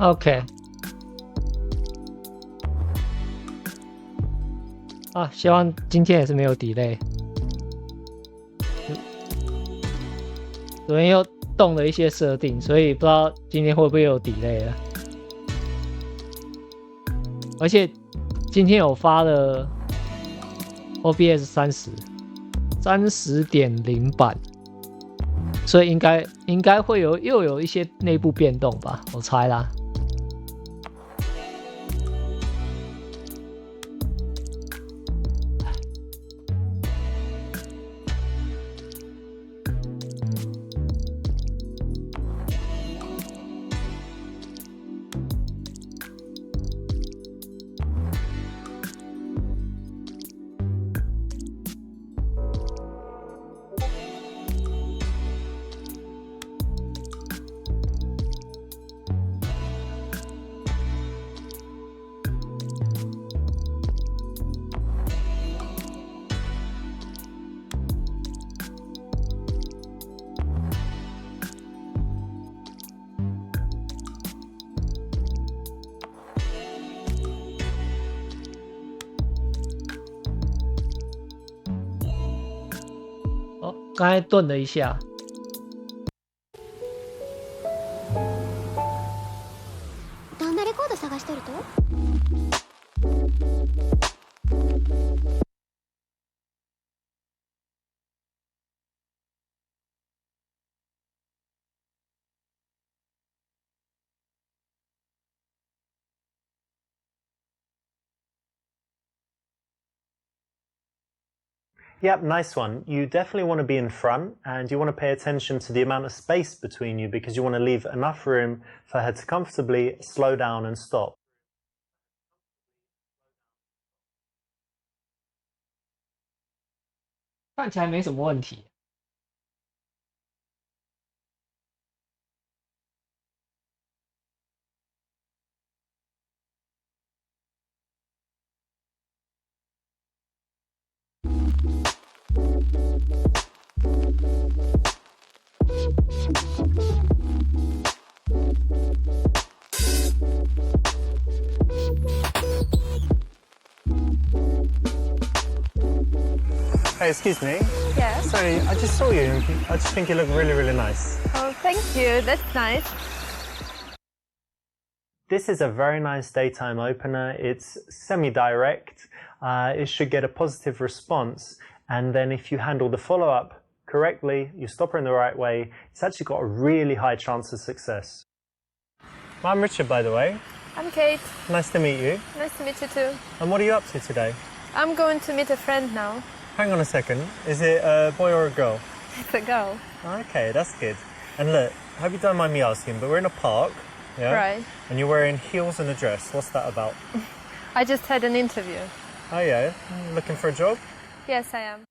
OK。希望今天也是没有 delay。昨天又动了一些设定，所以不知道今天会不会有 delay 了。而且今天有发了 OBS 30.0版，所以应该会又有一些内部变动吧，我猜啦。刚才顿了一下。どんなレコード探しとるとYep, nice one. You definitely want to be in front and you want to pay attention to the amount of space between you because you want to leave enough room for her to comfortably slow down and stop. 看起来没什么问题。Hey, excuse me. Yes. Sorry, I just saw you. I just think you look really, really nice. Oh, thank you. That's nice. This is a very nice daytime opener. It's semi-direct. It should get a positive response. And then if you handle the follow-up correctly, you stop her in the right way, it's actually got a really high chance of success. I'm Richard, by the way. I'm Kate. Nice to meet you. Nice to meet you too. And what are you up to today? I'm going to meet a friend now. Hang on a second. Is it a boy or a girl? It's a girl. Okay, that's good. And look, I hope you don't mind me asking, but we're in a park, yeah? Right. And you're wearing heels and a dress. What's that about? I just had an interview. Oh yeah, looking for a job? Yes, I am.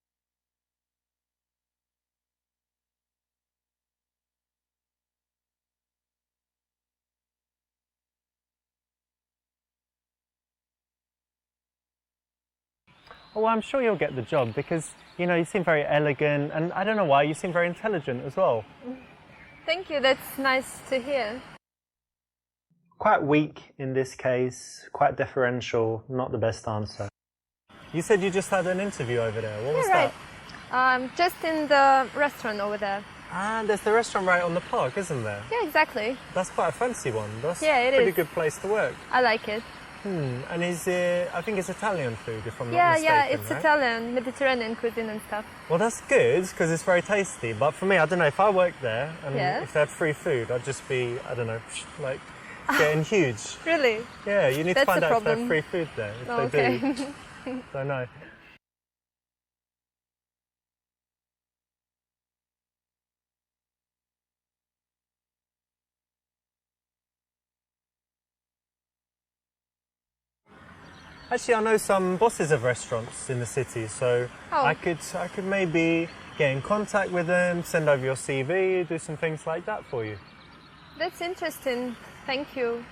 Oh, well, I'm sure you'll get the job because, you know, you seem very elegant and I don't know why, you seem very intelligent as well. Thank you. That's nice to hear. Quite weak in this case, quite deferential, not the best answer. You said you just had an interview over there. What was right. that? Just in the restaurant over there. Ah, there's the restaurant right on the park, isn't there? Yeah, exactly. That's quite a fancy one. That's Yeah, it a pretty is. good place to work. I like it. And is it, I think it's Italian food, if I'm not Yeah, mistaken, it's right? Italian, Mediterranean cuisine and stuff. Well, that's good because it's very tasty. But for me, I don't know, if I worked there and Yes. if they had free food, I'd just be, I don't know, like getting huge. Really? Yeah, you need That's to find the out if they have problem. free food there. If Oh, they okay. do, don't know. Actually, I know some bosses of restaurants in the city, so Oh. I could maybe get in contact with them, send over your CV, do some things like that for you. That's interesting. Thank you.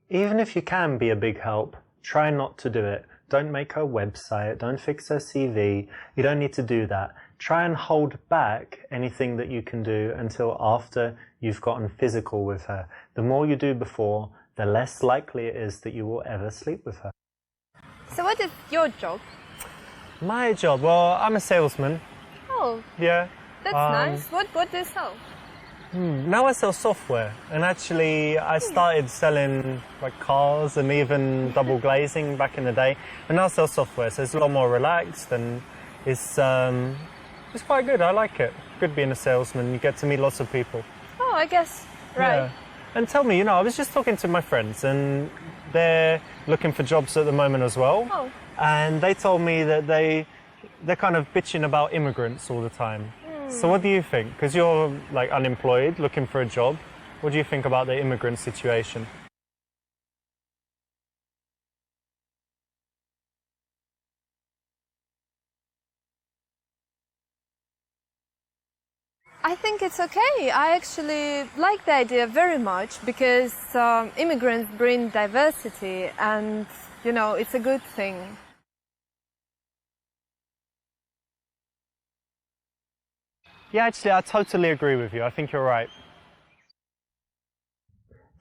Even if you can be a big help, try not to do it. Don't make her website. Don't fix her CV. You don't need to do that. Try and hold back anything that you can do until after you've gotten physical with her. The more you do before, the less likely it is that you will ever sleep with her. So what is your job? My job? Well, I'm a salesman. Oh, Yeah. that's nice. What do you sell? Now I sell software, and actually I started selling like cars and even double glazing back in the day, and now I sell software, so it's a lot more relaxed and it's quite good. I like it. Good being a salesman. You get to meet lots of people. Oh, I guess. Right. Yeah. And tell me, I was just talking to my friends, and they're looking for jobs at the moment as well. Oh. And they told me that they're kind of bitching about immigrants all the time. So what do you think? Because you're like unemployed, looking for a job. What do you think about the immigrant situation? I think it's okay. I actually like the idea very much because immigrants bring diversity and, it's a good thing. Yeah, actually, I totally agree with you. I think you're right.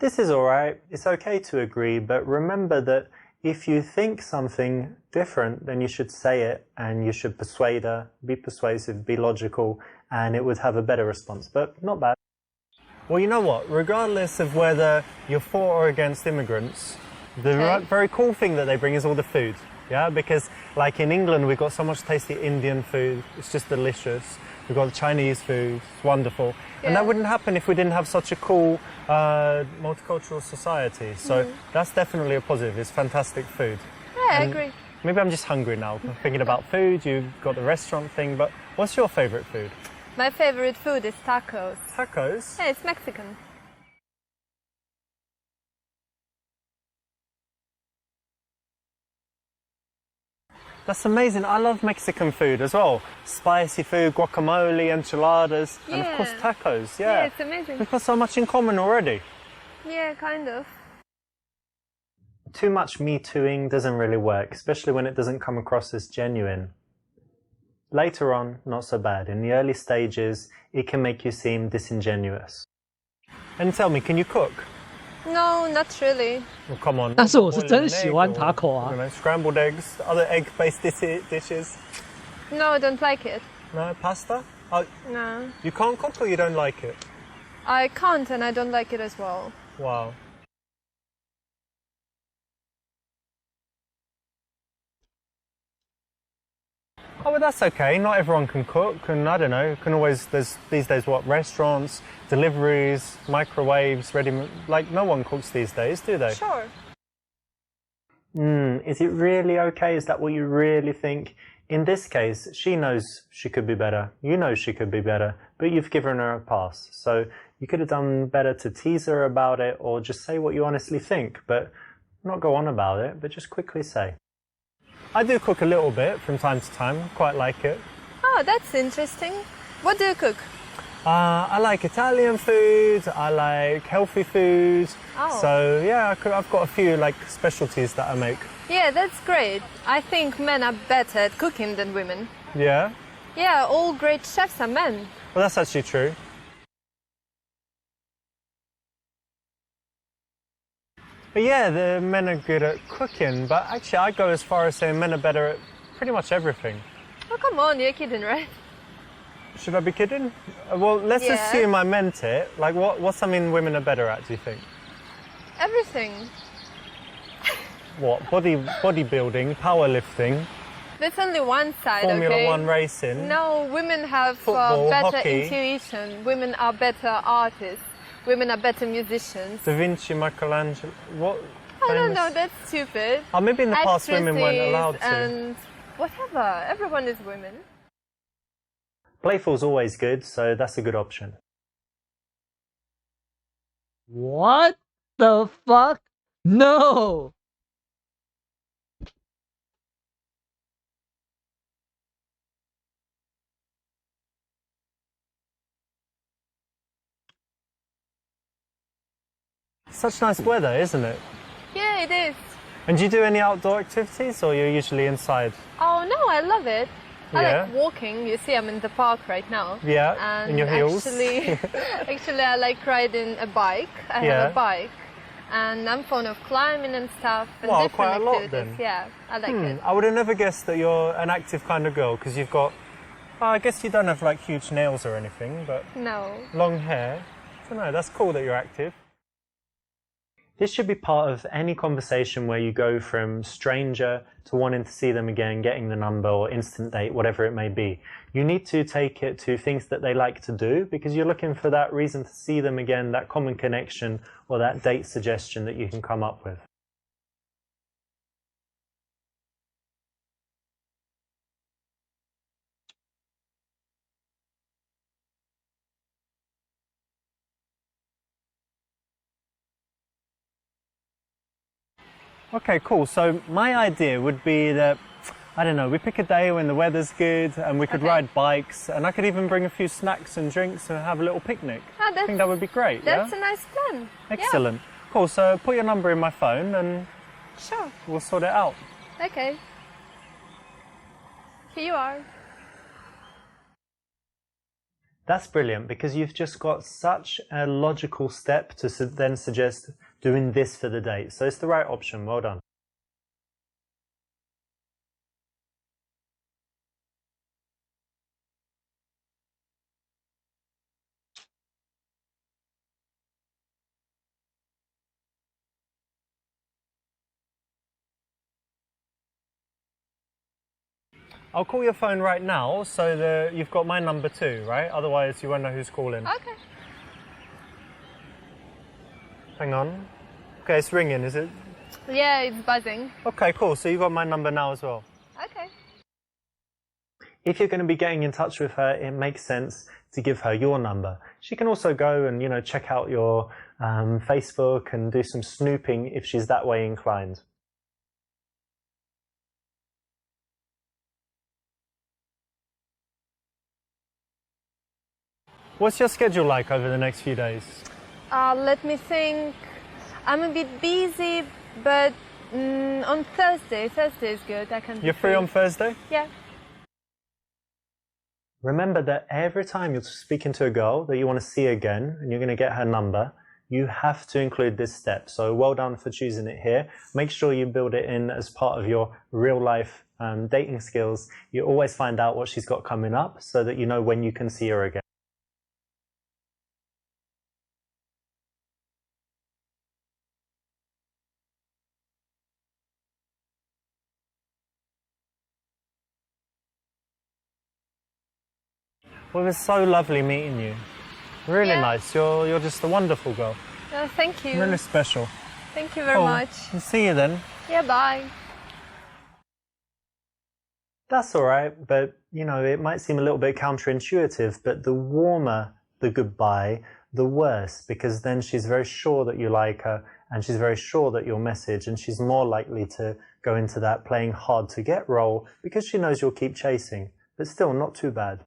This is all right. It's okay to agree, but remember that if you think something different, then you should say it and you should persuade her, be persuasive, be logical, and it would have a better response, but not bad. Well, you know what? Regardless of whether you're for or against immigrants, the very cool thing that they bring is all the food. Yeah, because like in England, we've got so much tasty Indian food. It's just delicious. We've got Chinese food. It's wonderful. Yeah. And that wouldn't happen if we didn't have such a cool multicultural society. So that's definitely a positive. It's fantastic food. Yeah, I agree. Maybe I'm just hungry now. I'm thinking about food. You've got the restaurant thing, but what's your favorite food? My favorite food is tacos. Tacos? Yeah, it's Mexican. That's amazing. I love Mexican food as well. Spicy food, guacamole, enchiladas, and of course tacos. Yeah, it's amazing. We've got so much in common already. Yeah, kind of. Too much me tooing doesn't really work, especially when it doesn't come across as genuine. Later on, not so bad. In the early stages, it can make you seem disingenuous. And tell me, can you cook? No, not really. Well, come on. 但是我是 Boiling 真 an 喜 egg 欢 or, taco 啊 I don't know, scrambled eggs, other egg-based dishes. No, I don't like it. No, pasta? Oh, No. you can't cook or you don't like it? I can't and I don't like it as well. Wow. Oh, well, that's okay. Not everyone can cook, and I don't know. There's these days restaurants, deliveries, microwaves, like no one cooks these days, do they? Sure. Is it really okay? Is that what you really think? In this case, she knows she could be better. You know she could be better, but you've given her a pass. So you could have done better to tease her about it or just say what you honestly think, but not go on about it, but just quickly say. I do cook a little bit from time to time. Quite like it. Oh, that's interesting. What do you cook? I like Italian food. I like healthy food. Oh. So yeah, I've got a few like specialties that I make. Yeah, that's great. I think men are better at cooking than women. Yeah? Yeah, all great chefs are men. Well, that's actually true. But yeah, the men are good at cooking, but actually I go as far as saying men are better at pretty much everything. Oh, come on, you're kidding, right? Should I be kidding? Well, let's assume I meant it. Like, what's something women are better at, do you think? Everything. What? Bodybuilding, powerlifting, There's only one side, Formula okay? One racing. No, women have Football, better hockey. intuition. Women are better artists. Women are better musicians. Da Vinci, Michelangelo. What? I don't famous- know, that's stupid. Oh, maybe in the past women weren't Actresses allowed to. And whatever, everyone is women. Playful's always good, so that's a good option. What the fuck? No! Such nice weather, isn't it? Yeah, it is. And do you do any outdoor activities, or you're usually inside? Oh no, I love it. I Yeah. like walking. You see, I'm in the park right now. Yeah, And in your heels. actually, I like riding a bike. I Yeah. have a bike, and I'm fond of climbing and stuff. And Wow, different quite a lot activities. then. Yeah, I like it. I would have never guessed that you're an active kind of girl, because you've got, I guess you don't have like huge nails or anything, but No. long hair. I don't know, that's cool that you're active. This should be part of any conversation where you go from stranger to wanting to see them again, getting the number or instant date, whatever it may be. You need to take it to things that they like to do, because you're looking for that reason to see them again, that common connection or that date suggestion that you can come up with. Okay, cool. So my idea would be that, I don't know, we pick a day when the weather's good and we could Okay. ride bikes, and I could even bring a few snacks and drinks and have a little picnic. Ah, I think that would be great, yeah? That's a nice plan. Excellent. Cool, so put your number in my phone and Yeah, sure. we'll sort it out. Okay. Here you are. That's brilliant, because you've just got such a logical step to then suggest doing this for the date. So it's the right option. Well done. I'll call your phone right now so that you've got my number too, right? Otherwise you won't know who's calling. Okay. Hang on. Okay, it's ringing, is it? Yeah, it's buzzing. Okay, cool. So you've got my number now as well. Okay. If you're going to be getting in touch with her, it makes sense to give her your number. She can also go and, check out your Facebook and do some snooping if she's that way inclined. What's your schedule like over the next few days? Let me think. I'm a bit busy, but on Thursday. Thursday is good. I can. You're free on Thursday? Yeah. Remember that every time you're speaking to a girl that you want to see again and you're going to get her number, you have to include this step. So well done for choosing it here. Make sure you build it in as part of your real life dating skills. You always find out what she's got coming up so that you know when you can see her again. Well, it was so lovely meeting you. Really Yeah. nice. You're just a wonderful girl. Thank you. Really special. Thank you very Cool. much. I'll see you then. Yeah. Bye. That's all right, but it might seem a little bit counterintuitive, but the warmer the goodbye, the worse, because then she's very sure that you like her and she's very sure that you'll message, and she's more likely to go into that playing hard to get role because she knows you'll keep chasing, but still not too bad.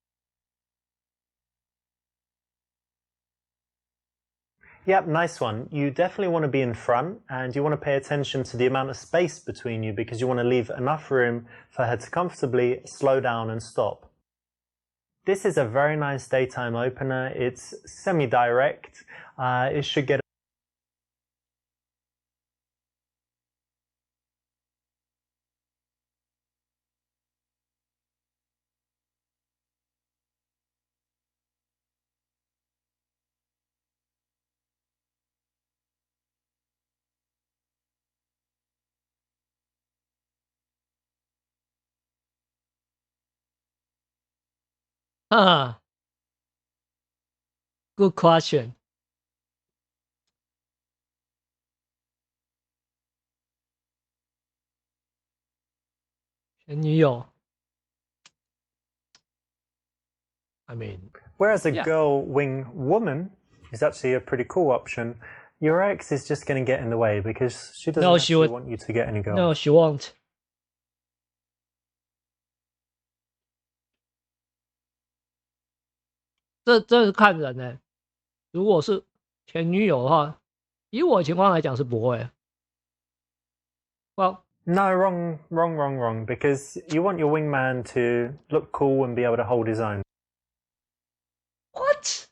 Yep, nice one. You definitely want to be in front, and you want to pay attention to the amount of space between you because you want to leave enough room for her to comfortably slow down and stop. This is a very nice daytime opener. It's semi-direct. It should get Good question. 前女友 I mean, Whereas a Yeah. girl wing woman is actually a pretty cool option. Your ex is just going to get in the way because she doesn't No, she actually would- want you to get any girls. no, she won't. 这是看人呢、如果是前女友的话，以我的情况来讲是不会。Well, No, wrong. Because you want your wingman to look cool and be able to hold his own. what?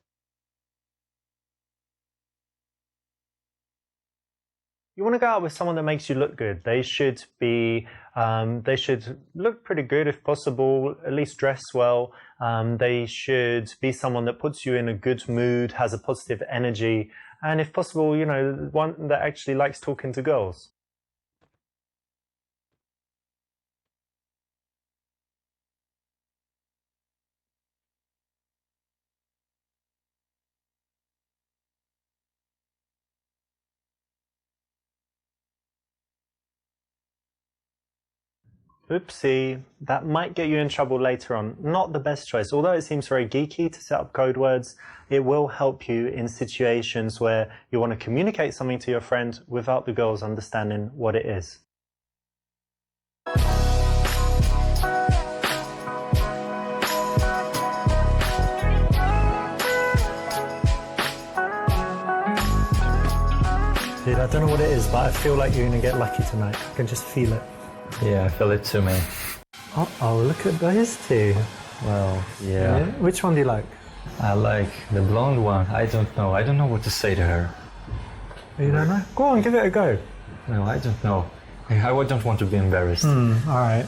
You want to go out with someone that makes you look good. They should be, they should look pretty good if possible, at least dress well. They should be someone that puts you in a good mood, has a positive energy, and if possible, you know, one that actually likes talking to girls. Oopsie, that might get you in trouble later on. Not the best choice. Although it seems very geeky to set up code words, it will help you in situations where you want to communicate something to your friend without the girls understanding what it is. Dude, I don't know what it is, but I feel like you're going to get lucky tonight. I can just feel it. Yeah, I feel it too, man. Oh, look at those two. Well, yeah. Which one do you like? I like the blonde one. I don't know. I don't know what to say to her. You don't know? Go on, give it a go. No, I don't know. I don't want to be embarrassed. Alright.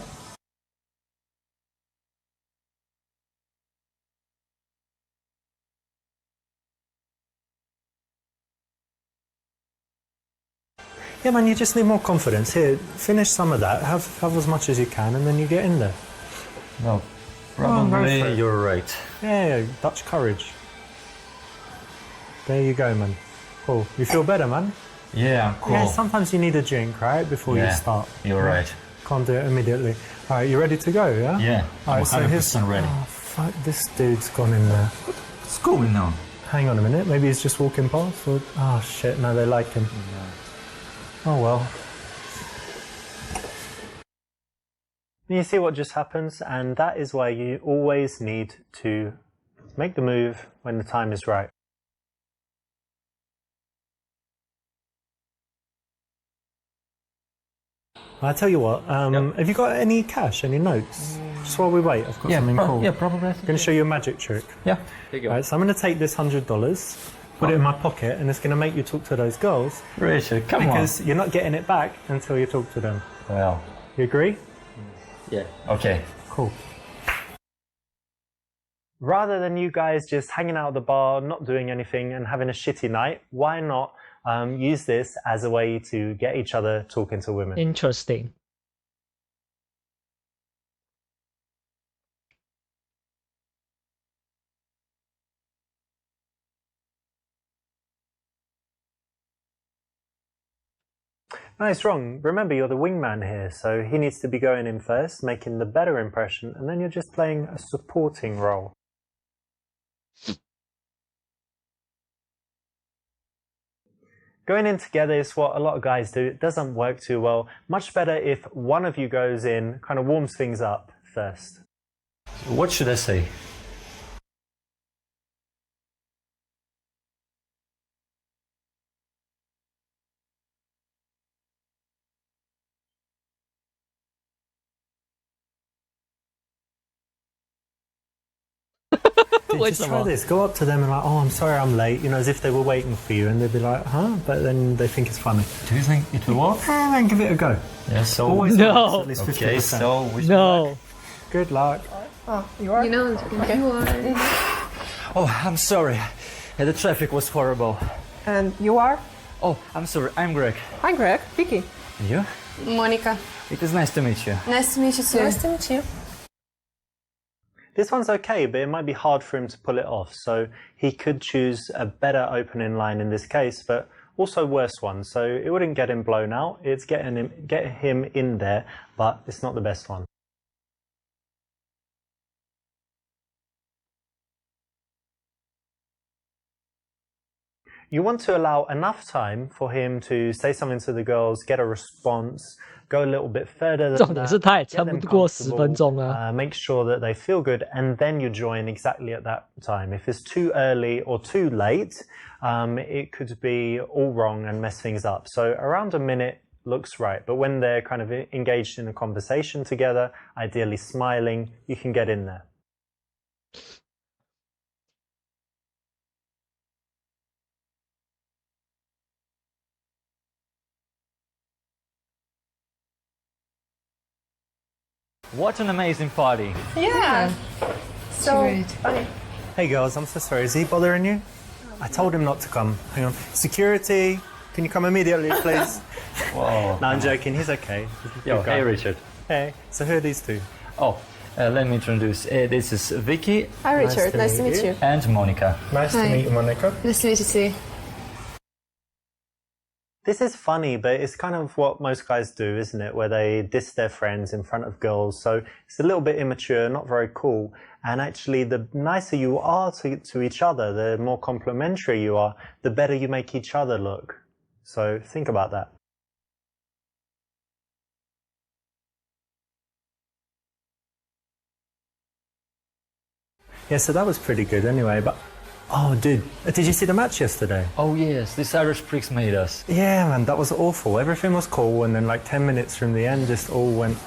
Yeah, man, you just need more confidence. Here, finish some of that. Have as much as you can, and then you get in there. No, go probably for it. you're right. Yeah, Dutch courage. There you go, man. Cool. You feel better, man? Yeah, cool. Yeah, sometimes you need a drink, right, before you start. You're right. Can't do it immediately. Alright, you ready to go, yeah? Yeah, I'm Alright, 100% ready. Oh, fuck, this dude's gone in there. What's going on? Hang on a minute, maybe he's just walking past, or... Oh, shit, no, they like him. Oh, well. You see what just happens, and that is why you always need to make the move when the time is right. I tell you what, have you got any cash, any notes? Just while we wait, I've got something cool. Yeah, probably. I'm going to show you a magic trick. Yeah, there you go. Right, so I'm going to take this $100, put it in my pocket, and it's going to make you talk to those girls. Richard, come Because you're not getting it back until you talk to them. on. Well, You agree? yeah. Okay. Cool. Rather than you guys just hanging out at the bar, not doing anything, and having a shitty night, why not use this as a way to get each other talking to women? Interesting. No, it's wrong. Remember, you're the wingman here, so he needs to be going in first, making the better impression, and then you're just playing a supporting role. Going in together is what a lot of guys do. It doesn't work too well. Much better if one of you goes in, kind of warms things up first. What should I say? Just try this. Go up to them and like, oh, I'm sorry I'm late. You know, as if they were waiting for you, and they'd be like, huh? But then they think it's funny. Do you think it will work? And then give it a go. Yeah, so... Always No. works, at least 50%. Okay, so... Which No. Good luck. You know, you are. Oh, I'm sorry. The traffic was horrible. And you are? Oh, I'm sorry. I'm Greg. Hi, Greg. Vicky. And you? Monica. It is nice to meet you. Nice to meet you too. Nice to meet you. This one's okay, but it might be hard for him to pull it off. So he could choose a better opening line in this case, but also worse one. So it wouldn't get him blown out. It's get him in there, but it's not the best one. You want to allow enough time for him to say something to the girls, get a response, go a little bit further than 重点是他也 that, 撑 get 不 them 过10分钟 comfortable, 啊。 make sure that they feel good, and then you join exactly at that time. If it's too early or too late, it could be all wrong and mess things up. So around a minute looks right. But when they're kind of engaged in a conversation together, ideally smiling, you can get in there. What an amazing party. Yeah. So funny. Hey girls, I'm so sorry. Is he bothering you? I told him not to come. Hang on. Security, can you come immediately, please? Whoa. No, I'm joking. He's okay. He's a Yo, good guy. hey Richard. Hey, so who are these two? Oh, let me introduce. This is Vicky Hi, Richard. Nice to meet you. and Monica. Nice to meet you, Monica. Nice to meet you too. This is funny, but it's kind of what most guys do, isn't it? Where they diss their friends in front of girls. So it's a little bit immature, not very cool. And actually, the nicer you are to each other, the more complimentary you are, the better you make each other look. So think about that. Yeah, so that was pretty good anyway, but... Oh, dude, did you see the match yesterday? Oh yes, these Irish pricks made us. Yeah, man, that was awful. Everything was cool, and then like 10 minutes from the end, just all went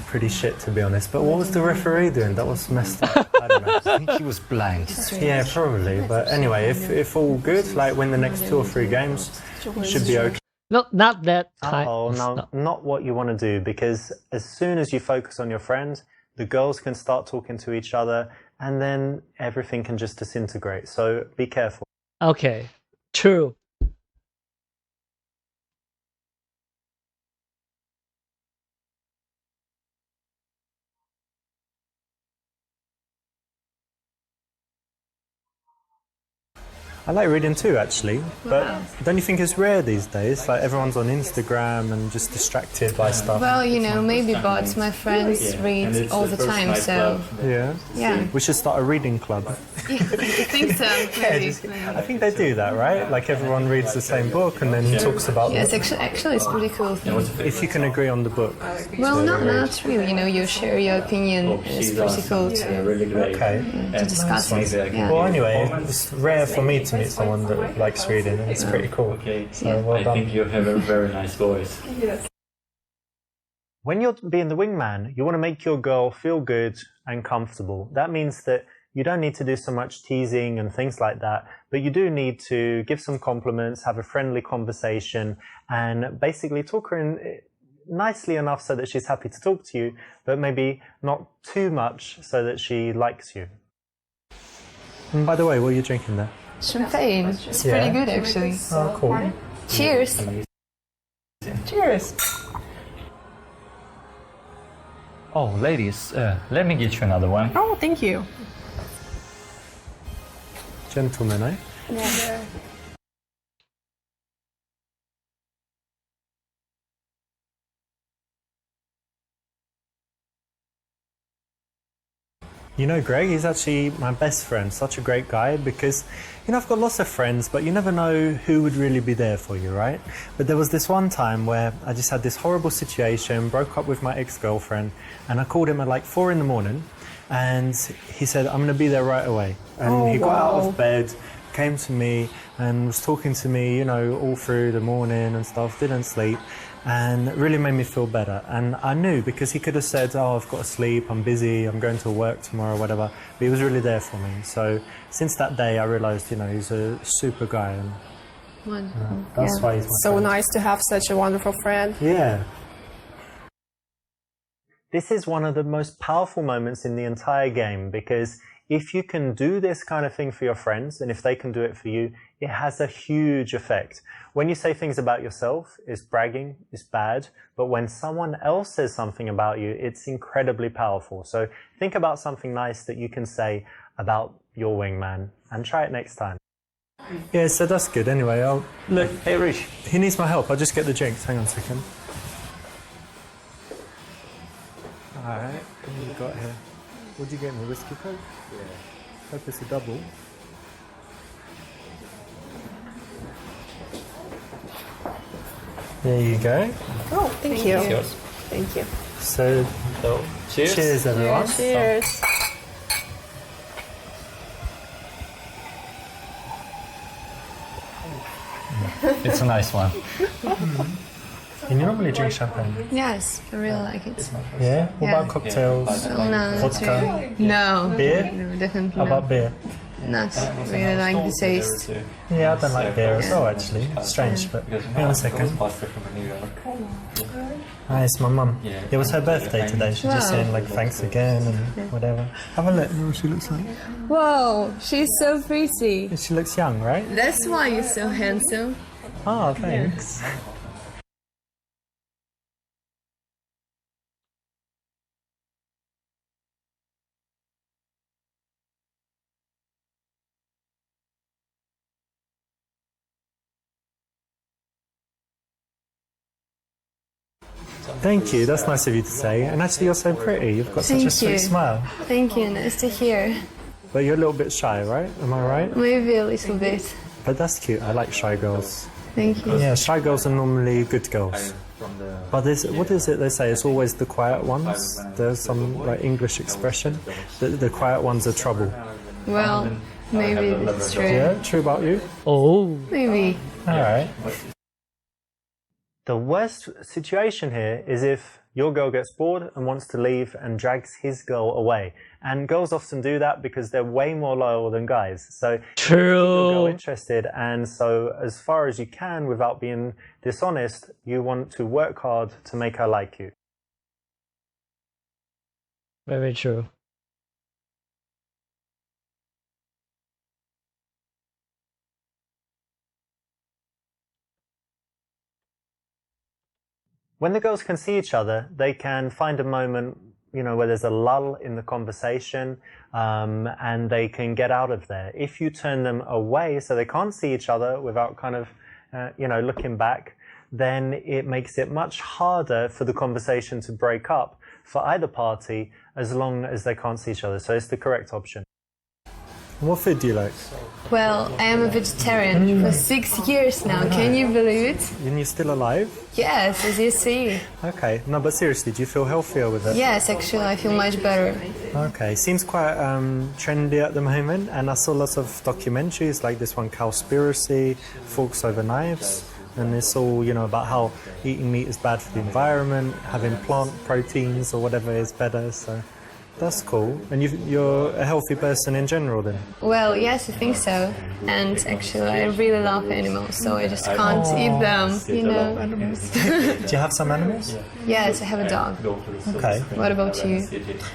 pretty shit, to be honest. But what was the referee doing? That was messed up. I don't know. I think he was blind. Yeah, probably. But anyway, if all good, like win the next 2 or 3 games, should be okay. Not that kind. Oh, no, not what you want to do, because as soon as you focus on your friend, the girls can start talking to each other, and then everything can just disintegrate. So be careful. Okay, true. I like reading too, actually. But don't you think it's rare these days? Like everyone's on Instagram and just distracted by stuff. Well, you know, maybe, but my friends read all the time, so Yeah. yeah. We should start a reading club. I think so. Maybe. I think they do that, right? Like everyone reads the same book and then talks about Yes, actually, it's pretty cool. if you can agree on the book. Well, not really. You know, you share your opinion. It's pretty cool to discuss it. Yeah. Well, anyway, it's rare for me to meet someone that likes reading, and it's pretty cool. So well done. you have a very nice voice. When you're being the wingman, you want to make your girl feel good and comfortable. That means that you don't need to do so much teasing and things like that, but you do need to give some compliments, have a friendly conversation, and basically talk her in nicely enough so that she's happy to talk to you, but maybe not too much so that she likes you. And by the way, what are you drinking there? Champagne. It's Yeah. pretty good, actually. Oh, cool. Cheers. Cheers. Oh, ladies, let me get you another one. Oh, thank you. Gentlemen, eh? You know, Greg, he's actually my best friend. Such a great guy because, you know, I've got lots of friends, but you never know who would really be there for you, right? But there was this one time where I just had this horrible situation, broke up with my ex-girlfriend, and I called him at like 4 a.m, and he said, I'm going to be there right away. And he got out of bed, came to me, and was talking to me, you know, all through the morning and stuff, didn't sleep. And it really made me feel better. And I knew, because he could have said, oh, I've got to sleep, I'm busy, I'm going to work tomorrow, whatever. But he was really there for me. So since that day, I realized, you know, he's a super guy. And that's why he's my So friend. nice to have such a wonderful friend. Yeah. This is one of the most powerful moments in the entire game, because if you can do this kind of thing for your friends, and if they can do it for you, it has a huge effect. When you say things about yourself, it's bragging, it's bad, but when someone else says something about you, it's incredibly powerful. So think about something nice that you can say about your wingman, and try it next time. Yeah, so that's good. Anyway, Look, hey Rich. he needs my help. I'll just get the drinks. Hang on a second. Alright, what have you got here? What did you get me? Whiskey Coke? Yeah. Hope it's a double. There you go. Oh, thank you. Cheers. Thank you. So, Cheers. cheers everyone. Cheers. It's a nice one. And you normally drink champagne? Yes, I really like it. Yeah? What Yeah. about cocktails? Oh, no, not Vodka? really. No. Beer? No, definitely How no. about beer? Not really like the taste. Yeah, I don't like beer as well, actually. Strange, but hang on a second. Hi, it's my mum. It was her birthday today. She's just Wow. saying, like, thanks again and whatever. Have a look at what she looks like. Whoa, she's so pretty. She looks young, right? That's why you're so handsome. Oh, thanks. Thank you, that's nice of you to say. And actually, you're so pretty. You've got such a Thank sweet you. smile. Thank you, nice to hear. But you're a little bit shy, right? Am I right? Maybe a little bit. But that's cute. I like shy girls. Thank you. Yeah, shy girls are normally good girls. But what is it they say? It's always the quiet ones. There's some like English expression. The quiet ones are trouble. Well, maybe this is true. Yeah, true about you? Oh, Maybe. All right. The worst situation here is if your girl gets bored and wants to leave and drags his girl away. And girls often do that because they're way more loyal than guys. So your girl true. interested, and so as far as you can without being dishonest, you want to work hard to make her like you. Very true. When the girls can see each other, they can find a moment, where there's a lull in the conversation, and they can get out of there. If you turn them away so they can't see each other without kind of, looking back, then it makes it much harder for the conversation to break up for either party as long as they can't see each other. So it's the correct option. What food do you like? Well, I am a vegetarian for 6 years now. Can you believe it? And you're still alive? Yes, as you see. Okay. No, but seriously, do you feel healthier with it? Yes, actually, I feel much better. Okay. Seems quite trendy at the moment, and I saw lots of documentaries like this one, Cowspiracy, Forks Over Knives, and it's all, about how eating meat is bad for the environment, having plant proteins or whatever is better, so that's cool. And you're a healthy person in general then? Well, yes, I think so. And actually, I really love animals, so I just can't eat them, Do you have some animals? Yes, I have a dog. Okay. What about you?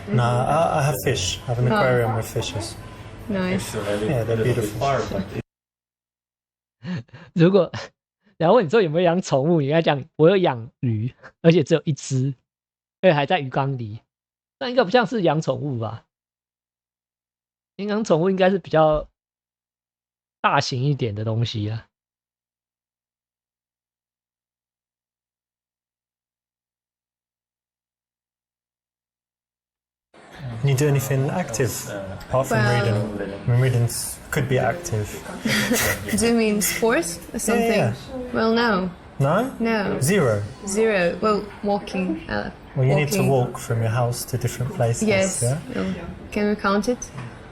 No, I have fish. I have an aquarium with fishes. Nice. Yeah, they're beautiful. 如果然后问你说有没有养宠物，你应该讲我有养鱼，而且只有一只，而且还在鱼缸里。那应该不像是养宠物吧？养宠物应该是比较大型一点的东西啊。Can you do anything active apart from Well- reading? I mean, reading could be active. Do you mean sports or something? Yeah. Well, no. No? No. Zero. Zero. Well, walking. Well, you need to walking. walk from your house to different places. Yes. Yeah? Well, can we count it?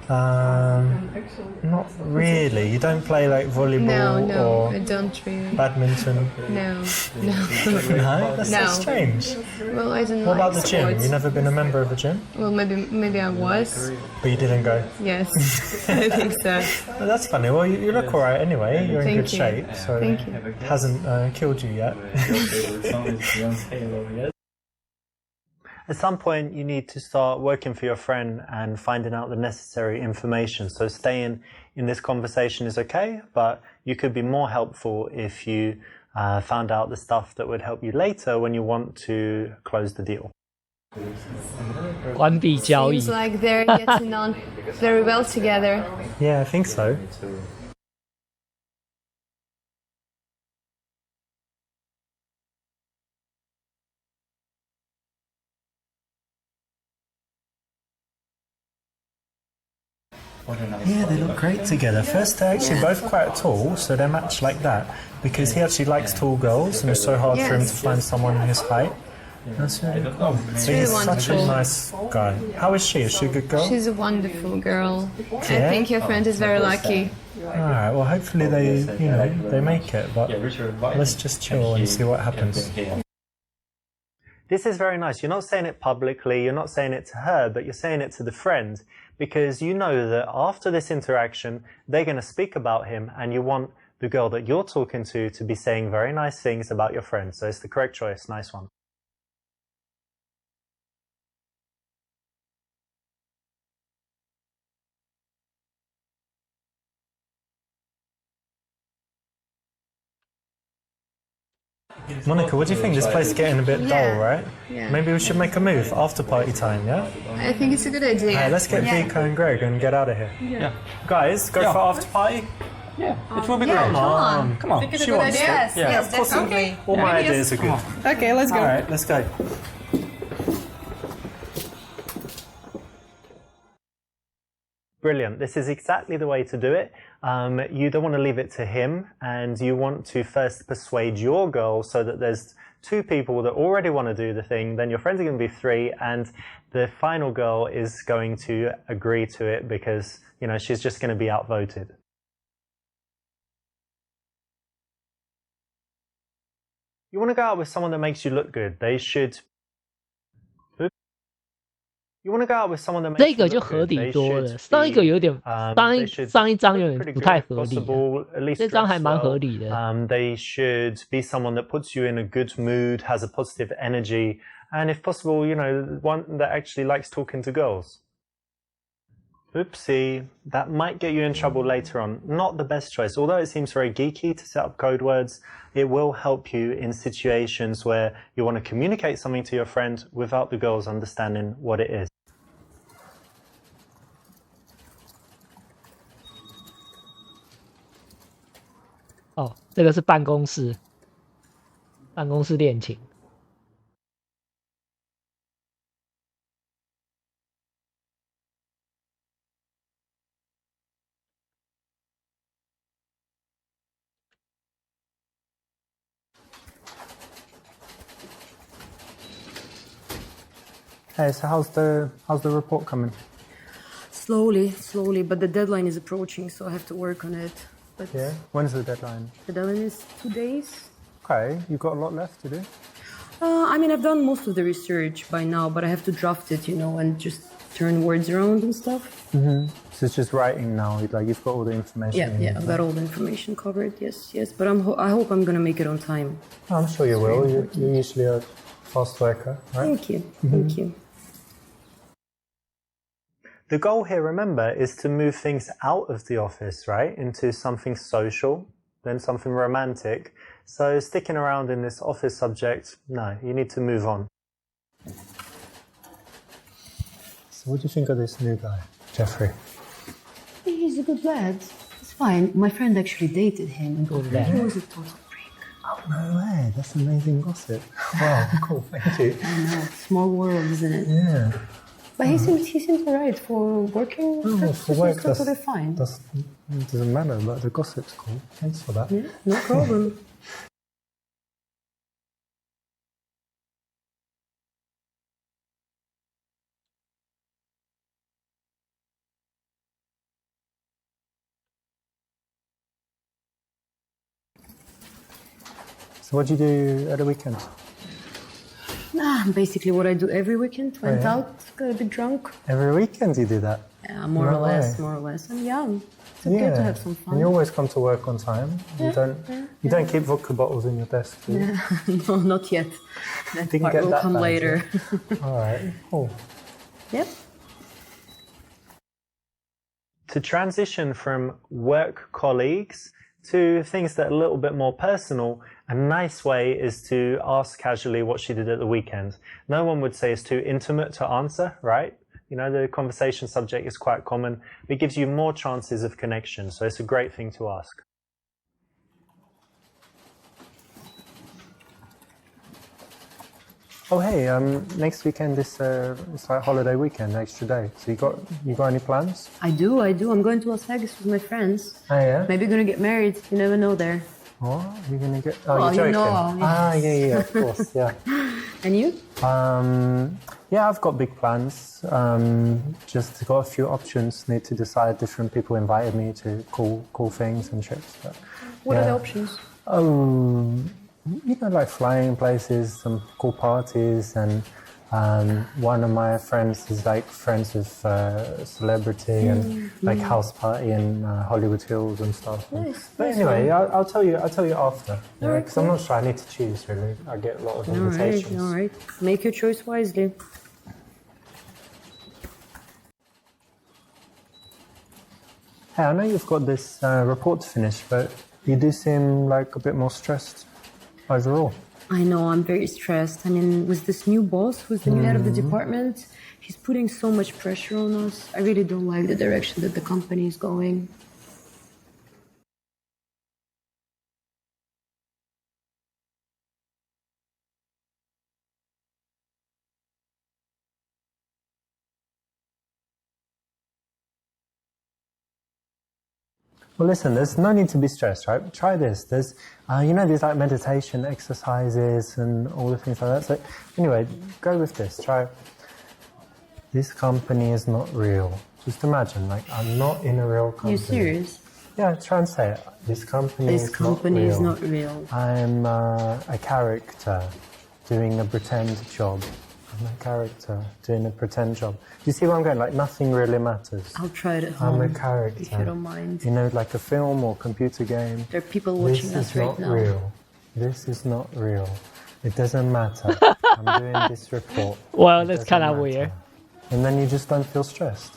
Not really. You don't play like volleyball No, I or don't really. badminton. No. No, that's No. so strange. Well, I don't What like about the gym? sports. You never been a member of a gym, Well, maybe I was. but you didn't go. Yes, I think so. Well, that's funny. Well, you look alright anyway. You're in Thank good you. shape, so Thank you. it hasn't killed you yet. At some point, you need to start working for your friend and finding out the necessary information. So staying in this conversation is okay, but you could be more helpful if you found out the stuff that would help you later when you want to close the deal. 关闭交易 Seems like they're getting on very well together. Yeah, I think so. Yeah, they look great together. First, they're actually both quite tall, so they're matched like that. Because he actually likes tall girls, and it's so hard for him to Yes. find someone his height. That's really cool. So really he's such a wonderful. nice guy. How is she? Is she a good girl? She's a wonderful girl. Yeah? I think your friend is very lucky. Alright, well hopefully they make it, but let's just chill and see what happens. This is very nice. You're not saying it publicly, you're not saying it to her, but you're saying it to the friend because you know that after this interaction, they're going to speak about him and you want the girl that you're talking to be saying very nice things about your friend. So it's the correct choice. Nice one. Monica, what do you think? This place is getting a bit dull, right? Yeah. Maybe we should make a move after party time, yeah? I think it's a good idea. Alright, let's get Vika and Greg and get out of here. Yeah. Guys, go for after party. Yeah, it will be Yeah, great. come on. Come on. Think it's a She good wants idea. to. Yes, Yeah. yes, definitely. All my ideas are good. Okay, let's go. Alright, let's go. Brilliant. This is exactly the way to do it. You don't want to leave it to him, and you want to first persuade your girl so that there's two people that already want to do the thing. Then your friends are going to be three, and the final girl is going to agree to it because, you know, she's just going to be outvoted. You want to go out with someone that makes you look good. They should. You want to go out with someone that makes 这 you 个就 look 合 good. 理 They 多 should 了，上一个有点 they 上一章有 look 点 pretty 不 good 太 if 合理啊， possible, at least 这张还 dress 蛮 well. 合理的。 They should be someone that puts you in a good mood, has a positive energy, and if possible, you know, one that actually likes talking to girls. Oopsie, that might get you in trouble later on. Not the best choice. Although it seems very geeky to set up code words, it will help you in situations where you want to communicate something to your friend without the girls understanding what it is.哦，这个是办公室恋情。Hey, so how's the report coming? Slowly, but the deadline is approaching, so I have to work on it. But Yeah. When's the deadline? the deadline is 2 days. Okay, you've got a lot left to do. I mean, I've done most of the research by now, but I have to draft it, you know, and just turn words around and stuff. So it's just writing now. Like you've got all the information. Yeah, yeah, I've got all the information covered. Yes. But I hope I'm gonna make it on time. I'm sure you will. You're usually a fast worker, right? Thank you. Thank you. The goal here, remember, is to move things out of the office, right, into something social, then something romantic. So sticking around in this office subject, no, you need to move on. So what do you think of this new guy, Jeffrey? He's a good lad. It's fine. My friend actually dated him. Good He lad. was a total prick. Oh, no way. That's amazing gossip. Wow, cool. Thank you. I know. Small world, isn't it? Yeah. But he seems alright for working. Oh, for work, that's totally fine. It doesn't matter, but the gossip's cool. Thanks for that. Yeah, no problem. So what do you do at the weekend? Basically what I do every weekend. Went yeah? out, got a bit drunk. Every weekend you do that? Yeah, more No or less, way. more or less. I'm young. It's okay to have some fun. And you always come to work on time. You don't keep vodka bottles in your desk, do you? No, not yet. That Didn't part get will that come bad, later. All right, cool. Yep. To transition from work colleagues to things that are a little bit more personal, a nice way is to ask casually what she did at the weekend. No one would say it's too intimate to answer, right? You know, the conversation subject is quite common. It gives you more chances of connection, so it's a great thing to ask. Oh hey, next weekend is it's like holiday weekend, extra day. So you got any plans? I do. I'm going to Las Vegas with my friends. Oh yeah. Maybe gonna get married. You never know there. What? You're gonna get? Oh, Well, you're you joking. know, Ah, yeah, of course, yeah. And you? Yeah, I've got big plans. Just got a few options. Need to decide. Different people invited me to cool things and trips. But, What are yeah. the options? Oh, you know, like flying places, some cool parties, and one of my friends is like friends with celebrity and like house party in Hollywood Hills and stuff. Nice, But nice anyway, one. I'll tell you after. Alright, Because I'm not sure. I need to choose really. I get a lot of invitations. All right. Make your choice wisely. Hey, I know you've got this report to finish, but you do seem like a bit more stressed overall. I know, I'm very stressed. I mean, with this new boss, who's the new head of the department, he's putting so much pressure on us. I really don't like the direction that the company is going. Well, listen, there's no need to be stressed, right? Try this. There's, you know, these like meditation exercises and all the things like that. So anyway, go with this. Try. This company is not real. Just imagine, like, I'm not in a real company. You serious? Yeah, try and say it. This company Is not real. I'm a character doing a pretend job. I'm a character doing a pretend job. Do you see where I'm going? Like, nothing really matters. I'll try it at home. I'm a character. If you don't mind. You know, like a film or computer game. There are people watching us right now. This is not real. This is not real. It doesn't matter. I'm doing this report. Well, It that's doesn't kind of matter. weird. And then you just don't feel stressed.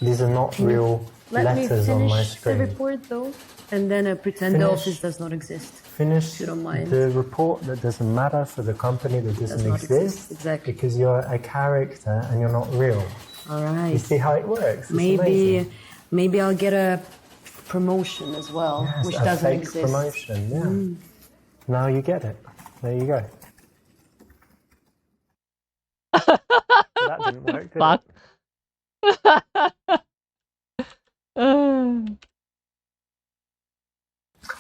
These are not real Let me letters on my finish the screen. report, though, and then pretend the Finish. office does not exist. Finish you don't mind. the report that doesn't matter for the company that doesn't Does not exist. exactly. Because you're a character and you're not real. All You right. see how it works? It's amazing. Maybe I'll get a promotion as well, Yes, which a doesn't fake exist. promotion, yeah. Now you get it. There you go. That didn't work, did Fuck. it?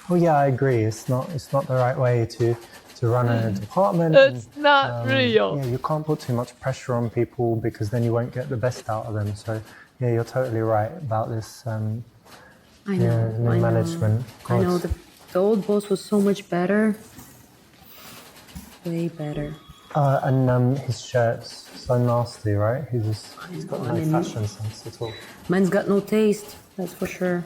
Oh yeah, I agree. It's not the right way to run a department. It's not real. Yeah, you can't put too much pressure on people because then you won't get the best out of them. So yeah, you're totally right about this. I know. New I know. management. I know. God. The old boss was so much better. Way better. And his shirt's so nasty, right? He's got no fashion sense at all. Mine's got no taste, that's for sure.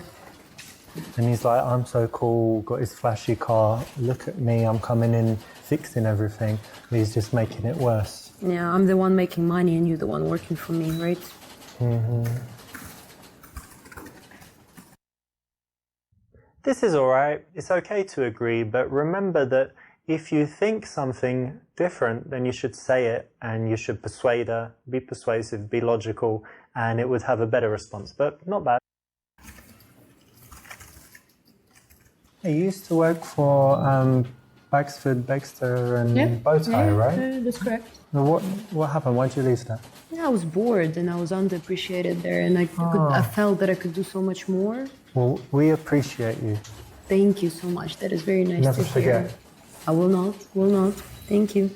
And he's like, I'm so cool, got his flashy car, look at me, I'm coming in, fixing everything. But he's just making it worse. Yeah, I'm the one making money and you're the one working for me, right? This is alright, it's okay to agree, but remember that if you think something different, then you should say it and you should persuade her, be persuasive, be logical, and it would have a better response, but not bad. You used to work for Baxford, Baxter and Bowtie, right? That's correct. Now, what happened? Why did you leave that? Yeah, I was bored and I was underappreciated there and I felt that I could do so much more. Well, we appreciate you. Thank you so much. That is very nice Never to hear. forget. I will not. Thank you.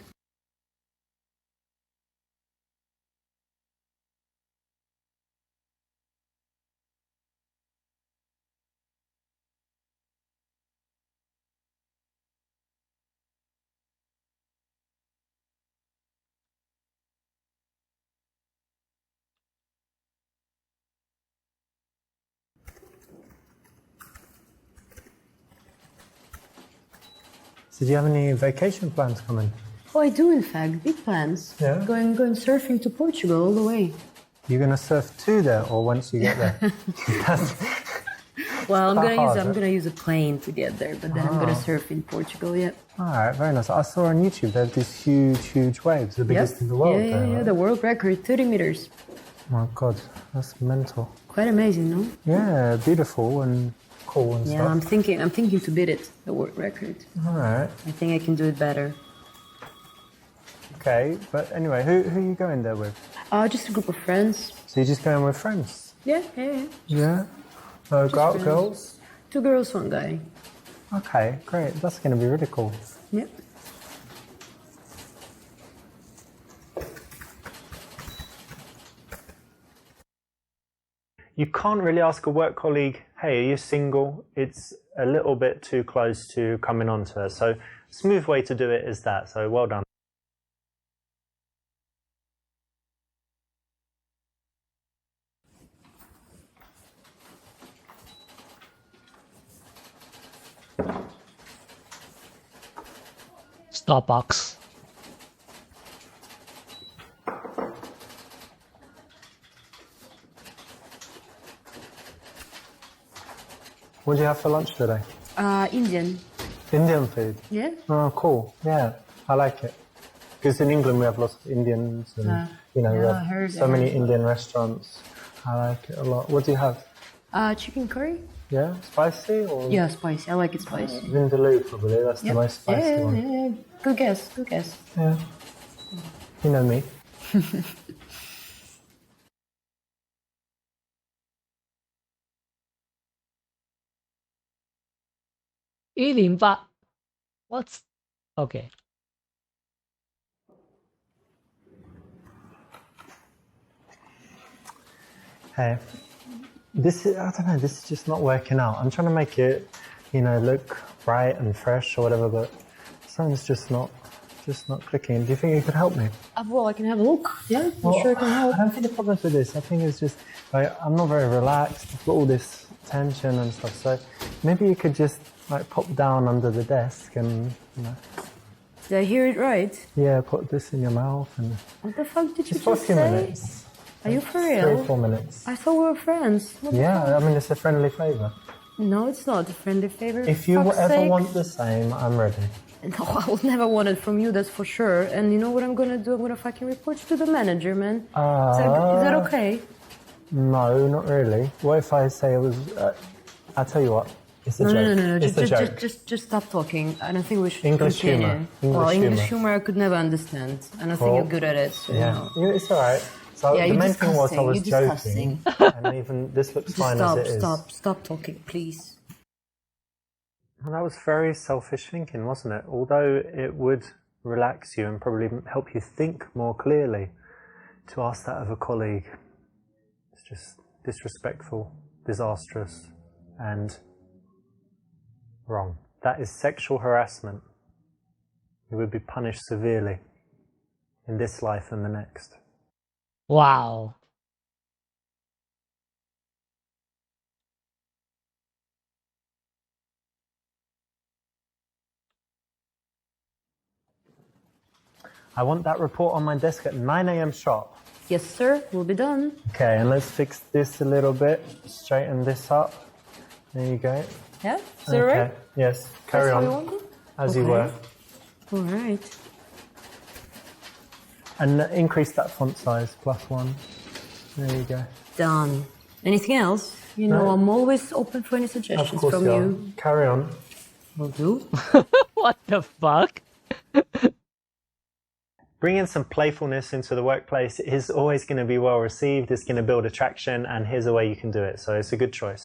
So do you have any vacation plans coming? Oh, I do, in fact. Big plans. Yeah? Going surfing to Portugal all the way. You're going to surf to there or once you get there? Well, I'm Quite hard, gonna use a plane to get there, but then I'm gonna surf in Portugal. Yeah. All right, very nice. I saw on YouTube they have these huge waves, the biggest in the world. Yeah, there, right? the world record, 30 meters. Oh my God, that's mental. Quite amazing, no? Yeah, beautiful and cool and Yeah, I'm stuff. thinking to beat it, the world record. All right, I think I can do it better. okay. But anyway, who are you going there with? Just a group of friends. So you're just going with friends? Yeah. Yeah. Go out friends. girls? 2 girls, 1 guy. Okay, great. That's going to be really cool. Yep. You can't really ask a work colleague, hey, are you single? It's a little bit too close to coming on to her. So smooth way to do it is that. So well done. Starbucks. What did you have for lunch today? Indian. Indian food. Yeah? Oh, cool. Yeah, I like it. Because in England we have lots of Indians and, we I have heard so many Indian restaurants. I like it a lot. What do you have? Chicken curry? Yeah, spicy or? Yeah, spicy. I like it spicy. Vindaloo probably, that's the most spicy one. Yeah. Good guess, good guess. Yeah. You know me. 108 What's okay? Hey, this is, I don't know, this is just not working out. I'm trying to make it, look bright and fresh or whatever, but something's just not clicking. Do you think you could help me? Well, I can have a look. Yeah, Well, I'm sure I can help. I don't think the problem with this. I think it's just, I'm not very relaxed. I've got all this tension and stuff. So maybe you could just, pop down under the desk and, Did I hear it right? yeah, put this in your mouth and... What the fuck did you Just for a just few say? minutes. Are you for 3 real? or 4 minutes. I thought we were friends. What the Yeah, fuck? I mean, it's a friendly favour. No, it's not a friendly favor. If you Fuck's ever sake. want the same, I'm ready. No, I will never want it from you, that's for sure. And you know what I'm gonna do? I'm gonna fucking report you to the manager, man. Is that okay? No, not really. What if I say it was... I'll tell you what. It's a joke. No. It's a joke. Just stop talking. I don't think we should English continue. humour. Well, English English humour. humor I could never understand. And I think Well, you're good at it. So, Yeah, it's all right. So Yeah, the you're main thing was I disgusting, was you're joking, disgusting. and even this looks Just fine as it is. stop talking, please. Well, that was very selfish thinking, wasn't it? Although it would relax you and probably help you think more clearly, to ask that of a colleague, it's just disrespectful, disastrous, and wrong. That is sexual harassment. You would be punished severely in this life and the next. Wow. I want that report on my desk at 9 a.m. sharp. Yes, sir, we'll be done. Okay, and let's fix this a little bit. Straighten this up. There you go. Yeah? Is that right? Yes, carry That's on. what you wanted? As you Okay. were. All right. And increase that font size, +1. There you go. Done. Anything else? You know, No. I'm always open for any Of suggestions course from you are. you. Carry on. Will do. What the fuck? Bringing some playfulness into the workplace is always going to be well received. It's going to build attraction, and here's a way you can do it. So it's a good choice.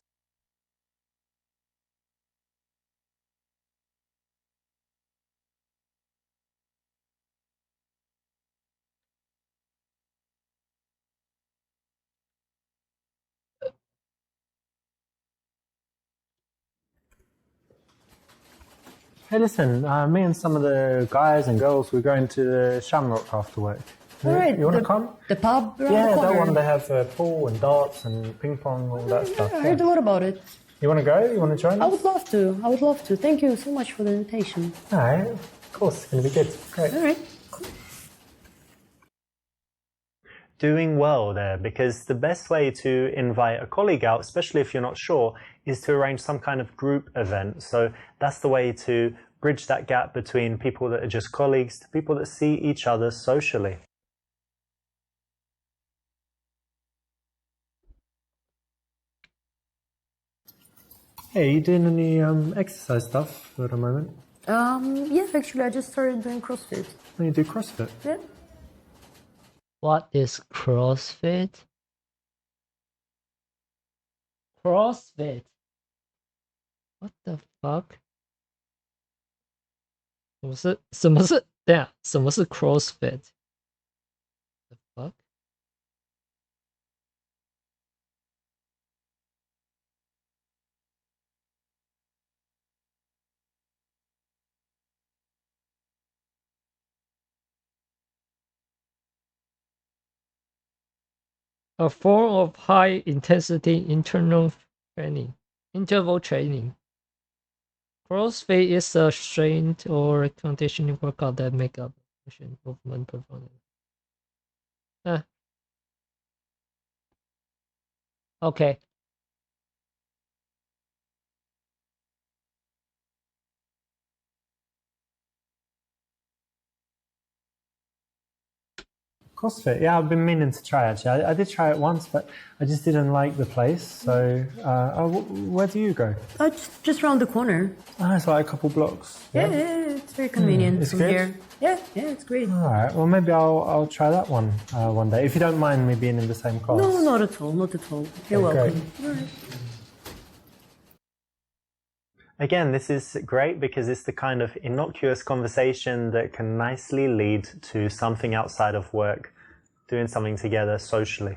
Hey, listen, me and some of the guys and girls, we're going to the Shamrock after work. All right. You want to come? The pub around Yeah, the corner. that one, they have pool and darts and ping pong, all that stuff. I heard a lot about it. You want to go? You want to join I us? would love to. I would love to. Thank you so much for the invitation. All right, of course, it's going to be good. Great. All right. Cool. Doing well there, because the best way to invite a colleague out, especially if you're not sure, is to arrange some kind of group event. So that's the way to bridge that gap between people that are just colleagues to people that see each other socially. Hey, are you doing any exercise stuff for the moment? Yeah, actually, I just started doing CrossFit. Oh, you do CrossFit? Yeah. What is CrossFit? CrossFit. What the fuck? 什么是 CrossFit? The fuck? a form of high-intensity interval training. CrossFit is a strength or conditioning workout that make up motion movement performance. Okay. CrossFit, yeah, I've been meaning to try actually. I did try it once, but I just didn't like the place. So, where do you go? Just around the corner. Oh, it's like a couple blocks. Yeah, it's very convenient it's from good? here. Yeah, it's great. All right. Well, maybe I'll try that one day. If you don't mind me being in the same class. No, not at all. Not at all. You're Okay, welcome. great. All right. Again, this is great because it's the kind of innocuous conversation that can nicely lead to something outside of work, doing something together socially.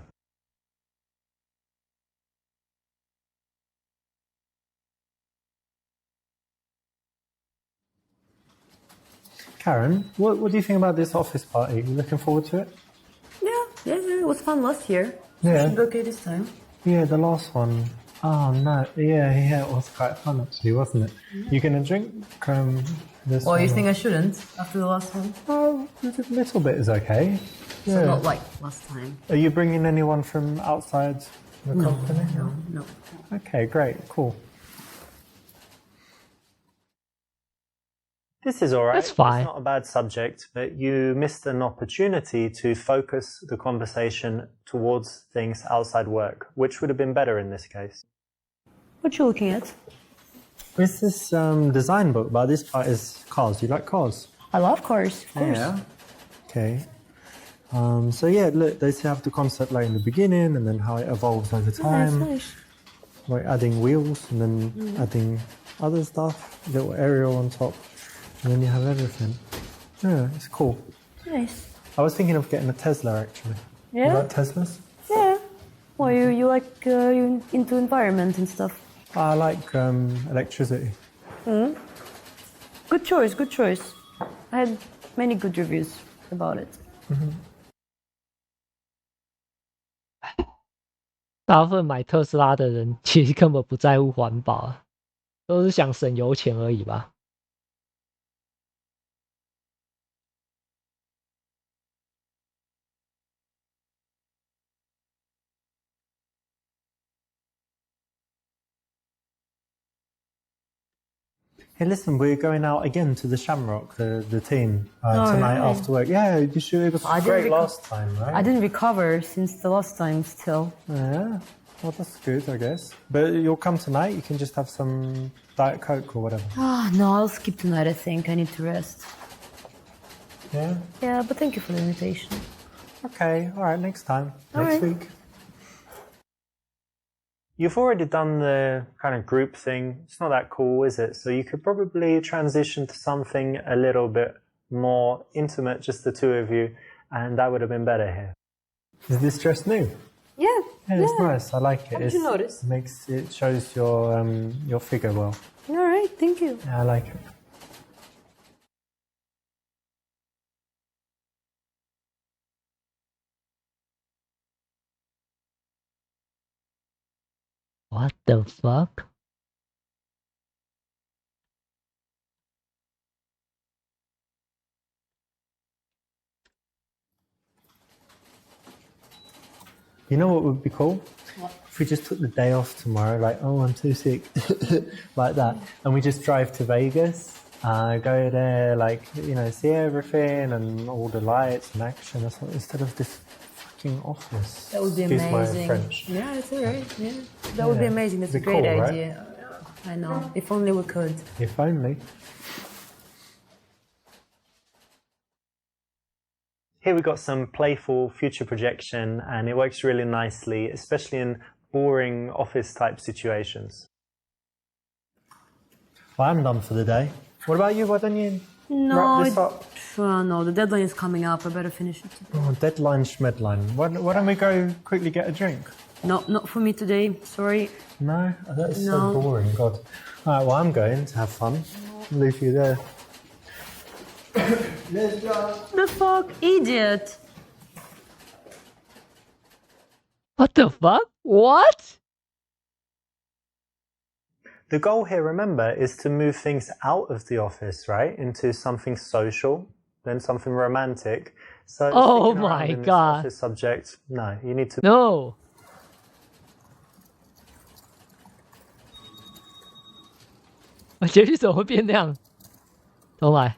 Karen, what do you think about this office party? You looking forward to it? Yeah, it was fun last year. Yeah. Should be okay this time. Yeah, the last one. Oh no, yeah, it was quite fun actually, wasn't it? You gonna drink this Oh, one? you think I shouldn't after the last one? Oh, a little bit is okay. So Yeah. not like last time. Are you bringing anyone from outside the company? No. Okay, great, cool. This is all right. That's fine. It's not a bad subject, but you missed an opportunity to focus the conversation towards things outside work, which would have been better in this case. What you looking at? It's this design book, but this part is cars. You like cars? I love cars, of course. Yeah. Okay. So yeah, look, they have the concept like in the beginning, and then how it evolves over time. Nice. Like adding wheels, and then adding other stuff, little aerial on top, and then you have everything. Yeah, it's cool. Nice. I was thinking of getting a Tesla actually. Yeah? You like Teslas? Yeah. Well, you like you into environment and stuff. I like electricity. Good choice. I had many good reviews about it. 大部分买特斯拉的人其实根本不在乎环保啊，都是想省油钱而已吧。Hey, listen, we're going out again to the Shamrock, the team, tonight really? after work. Yeah, you should. It was I didn't great reco- last time, right? I didn't recover since the last time still. Yeah, well, that's good, I guess. But you'll come tonight. You can just have some Diet Coke or whatever. No, I'll skip tonight, I think. I need to rest. Yeah. Yeah, but thank you for the invitation. Okay. All right. Next time. All Next right. week. You've already done the kind of group thing. It's not that cool, is it? So you could probably transition to something a little bit more intimate, just the two of you, and that would have been better here. Is this dress new? Yeah. Yeah, it's nice. I like it. How did you notice? It shows your figure well. All right, thank you. Yeah, I like it. What the fuck? You know what would be cool? If we just took the day off tomorrow, like, oh, I'm too sick, like that, and we just drive to Vegas, go there, like, see everything and all the lights and action. That's what, instead of this fucking office. That would be Excuse amazing. my French. Yeah, it's all right. Yeah, that would be amazing. That's a It'd be great cool, right? idea. I know. If only we could. If only. Here we've got some playful future projection, and it works really nicely, especially in boring office type situations. Well, I'm done for the day. What about you? Why don't you wrap this up? No, the deadline is coming up. I better finish it today. Oh, deadline schmedline. Why don't we go quickly get a drink? No, not for me today. Sorry. No? That is No. so boring, God. All right, well, I'm going to have fun. I'll leave you there. Let's go. The fuck, idiot! What the fuck? What? The goal here, remember, is to move things out of the office, right, into something social, then something romantic. So Oh sticking around my in this god. office subject, no, you need to. No. 我结局怎么会变那样？重来。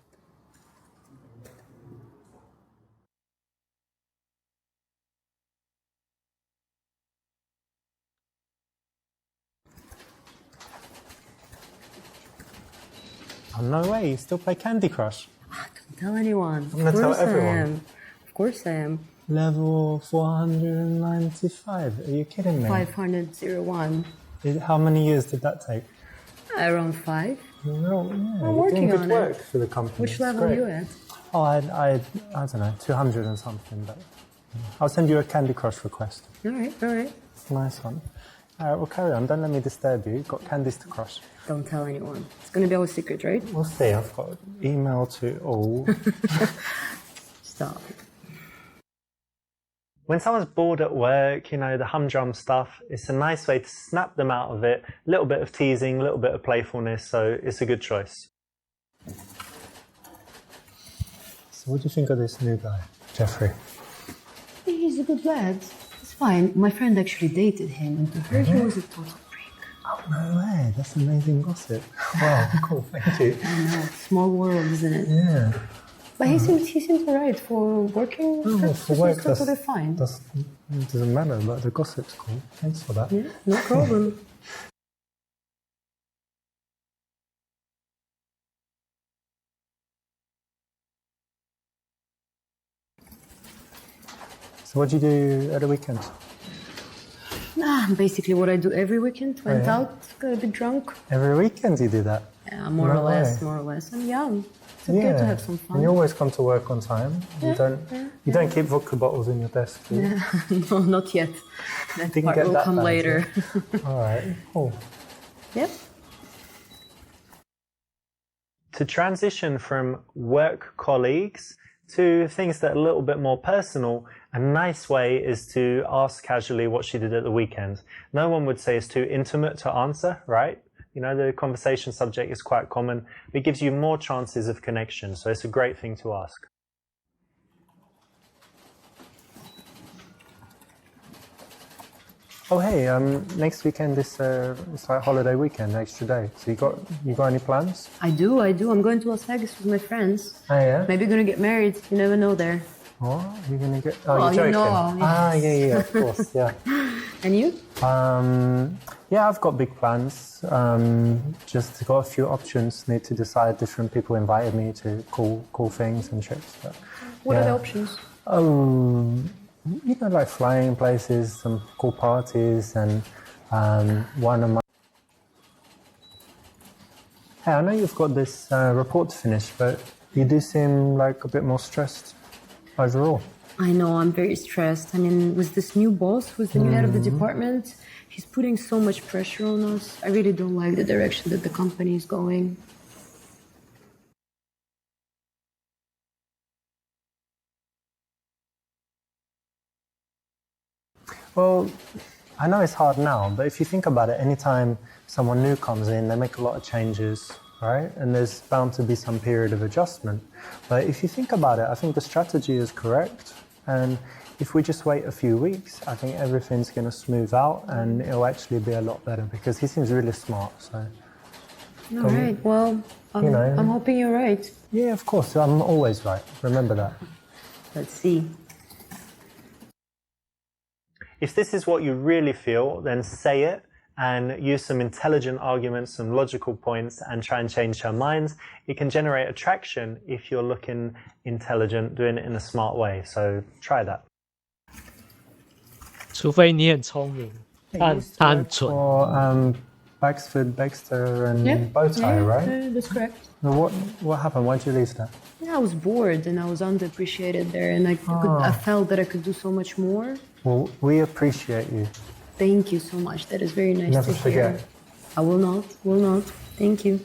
Oh, no way, you still play Candy Crush? Don't tell anyone. I'm gonna tell everyone. Of course I am. Level 495. Are you kidding me? 501. How many years did that take? Around 5. No, yeah, I'm you're doing working good on work it. for the company. Which It's level great. are you at? Oh, I don't know, 200 and something. But I'll send you a Candy Crush request. Alright. Nice one. All right, well, carry on. Don't let me disturb you. Got candies to crush. Don't tell anyone. It's gonna be our secret, right? We'll see. I've got email to all. Stop. When someone's bored at work, you know, the humdrum stuff, it's a nice way to snap them out of it. A little bit of teasing, a little bit of playfulness, so it's a good choice. So what do you think of this new guy, Jeffrey? He's a good lad. It's fine. My friend actually dated him, and to her he was a total prick. Oh, no way. That's amazing gossip. Wow, cool. Thank you. I know. Small world, isn't it? Yeah. But he seems alright for working. Oh, That's for work, totally fine. It doesn't matter, but the gossip's cool. Thanks for that. Yeah, no problem. So what do you do at the weekend? Basically what I do every weekend. Went out, got a bit drunk. Every weekend you do that? Yeah, more or less. I'm young. It's okay to have some fun. And you always come to work on time. You don't keep vodka bottles in your desk, do you? No, not yet. That Didn't part get will that come bad, later. All right, cool. Yep. To transition from work colleagues to things that are a little bit more personal, a nice way is to ask casually what she did at the weekend. No one would say it's too intimate to answer, right? You know, the conversation subject is quite common. It gives you more chances of connection, so it's a great thing to ask. Oh hey, next weekend is it's like holiday weekend, extra day. So you got any plans? I do. I'm going to Las Vegas with my friends. Oh yeah. Maybe gonna get married. You never know there. What? You're gonna get? Oh, Well, you're you joking. know, Ah, yeah, of course, yeah. And you? Yeah, I've got big plans. Just got a few options. Need to decide. Different people invited me to cool things and trips. But, What are the yeah. options? You know, like flying places, some cool parties, and one of my. Hey, I know you've got this report to finish, but you do seem like a bit more stressed overall. I know, I'm very stressed. I mean, with this new boss, with the new head of the department, he's putting so much pressure on us. I really don't like the direction that the company is going. Well, I know it's hard now, but if you think about it, anytime someone new comes in, they make a lot of changes, right? And there's bound to be some period of adjustment. But if you think about it, I think the strategy is correct. And if we just wait a few weeks, I think everything's going to smooth out and it'll actually be a lot better because he seems really smart. So, All right, well, you know. I'm hoping you're right. Yeah, of course, I'm always right. Remember that. Let's see. If this is what you really feel, then say it and use some intelligent arguments, some logical points, and try and change her mind. It can generate attraction if you're looking intelligent, doing it in a smart way. So try that. 除非你很聪明，但他很蠢。 For Baxter and Bowtie, right? That's correct. Now, what happened? Why'd you leave that? Yeah, I was bored and I was underappreciated there, and I felt that I could do so much more. Well, we appreciate you. Thank you so much. That is very nice Never to hear. forget. I will not. Thank you.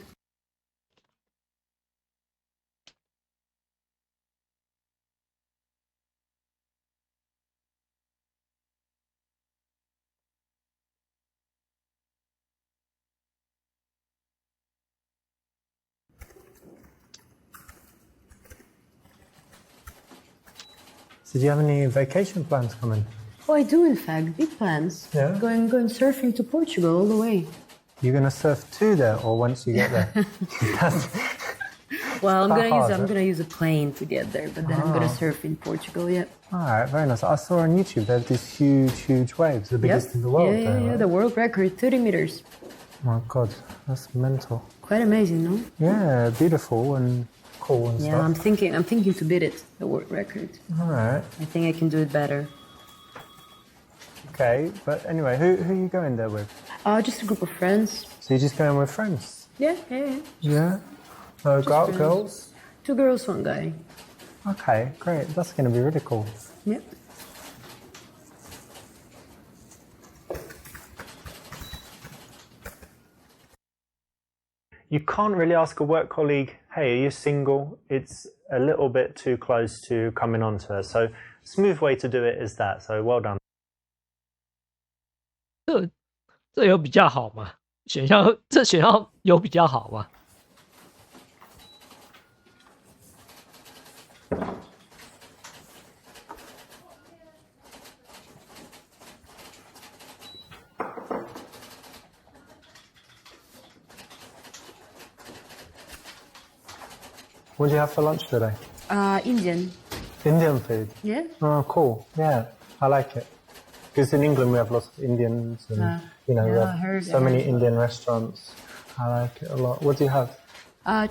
So do you have any vacation plans coming? Oh, I do, in fact. Big plans. Yeah? Going surfing to Portugal all the way. You're going to surf to there or once you get there? Well, hard, I'm right? gonna use a plane to get there, but then I'm gonna surf in Portugal. Yeah. All right, very nice. I saw on YouTube they have these huge waves, the biggest in the world. Yeah, right? the world record, 30 meters. My God, that's mental. Quite amazing, no? Yeah, beautiful and cool and Yeah, stuff. I'm thinking to beat it, the world record. All right, I think I can do it better. okay. But anyway, who are you going there with? Just a group of friends. So you're just going with friends? Yeah. Yeah. Go out friends. girls? 2 girls, 1 guy. Okay, great. That's going to be really cool. Yep. You can't really ask a work colleague, hey, are you single? It's a little bit too close to coming on to her. So smooth way to do it is that. So well done. 这有比较好吗？选项有比较好吗？ What do you have for lunch today? Indian. Indian food. Yeah? Oh, cool. Yeah, I like it. Because in England we have lots of Indians and, we I have heard so many Indian restaurants. I like it a lot. What do you have?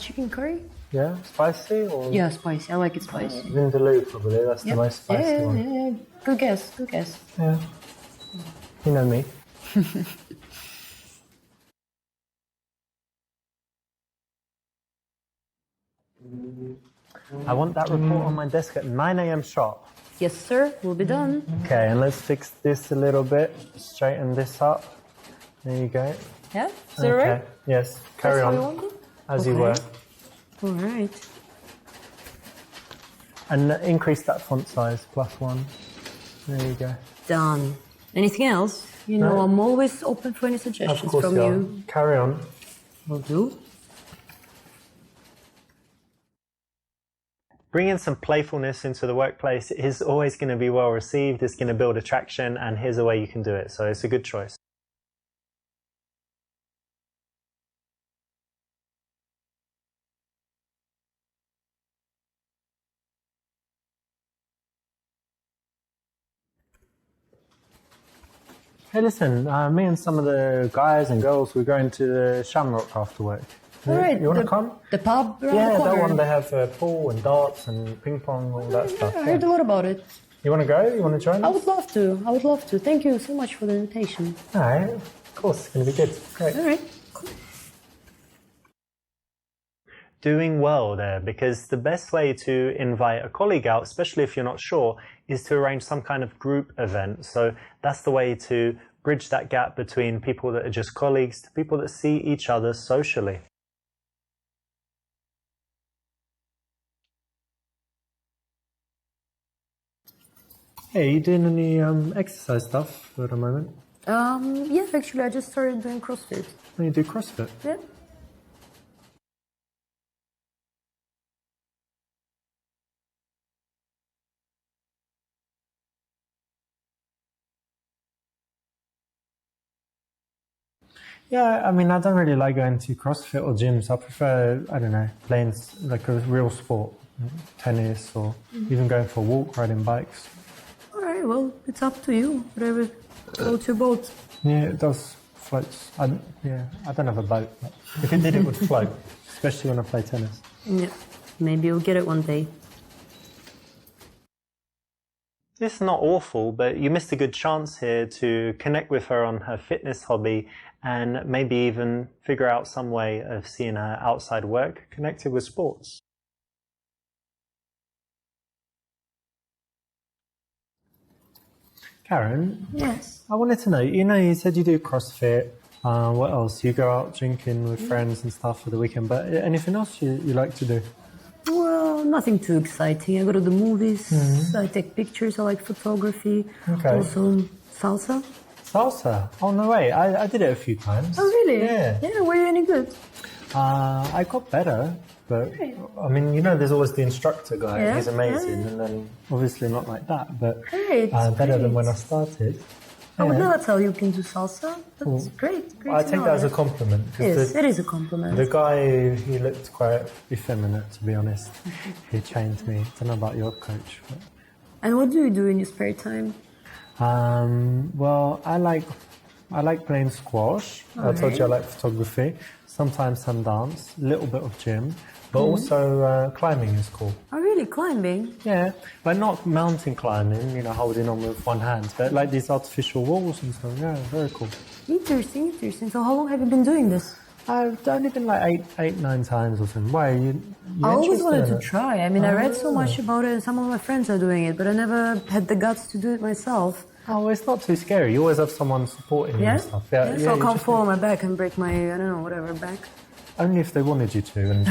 Chicken curry? Yeah, spicy or? Yeah, spicy. I like it spicy. Vindaloo probably, that's the most spicy one. Yeah. Good guess. Yeah. You know me. I want that report on my desk at 9 a.m. sharp. Yes, sir. We'll be done. Okay, and let's fix this a little bit. Straighten this up. There you go. Yeah? Is that all right? Yes, carry That's how you on. want it? As you were. All right. And increase that font size, +1. There you go. Done. Anything else? You know, No. I'm always open for any Of suggestions course from you are. you. Carry on. Will do. Bringing some playfulness into the workplace is always going to be well received. It's going to build attraction, and here's a way you can do it. So it's a good choice. Hey, listen, me and some of the guys and girls, we're going to the Shamrock after work. All right. You want to come? The pub around Yeah, the corner. that one, they have pool and darts and ping pong, all that stuff. I heard a lot about it. You want to go? You want to join I us? would love to. Thank you so much for the invitation. All right, of course, it's going to be good. Great. All right. Cool. Doing well there, because the best way to invite a colleague out, especially if you're not sure, is to arrange some kind of group event. So that's the way to bridge that gap between people that are just colleagues to people that see each other socially. Hey, are you doing any exercise stuff for the moment? Yeah, actually, I just started doing CrossFit. Oh, you do CrossFit? Yeah. Yeah, I mean, I don't really like going to CrossFit or gyms. I prefer, I don't know, playing like a real sport, tennis, or even going for a walk, riding bikes. All right. Well, it's up to you. Whatever floats your boat. Yeah, it does floats. I don't have a boat, but if it did, it would float, especially when I play tennis. Yeah. Maybe you'll get it one day. It's not awful, but you missed a good chance here to connect with her on her fitness hobby and maybe even figure out some way of seeing her outside work connected with sports. Karen, Yes. I wanted to know, you said you do CrossFit. What else? You go out drinking with friends and stuff for the weekend, but anything else you like to do? Well, nothing too exciting. I go to the movies. I take pictures. I like photography. Okay. Also, salsa. Salsa? Oh, no way. I did it a few times. Oh, really? Yeah. Yeah. Were you any good? I got better, but I mean, you know, there's always the instructor guy. Yeah, He's amazing, and then obviously not like that, but Great, better than when I great. started. I would Yeah. never tell you can do salsa. That's great. Great I to take know that as a compliment. 'Cause Yes, it is a compliment. the guy, he looked quite effeminate, to be honest. He trained me. I don't know about your coach. But, And what do you do in your spare time? well, I like playing squash. I told you I like photography. Sometimes some dance, a little bit of gym, but also climbing is cool. Oh, really? Climbing? Yeah, but not mountain climbing, you know, holding on with one hand, but like these artificial walls and stuff. Yeah, very cool. Interesting. So how long have you been doing this? I've only been like eight, 9 times or something. Why? You I always interested wanted in to it? try. I mean, I read so much about it and some of my friends are doing it, but I never had the guts to do it myself. Oh, it's not too scary. You always have someone supporting you Yeah? and stuff. So I you can't just- fall on my back and break my, I don't know, whatever, back. Only if they wanted you to and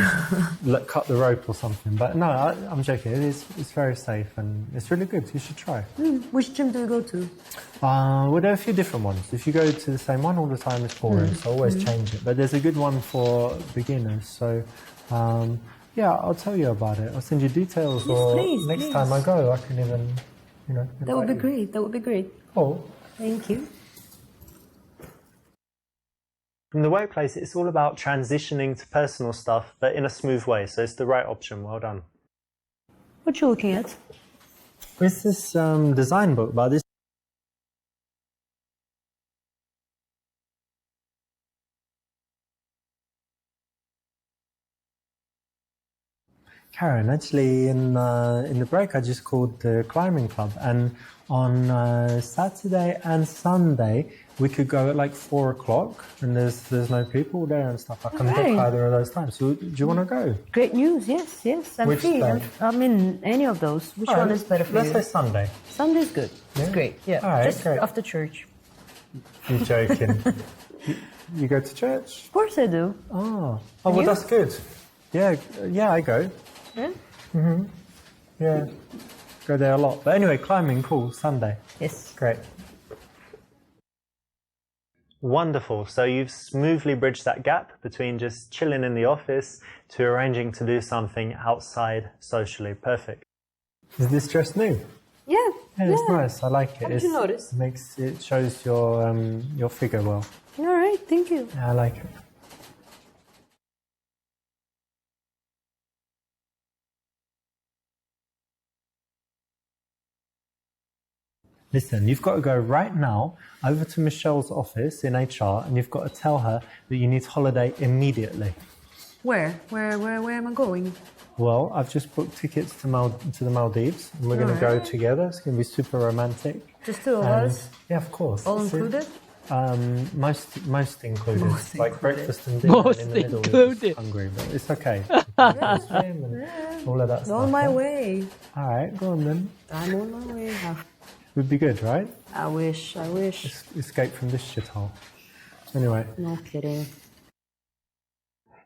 just cut the rope or something. But no, I'm joking. It's very safe and it's really good. You should try. Which gym do you go to? Well, there are a few different ones. If you go to the same one all the time, it's boring. So always change it. But there's a good one for beginners. So yeah, I'll tell you about it. I'll send you details, or please, next please. time I go, I can even, you know. That would be invite you. great. That would be great. Cool. Thank you. In the workplace, it's all about transitioning to personal stuff, but in a smooth way. So it's the right option. Well done. What you looking at? It's this design book about this. Karen, actually, in the break, I just called the climbing club, and on Saturday and Sunday, we could go at like 4 o'clock, and there's no people there and stuff. I can book Alright. either of those times. So, do you want to go? Great news. Yes. I'm Which free. day? I mean, any of those. Which one is better for Let's you? say Sunday. Sunday's good. It's Yeah? great. Yeah. Alright, Just great. after church. You're joking. you go to church? Of course I do. Oh, well, you? that's good. Yeah, I go. Yeah? Yeah, go there a lot. But anyway, climbing, cool. Sunday. Yes. Great. Wonderful. So you've smoothly bridged that gap between just chilling in the office to arranging to do something outside socially. Perfect. Is this dress new? Yeah. Yeah, it's nice. I like it. How did you notice? It shows your figure well. All right. Thank you. Yeah, I like it. Listen, you've got to go right now over to Michelle's office in HR, and you've got to tell her that you need holiday immediately. Where am I going? Well, I've just booked tickets to the Maldives, and we're going to go Alright. together. It's going to be super romantic. Just two of And- us. Yeah, of course. All That's it. included? Most included. Most like included. breakfast and dinner. Most and in the middle, we're included. just hungry, but it's okay. Swim and all of that stuff. On my yeah? way. All right, go on then. I'm on my way. Would be good, right? I wish. Escape from this shithole. Anyway. No kidding.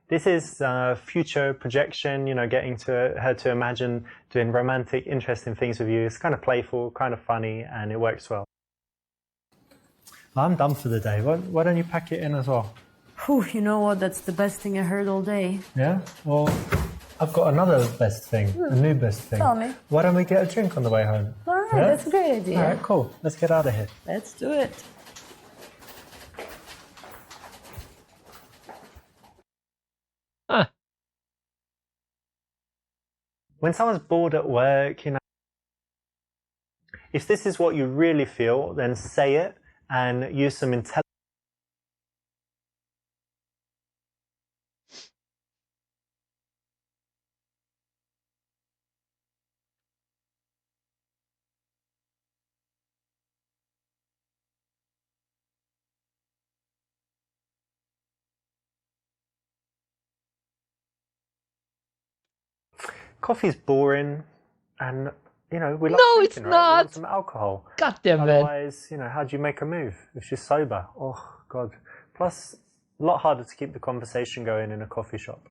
This is future projection, you know, getting to her to imagine doing romantic, interesting things with you. It's kind of playful, kind of funny, and it works well. I'm done for the day. Why don't you pack it in as well? Whew, you know what? That's the best thing I heard all day. Yeah? Well, I've got another best thing, a new best thing. Tell me. Why don't we get a drink on the way home? All right, Yeah? that's a great idea. All right, cool. Let's get out of here. Let's do it. Huh. When someone's bored at work, you know, if this is what you really feel, then say it and use some intelligence. Coffee's boring, and you know we love No, drinking, it's right? We not. want some alcohol. God damn it. Otherwise, you know, how do you make a move if she's sober? Oh God! Plus, a lot harder to keep the conversation going in a coffee shop.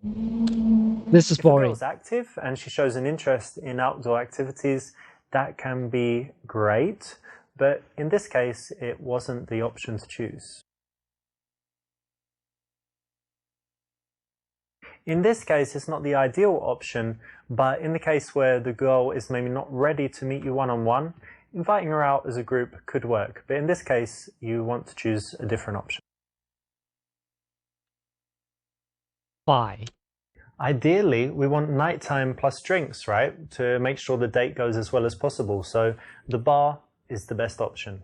This is If a boring. girl's active and she shows an interest in outdoor activities, that can be great, but in this case, it wasn't the option to choose. In this case, it's not the ideal option, but in the case where the girl is maybe not ready to meet you one-on-one, inviting her out as a group could work. But in this case, you want to choose a different option. Why? Ideally, we want nighttime plus drinks, right? To make sure the date goes as well as possible. So the bar is the best option.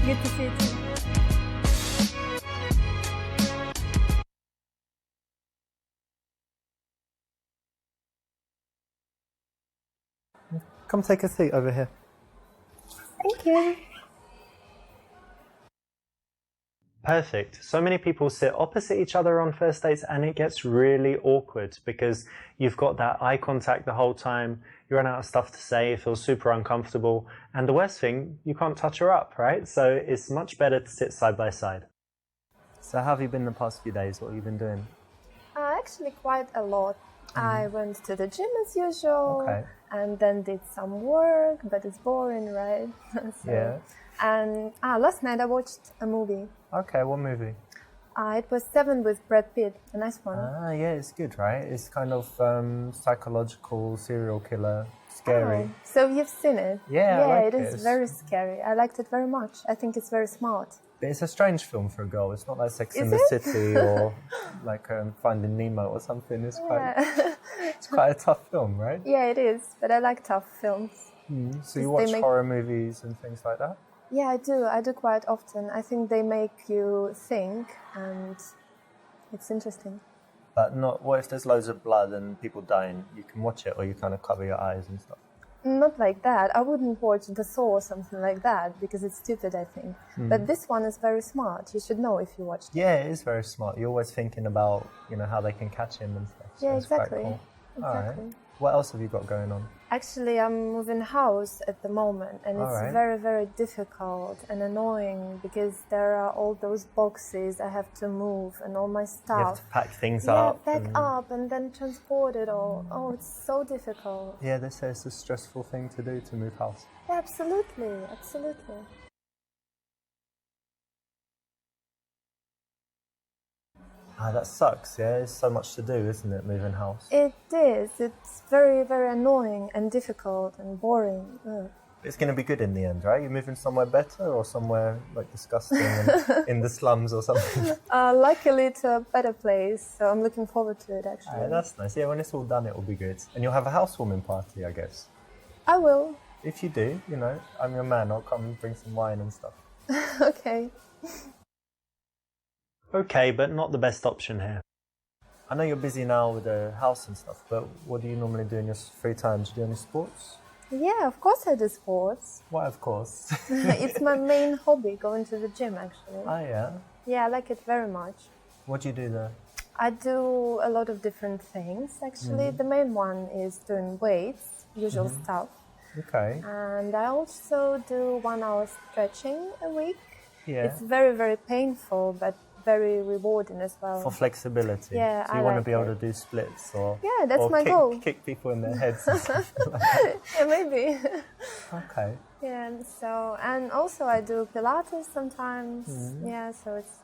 Good to see you too. Come take a seat over here. Thank you. Perfect. So many people sit opposite each other on first dates and it gets really awkward because you've got that eye contact the whole time, you run out of stuff to say, it feels super uncomfortable, and the worst thing, you can't touch her up, right? So it's much better to sit side by side. So how have you been the past few days? What have you been doing? Actually, quite a lot. I went to the gym as usual, and then did some work, but it's boring, right? Yeah. And last night I watched a movie. Okay, what movie? It was Seven with Brad Pitt, a nice one. Yeah, it's good, right? It's kind of psychological, serial killer, scary. Oh, so you've seen it? Yeah, I like it is very scary. I liked it very much. I think it's very smart. But it's a strange film for a girl. It's not like Sex Is and the it? City or like Finding Nemo or something. It's Yeah. it's quite a tough film, right? Yeah, it is. But I like tough films. So you They watch make- horror movies and things like that? Yeah, I do. I do quite often. I think they make you think, and it's interesting. But not. What if there's loads of blood and people dying? You can watch it, or you kind of cover your eyes and stuff. Not like that. I wouldn't watch The Saw or something like that because it's stupid, I think. But this one is very smart. You should know if you watched it. Yeah, it is very smart. You're always thinking about how they can catch him and stuff. So Yeah, it's quite exactly. cool. Exactly. All right. What else have you got going on? Actually, I'm moving house at the moment, and it's Alright. very, very difficult and annoying because there are all those boxes I have to move and all my You have stuff. to pack things Yeah, up. pack and- up and then transport it all. Oh, it's so difficult. Yeah, they say it's a stressful thing to do to move house. Yeah, absolutely, absolutely. That sucks, yeah? It's so much to do, isn't it, moving house? It is. It's very, very annoying and difficult and boring. Ugh. It's going to be good in the end, right? You're moving somewhere better or somewhere, like, disgusting and in the slums or something? Luckily to a better place, so I'm looking forward to it actually. That's nice. Yeah, when it's all done, it will be good. And you'll have a housewarming party, I guess. I will. If you do, I'm your man. I'll come and bring some wine and stuff. Okay. Okay, but not the best option here. I know you're busy now with the house and stuff, but what do you normally do in your free time? Do you do any sports? Yeah, of course I do sports. Why, of course. It's my main hobby, going to the gym actually. Oh, yeah? Yeah, I like it very much. What do you do there? I do a lot of different things actually. The main one is doing weights, usual stuff. Okay. And I also do 1 hour stretching a week. Yeah. It's very, very painful, but very rewarding as well. For flexibility. Yeah, so you I want like to be able it. to do splits or Yeah, that's or my goal. kick people in their heads and stuff like that. Yeah, maybe. Okay. Yeah, and also I do Pilates sometimes. Yeah, so it's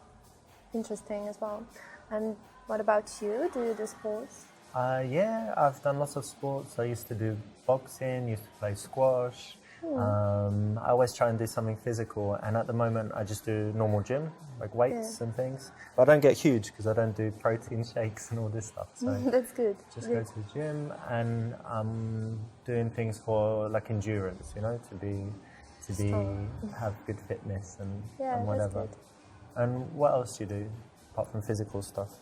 interesting as well. And what about you? Do you do sports? Yeah, I've done lots of sports. I used to do boxing, used to play squash. I always try and do something physical, and at the moment I just do normal gym, like weights and things. But I don't get huge because I don't do protein shakes and all this stuff. So That's good. just go to the gym, and I'm doing things for like endurance, have good fitness and Yeah, that's whatever. good. And what else do you do apart from physical stuff?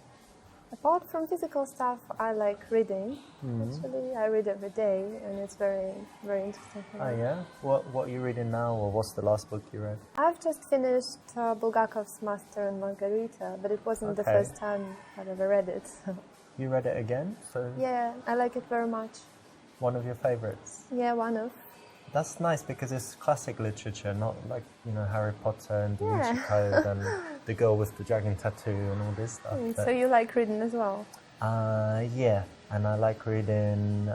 Apart from physical stuff, I like reading. Actually, I read every day, and it's very, very interesting for me. Oh yeah? What are you reading now, or what's the last book you read? I've just finished Bulgakov's Master and Margarita, but it wasn't the Okay. first time I've ever read it. You read it again? So Yeah, I like it very much. one of your favourites? Yeah, one of. That's nice because it's classic literature, not like, you know, Harry Potter and Da Vinci Code and the girl with the dragon tattoo and all this stuff. So you like reading as well? Yeah, and I like reading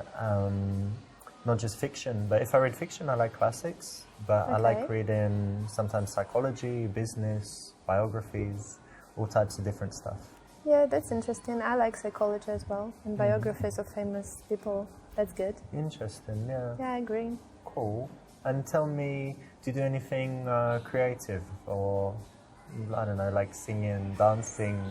not just fiction, but if I read fiction, I like classics. But I like reading sometimes psychology, business, biographies, all types of different stuff. Yeah, that's interesting. I like psychology as well, and biographies of famous people. That's good. Interesting, yeah. Yeah, I agree. Cool. And tell me, do you do anything creative, or I don't know, like singing, dancing,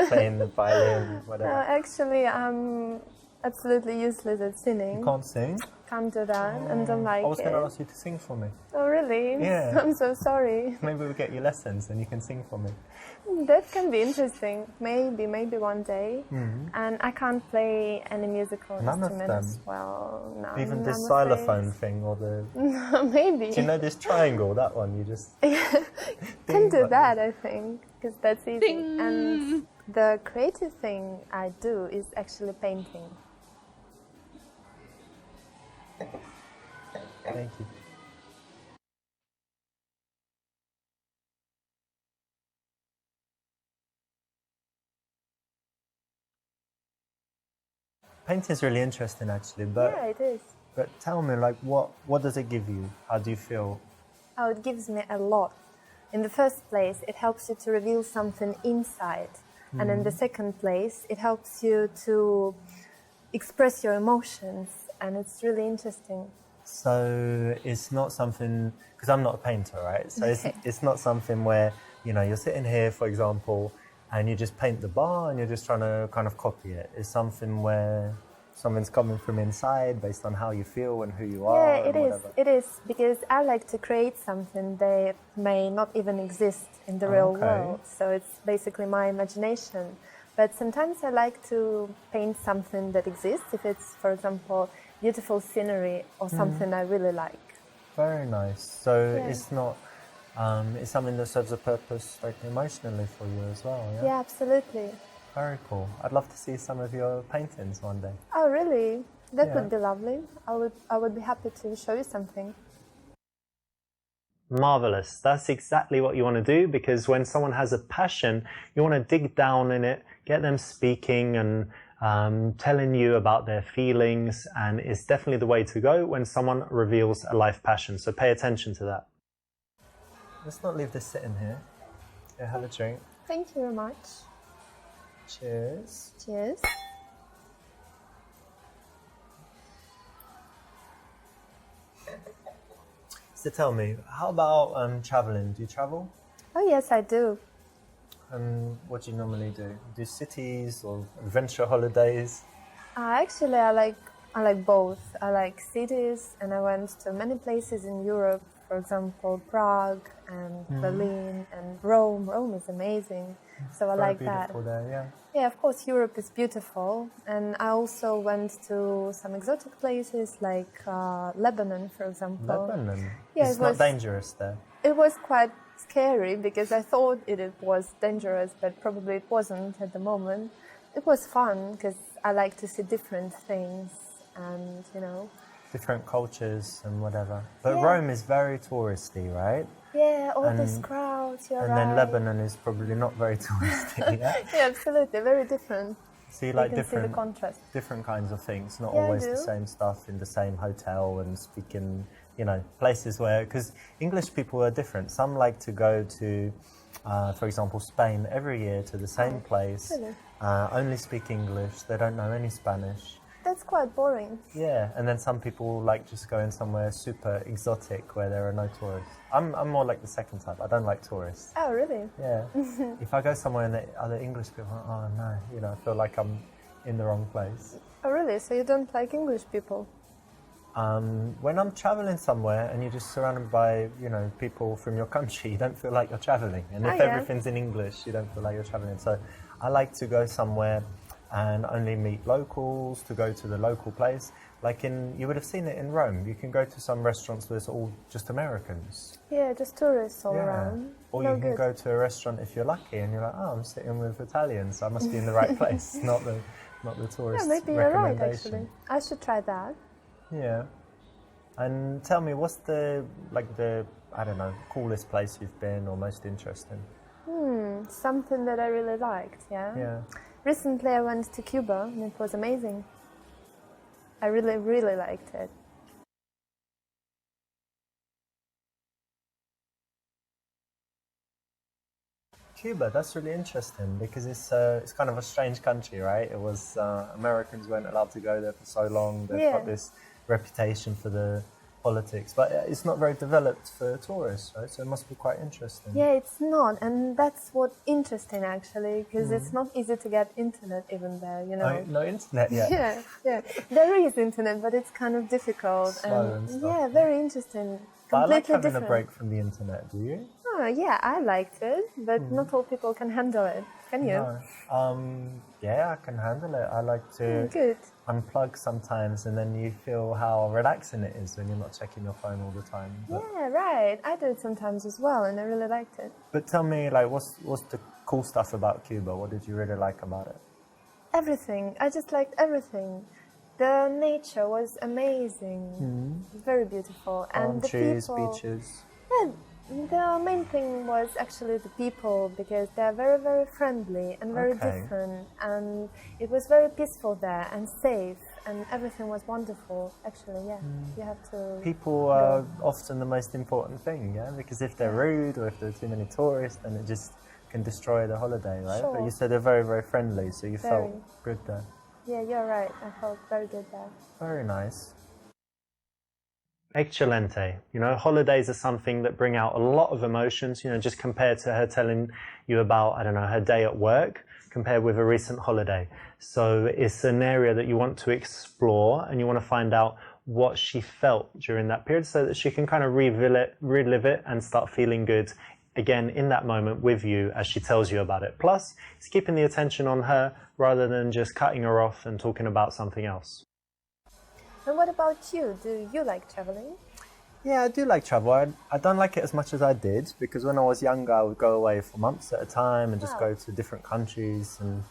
playing the violin, whatever? Actually, I'm absolutely useless at singing. You can't sing? Can't do that, and don't like I was it. going to ask you to sing for me. Oh, really? Yeah. I'm so sorry. Maybe we'll get you lessons and you can sing for me. That can be interesting. Maybe one day. And I can't play any musical None of instrument them? as well. No, Even this I'm xylophone afraid. thing or the... Maybe. Do you know this triangle, that one? You just... Can do like that, I think, because that's easy. And the creative thing I do is actually painting. Thank you. Painting is really interesting, actually. But Yeah, it is. but tell me, like, what does it give you? How do you feel? Oh, it gives me a lot. In the first place, it helps you to reveal something inside. And in the second place, it helps you to express your emotions. And it's really interesting. So it's not something, because I'm not a painter, right? So it's not something where, you know, you're sitting here, for example, and you just paint the bar and you're just trying to kind of copy it. It's something where something's coming from inside based on how you feel and who you are. Yeah, it and is. whatever. It is, because I like to create something that may not even exist in the real world. So it's basically my imagination. But sometimes I like to paint something that exists, if it's, for example, beautiful scenery or something I really like. Very nice. So Yeah. it's not, it's something that serves a purpose, like, emotionally for you as well, yeah? Yeah, absolutely. Very cool. I'd love to see some of your paintings one day. Oh, really? That Yeah. would be lovely. I would be happy to show you something. Marvelous. That's exactly what you want to do, because when someone has a passion, you want to dig down in it, get them speaking and telling you about their feelings, and it's definitely the way to go when someone reveals a life passion. So pay attention to that. Let's not leave this sitting here. Yeah, have a drink. Thank you very much. Cheers. Cheers. So tell me, how about traveling? Do you travel? Oh, yes, I do. What do you normally do? Do cities or adventure holidays? Actually, I like both. I like cities, and I went to many places in Europe. For example, Prague and Berlin and Rome. Rome is amazing, so I like that. Beautiful there, yeah. Yeah, of course, Europe is beautiful, and I also went to some exotic places like Lebanon, for example. Lebanon? Yeah, It's it not was- dangerous there. It was quite scary because I thought it was dangerous, but probably it wasn't at the moment. It was fun because I like to see different things and, you know. Different cultures and whatever. But Yeah. Rome is very touristy, right? Yeah, all these And- crowds, you're And right. then Lebanon is probably not very touristy, yeah? Yeah, absolutely, very different. So you like you can see the different contrast. different kinds of things, not Yeah, I always the do. same stuff in the same hotel and speaking, you know, places where, because English people are different. Some like to go to, for example, Spain every year to the same place, really? only speak English, they don't know any Spanish. That's quite boring. Yeah, and then some people like just going somewhere super exotic where there are no tourists. I'm more like the second type. I don't like tourists. Oh, really? Yeah. If I go somewhere and there are other English people, oh no, you know, I feel like I'm in the wrong place. Oh, really? So you don't like English people? When I'm traveling somewhere and you're just surrounded by, you know, people from your country, you don't feel like you're traveling. And if Oh, yeah. everything's in English, you don't feel like you're traveling. So I like to go somewhere and only meet locals, to go to the local place. Like you would have seen it in Rome. You can go to some restaurants where it's all just Americans. Yeah, just tourists all around. Or No you can good. go to a restaurant if you're lucky and you're like, oh, I'm sitting with Italians, so I must be in the right place, not the Yeah, tourist maybe you're right, recommendation. actually. I should try that. Yeah. And tell me, what's the I don't know, coolest place you've been or most interesting? Something that I really liked, yeah? Yeah. Recently I went to Cuba and it was amazing. I really, really liked it. Cuba, that's really interesting because it's kind of a strange country, right? It was Americans weren't allowed to go there for so long. They've got this reputation for the politics, but it's not very developed for tourists, right? So it must be quite interesting. Yeah, it's not, and that's what's interesting actually, because it's not easy to get internet even there, you know. No internet yet. Yeah. There is internet, but it's kind of difficult. Slow and stuff. Yeah, very interesting. But I like Completely having different. a break from the internet. Do you? Oh, yeah, I liked it, but not all people can handle it. Can you? No. Yeah, I can handle it. I like to Good. unplug sometimes, and then you feel how relaxing it is when you're not checking your phone all the time. But, Yeah, right. I do it sometimes as well, and I really liked it. but tell me, like, what's the cool stuff about Cuba? What did you really like about it? Everything. I just liked everything. The nature was amazing, very beautiful, and the Trees, people. beaches. Yeah, the main thing was actually the people, because they're very, very friendly and very different, and it was very peaceful there and safe, and everything was wonderful. Actually, yeah, you have to. People are often the most important thing, yeah, because if they're rude or if there are too many tourists, then it just can destroy the holiday, right? Sure. But you said they're very, very friendly, so you felt good there. Yeah, you're right. I felt very good there. Very nice. Excelente. You know, holidays are something that bring out a lot of emotions, you know, just compared to her telling you about, I don't know, her day at work, compared with a recent holiday. So it's an area that you want to explore and you want to find out what she felt during that period so that she can kind of relive it and start feeling good again in that moment with you as she tells you about it. Plus, it's keeping the attention on her rather than just cutting her off and talking about something else. And what about you? Do you like traveling? Yeah, I do like travel. I don't like it as much as I did because when I was younger, I would go away for months at a time and just go to different countries and,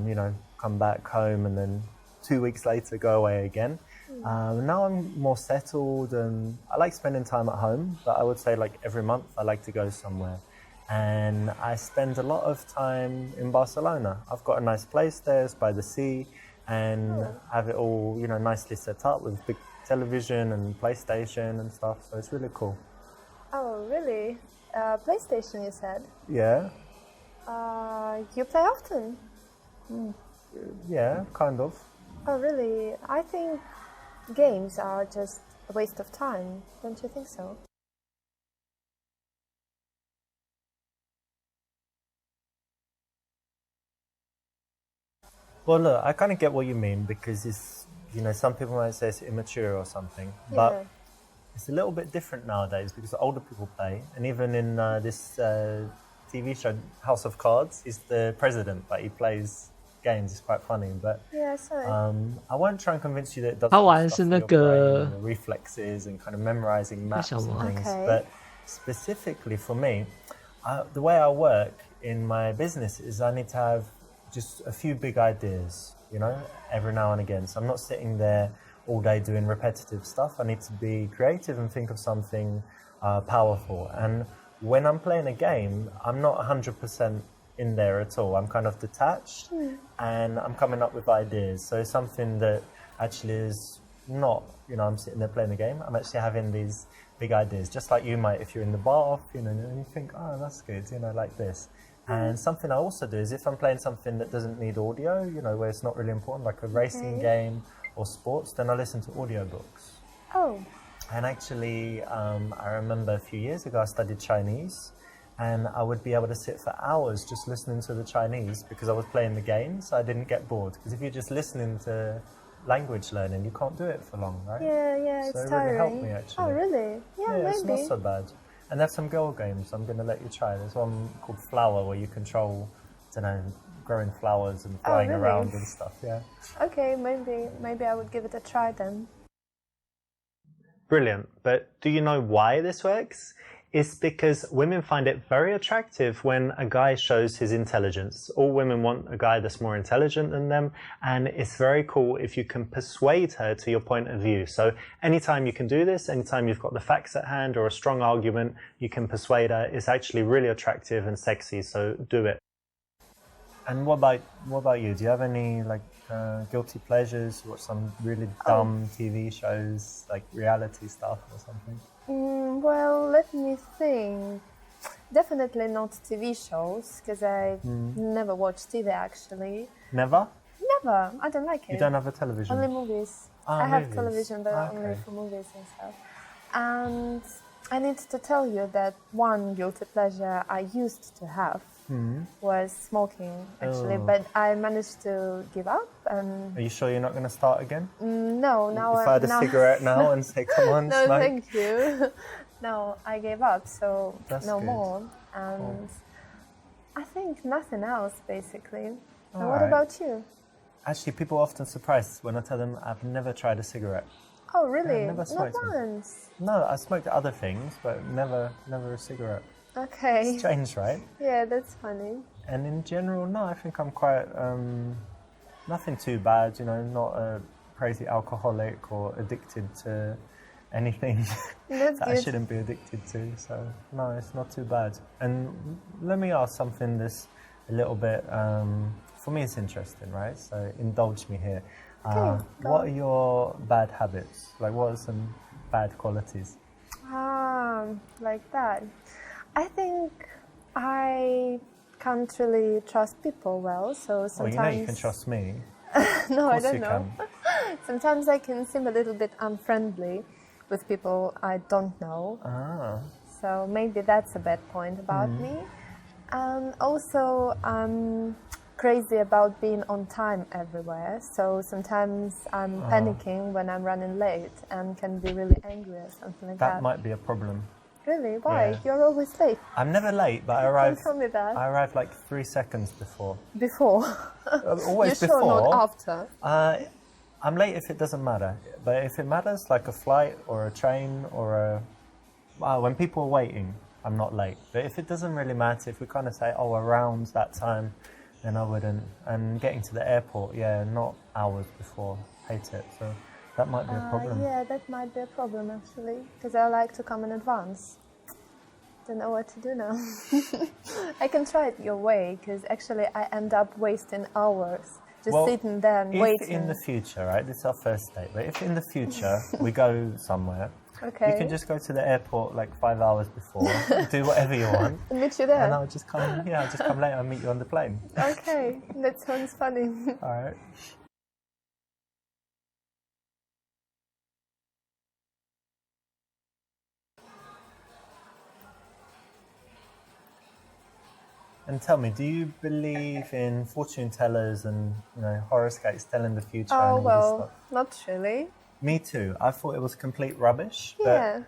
you know, come back home and then 2 weeks later go away again. Now I'm more settled and I like spending time at home, but I would say like every month I like to go somewhere. And I spend a lot of time in Barcelona. I've got a nice place there, it's by the sea, and have it all, you know, nicely set up with big television and PlayStation and stuff, so it's really cool. Oh, really? PlayStation, you said? Yeah. You play often? Yeah, kind of. Oh, really? I think games are just a waste of time. Don't you think so? Well, look, I kind of get what you mean because it's, you know, some people might say it's immature or something, but it's a little bit different nowadays because older people play, and even in this TV show, House of Cards, he's the president, but he plays games. It's quite funny, but I won't try and convince you that it doesn't. 他玩是那个 reflexes and kind of memorizing maps 为什么？ and things, but specifically for me, the way I work in my business is I need to have just a few big ideas, you know, every now and again. So I'm not sitting there all day doing repetitive stuff. I need to be creative and think of something powerful. And when I'm playing a game, I'm not 100% in there at all. I'm kind of detached and I'm coming up with ideas. So something that actually is not, you know, I'm sitting there playing a game. I'm actually having these big ideas, just like you might if you're in the bath, you know, and you think, oh, that's good, you know, like this. And something I also do is if I'm playing something that doesn't need audio, you know, where it's not really important, like a racing game or sports, then I listen to audiobooks. Oh. And actually, I remember a few years ago I studied Chinese, and I would be able to sit for hours just listening to the Chinese because I was playing the game, so I didn't get bored. Because if you're just listening to language learning, you can't do it for long, right? Yeah, so it's it really helped tiring. me actually. Oh, really? Yeah, maybe. It's not so bad. And there's some girl games I'm going to let you try. There's one called Flower where you control, I don't know, growing flowers and flying around and stuff, yeah. Okay, maybe I would give it a try then. Brilliant. But do you know why this works? is because women find it very attractive when a guy shows his intelligence. All women want a guy that's more intelligent than them, and it's very cool if you can persuade her to your point of view. So anytime you can do this, anytime you've got the facts at hand or a strong argument, you can persuade her. It's actually really attractive and sexy, so do it. And what about you? Do you have any guilty pleasures? Watch some really dumb TV shows, like reality stuff or something? Well, let me think. Definitely not TV shows, because I never watch TV actually. Never? Never. I don't like it. You don't have a television? Only movies. I have television, but only for movies and stuff. And I need to tell you that one guilty pleasure I used to have was smoking, actually, but I managed to give up. And are you sure you're not going to start again? No, now if I had a cigarette now and say, come on, no, smoke. thank you. No, I gave up, so That's no good. more. And I think nothing else, basically. And what right. about you? Actually, people are often surprised when I tell them I've never tried a cigarette. Oh, really? Yeah, never smoked Not one. once. No, I smoked other things, but never a cigarette. Okay. Strange, right? Yeah, that's funny. And in general, no, I think I'm quite, nothing too bad, not a crazy alcoholic or addicted to anything That's that I good. shouldn't be addicted to. So, no, it's not too bad. And let me ask something that's a little bit, for me it's interesting, right? So indulge me here. Okay, go what on. are your bad habits? Like, what are some bad qualities? Like that. I think I can't really trust people well, so sometimes... Well, you can trust me. No, I don't you know. can. Sometimes I can seem a little bit unfriendly with people I don't know. So maybe that's a bad point about me. And also, I'm crazy about being on time everywhere. So sometimes I'm panicking when I'm running late and can be really angry or something like that. That might be a problem. Really? Why? Yeah. You're always late. I'm never late, but I Don't arrive. tell me that. I arrive like 3 seconds before. Before? Always You're before. sure not after? I'm late if it doesn't matter, but if it matters, like a flight or a train or when people are waiting, I'm not late. But if it doesn't really matter, if we kind of say, around that time, then I wouldn't. And getting to the airport, not hours before. Hate it. So that might be a problem. Yeah, that might be a problem actually, because I like to come in advance. Don't know what to do now. I can try it your way, because actually I end up wasting hours just sitting there and waiting. If in the future, right, this is our first date, but if in the future we go somewhere, Okay. you can just go to the airport like 5 hours before, do whatever you want, I'll meet you there. and I'll just come later and meet you on the plane. Okay, that sounds funny. All right. And tell me, do you believe in fortune tellers and horoscopes telling the future? Oh, and all this well, stuff? not really. Me too. I thought it was complete rubbish. Yeah. But,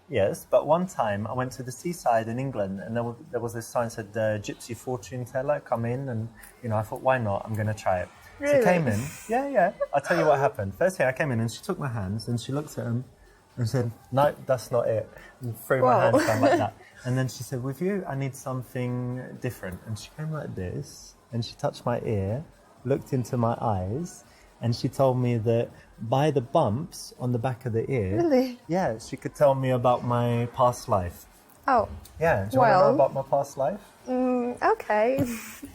yes, but one time I went to the seaside in England, and there was this sign that said gypsy fortune teller, come in, and I thought, why not? I'm going to try it. Really? She came in. Yeah. I'll tell you what happened. First thing, I came in and she took my hands and she looked at them and said, no, that's not it. And threw my hands down like that. And then she said, with you, I need something different. And she came like this, and she touched my ear, looked into my eyes, and she told me that by the bumps on the back of the ear, Really? yeah, she could tell me about my past life. Oh, Yeah, do you want to know Well- about my past life? okay.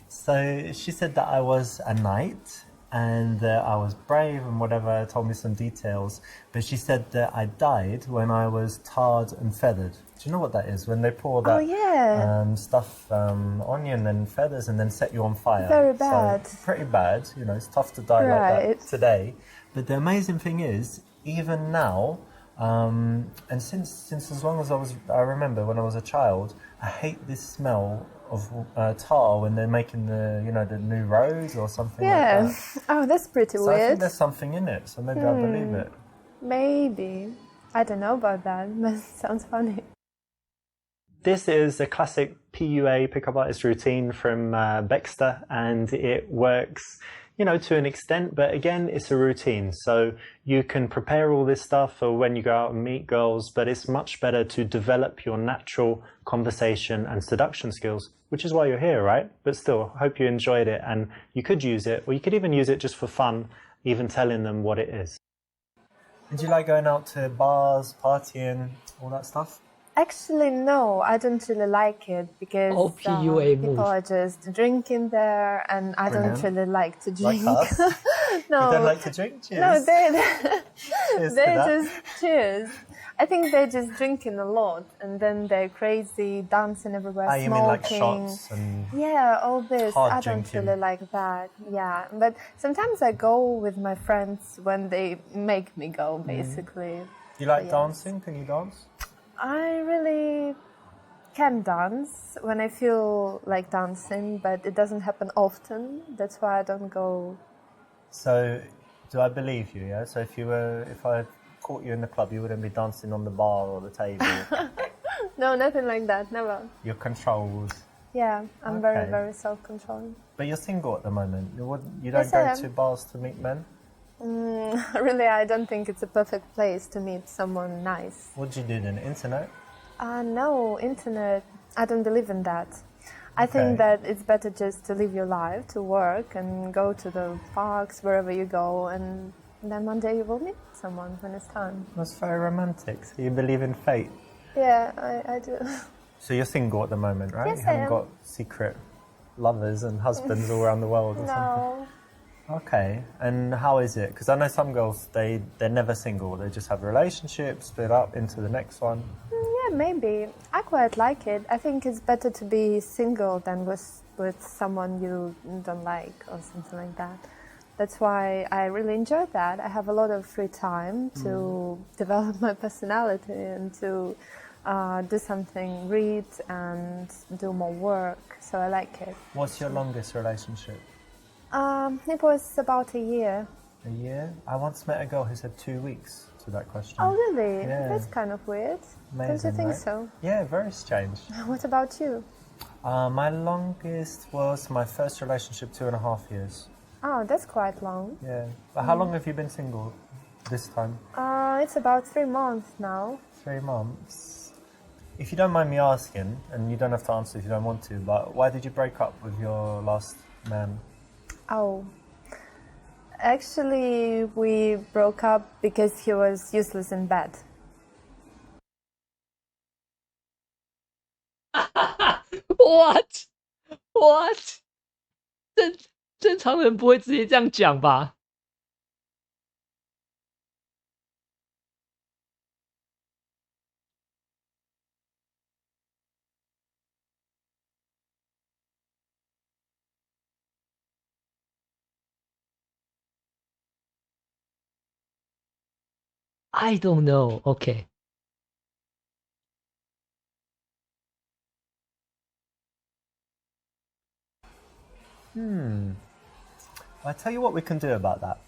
So she said that I was a knight and that I was brave and whatever, told me some details. But she said that I died when I was tarred and feathered. Do you know what that is? When they pour that Oh, yeah. stuff on you and then feathers and then set you on fire. Very bad. So, pretty bad. It's tough to die like Right. that today. But the amazing thing is, even now, and since as long as I remember when I was a child, I hate this smell of tar when they're making the the new roads or something Yeah. like that. Oh, that's pretty So I think weird. there's something in it, so maybe I believe it. Maybe. I don't know about that, but it sounds funny. This is a classic PUA, pickup artist routine from Baxter, and it works you know, to an extent, but again, it's a routine. So you can prepare all this stuff for when you go out and meet girls, but it's much better to develop your natural conversation and seduction skills, which is why you're here, right? But still, I hope you enjoyed it and you could use it, or you could even use it just for fun, even telling them what it is. Did you like going out to bars, partying, all that stuff? Actually, no, I don't really like it because PUA people move. are just drinking there, and I don't really like to drink. Like us? No, You don't like to drink? Cheers. no, Cheers to they that. just cheers. I think they're just drinking a lot, and then they're crazy, dancing everywhere, You smoking. mean like shots and... Yeah, all this. Hard I don't drinking. really like that. Yeah, but sometimes I go with my friends when they make me go, basically. You like Yes. dancing? Can you dance? I really can dance when I feel like dancing, but it doesn't happen often. That's why I don't go. So, do I believe you, yeah? So if I caught you in the club, you wouldn't be dancing on the bar or the table? No, nothing like that, never. You're controlled. Yeah, I'm Okay. very, very self-controlled. But you're single at the moment. You Yes, don't I go am. to bars to meet men? Really, I don't think it's a perfect place to meet someone nice. What do you do then? Internet? No, internet, I don't believe in that. I Okay. think that it's better just to live your life, to work and go to the parks, wherever you go, and then one day you will meet someone when it's time. That's very romantic. So you believe in fate? Yeah, I do. So you're single at the moment, right? Yes, you I haven't am. got secret lovers and husbands all around the world or something? No. Okay. And how is it? Because I know some girls, they're never single. They just have relationships, split up into the next one. Yeah, maybe. I quite like it. I think it's better to be single than with someone you don't like or something like that. That's why I really enjoy that. I have a lot of free time to develop my personality and to do something, read and do more work. So I like it. What's your longest relationship? It was about a year. A year? I once met a girl who said 2 weeks to that question. Oh, really? Yeah. That's kind of weird. Don't you Amazing, think right? so? Yeah, very strange. What about you? My longest was my first relationship, 2.5 years. Oh, that's quite long. Yeah. But how long have you been single this time? It's about 3 months now. 3 months. If you don't mind me asking, and you don't have to answer if you don't want to, but why did you break up with your last man? Oh, actually, we broke up because he was useless in bed. What? What? 正常人不会直接这样讲吧？I don't know. Okay. I tell you what we can do about that.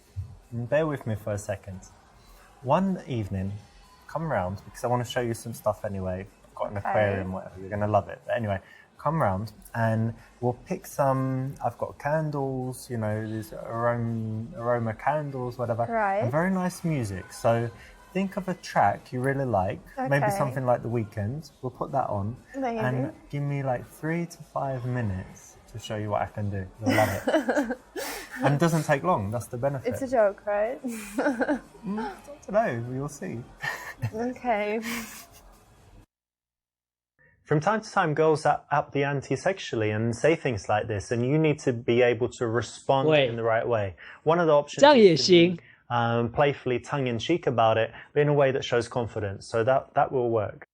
Bear with me for a second. One evening, come round, because I want to show you some stuff anyway. I've got an aquarium, whatever, you're going to love it. But anyway, come round and we'll pick some, I've got candles, you know, these aroma candles, whatever. Right. And very nice music. So think of a track you really like, maybe Okay. something like The Weeknd. We'll put that on. Maybe. And give me like 3 to 5 minutes to show you what I can do. You'll love it. And it doesn't take long, that's the benefit. It's a joke, right? I don't know, we'll see. Okay. From time to time, girls up the ante sexually and say things like this, and you need to be able to respond Wait. in the right way. One of the options 这样也 is to be, 行。 playfully tongue-in-cheek about it, but in a way that shows confidence. So that will work.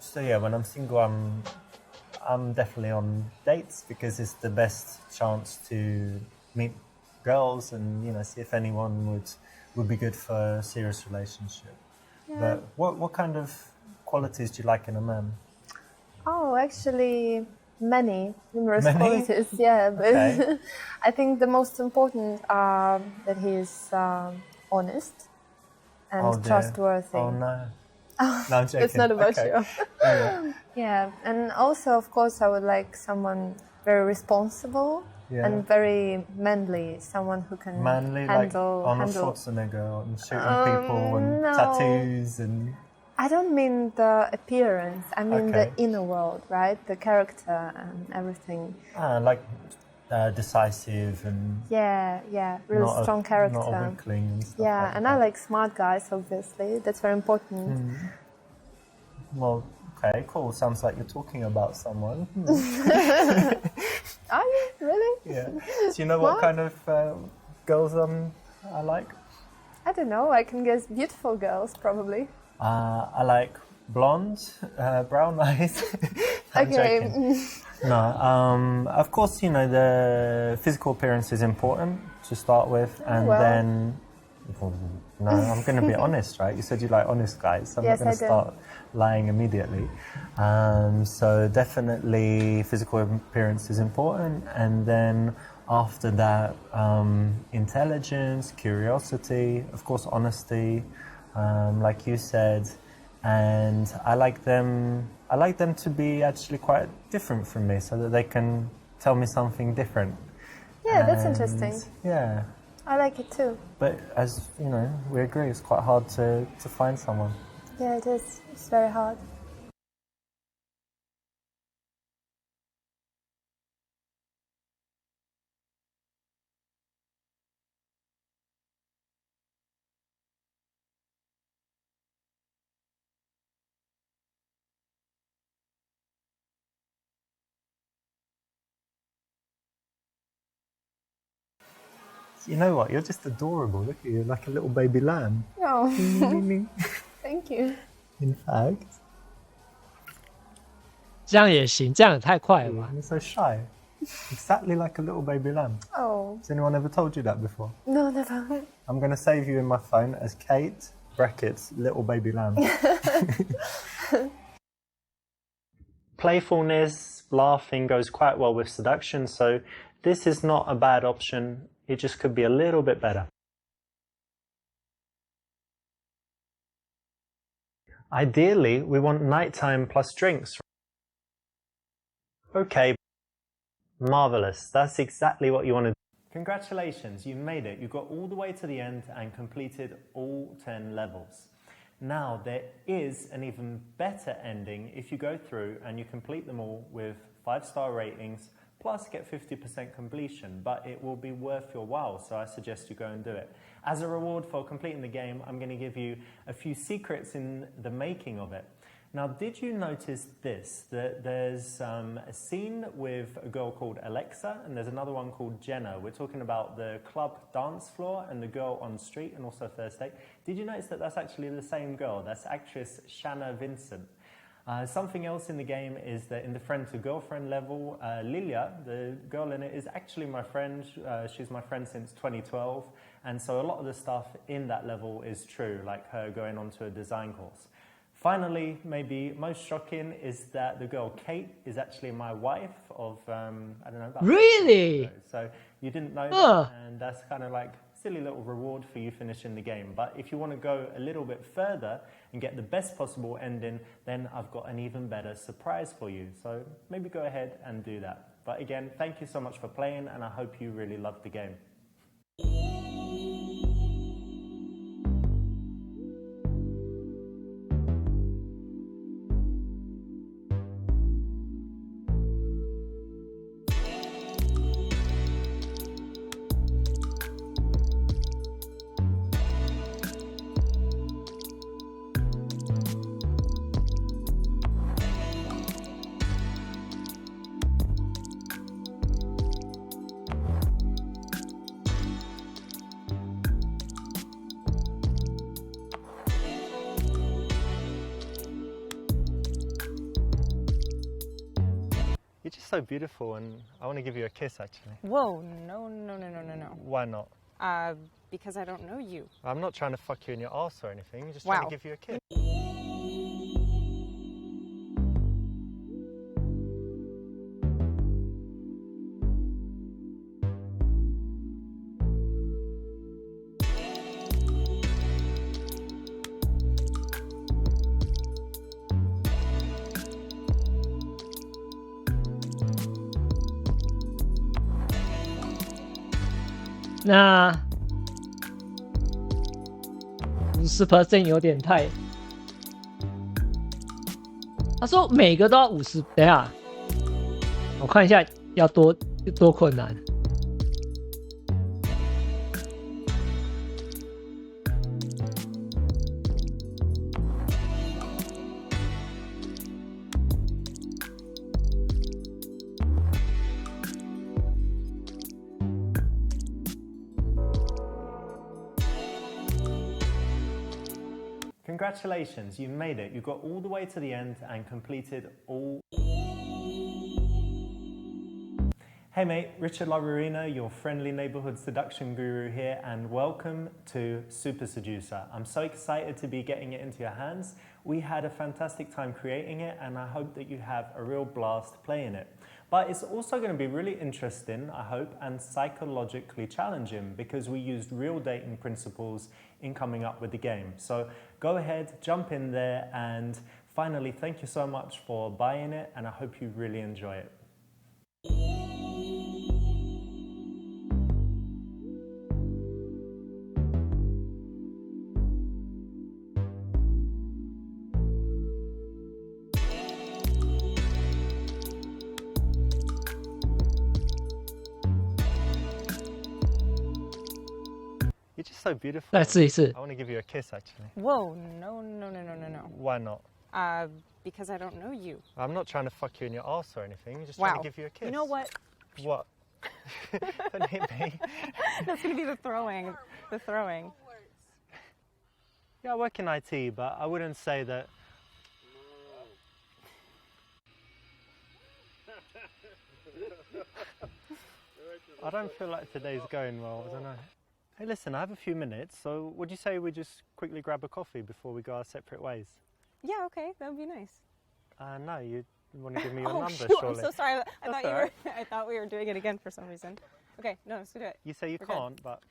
So yeah, when I'm single, I'm definitely on dates because it's the best chance to meet girls and, you know, see if anyone would be good for a serious relationship. Yeah. But what kind of qualities do you like in a man? Oh, actually, numerous Many? qualities. Yeah, but Okay. I think the most important are that he is honest and Oh, dear. trustworthy. Oh no. No, I'm joking. It's not about Okay. you. Yeah. Yeah, and also, of course, I would like someone very responsible Yeah. And very manly, someone who can Manly, handle... like Arnold Schwarzenegger and shooting people and no. tattoos and... I don't mean the appearance, I mean Okay. the inner world, right? The character and everything. like decisive and... Yeah, really not strong character. Not a weakling and stuff Yeah, like and that. I like smart guys, obviously. That's very important. Well, okay, cool. Sounds like you're talking about someone. Are you? Really? Yeah. Do you know what kind of girls I like? I don't know. I can guess beautiful girls, probably. I like blonde, brown eyes. I'm Okay. joking. No, of course, the physical appearance is important to start with, and then... No, I'm going to be honest, right? You said you like honest guys, so I'm Yes, not going I to do. start lying immediately. So definitely physical appearance is important, and then after that, intelligence, curiosity, of course, honesty, like you said, and I like them to be actually quite different from me, so that they can tell me something different. Yeah, that's And, interesting. Yeah. I like it too. But as you know, we agree it's quite hard to find someone. Yeah, it is. It's very hard. You know what? You're just adorable. Look at you, like a little baby lamb. Oh, thank you. In fact, 这样也行，这样也太快了吧？ you're so shy. Exactly like a little baby lamb. Oh, Has anyone ever told you that before? no, never. I'm going to save you in my phone as Kate, brackets, little baby lamb. Playfulness, laughing goes quite well with seduction, so this is not a bad option. It just could be a little bit better. Ideally, we want nighttime plus drinks. Okay, marvelous. That's exactly what you want to do. Congratulations, you made it. You got all the way to the end and completed all 10 levels. Now, there is an even better ending if you go through and you complete them all with 5-star ratings, plus get 50% completion, but it will be worth your while, so I suggest you go and do it. As a reward for completing the game, I'm going to give you a few secrets in the making of it. Now, did you notice this? That there's a scene with a girl called Alexa, and there's another one called Jenna. We're talking about the club dance floor and the girl on street, and also first date. Did you notice that that's actually the same girl? That's actress Shanna Vincent. Something else in the game is that in the friend-to-girlfriend level, Lilia, the girl in it, is actually my friend. She's my friend since 2012, and so a lot of the stuff in that level is true, like her going on to a design course. Finally, maybe most shocking is that the girl Kate is actually my wife of, I don't know, about Really? so you didn't know Huh. that, and that's kind of like silly little reward for you finishing the game. But if you want to go a little bit further and get the best possible ending, then I've got an even better surprise for you. So maybe go ahead and do that. But again, thank you so much for playing, and I hope you really loved the game. You're just so beautiful, and I want to give you a kiss, actually. Whoa, no. Why not? Because I don't know you. I'm not trying to fuck you in your arse or anything. I'm just Wow. trying to give you a kiss. 那50% 有点太。他说每个都要50，等一下，我看一下要多困难。Congratulations, you made it. You got all the way to the end and completed all. Hey mate, Richard Laurina, your friendly neighborhood seduction guru here, and welcome to Super Seducer. I'm so excited to be getting it into your hands. We had a fantastic time creating it, and I hope that you have a real blast playing it. But it's also going to be really interesting, I hope, and psychologically challenging because we used real dating principles in coming up with the game. So go ahead, jump in there, and finally, thank you so much for buying it, and I hope you really enjoy it. You're just so beautiful. 再试一次。 I want to give you a kiss, actually. Whoa, no. Why not? Because I don't know you. I'm not trying to fuck you in your arse or anything. I'm just Wow. trying to give you a kiss. You know what? What? Don't hit me. That's gonna be the throwing. The throwing. Yeah, I work in IT, but I wouldn't say that. I don't feel like today's going well. I don't know. Hey, listen, I have a few minutes, so would you say we just quickly grab a coffee before we go our separate ways? Yeah, okay, that would be nice. No, you want to give me your number, shoot, surely. I'm so sorry. That's all right. I thought we were doing it again for some reason. Okay, no, let's do it. You say you We're good. can't, but.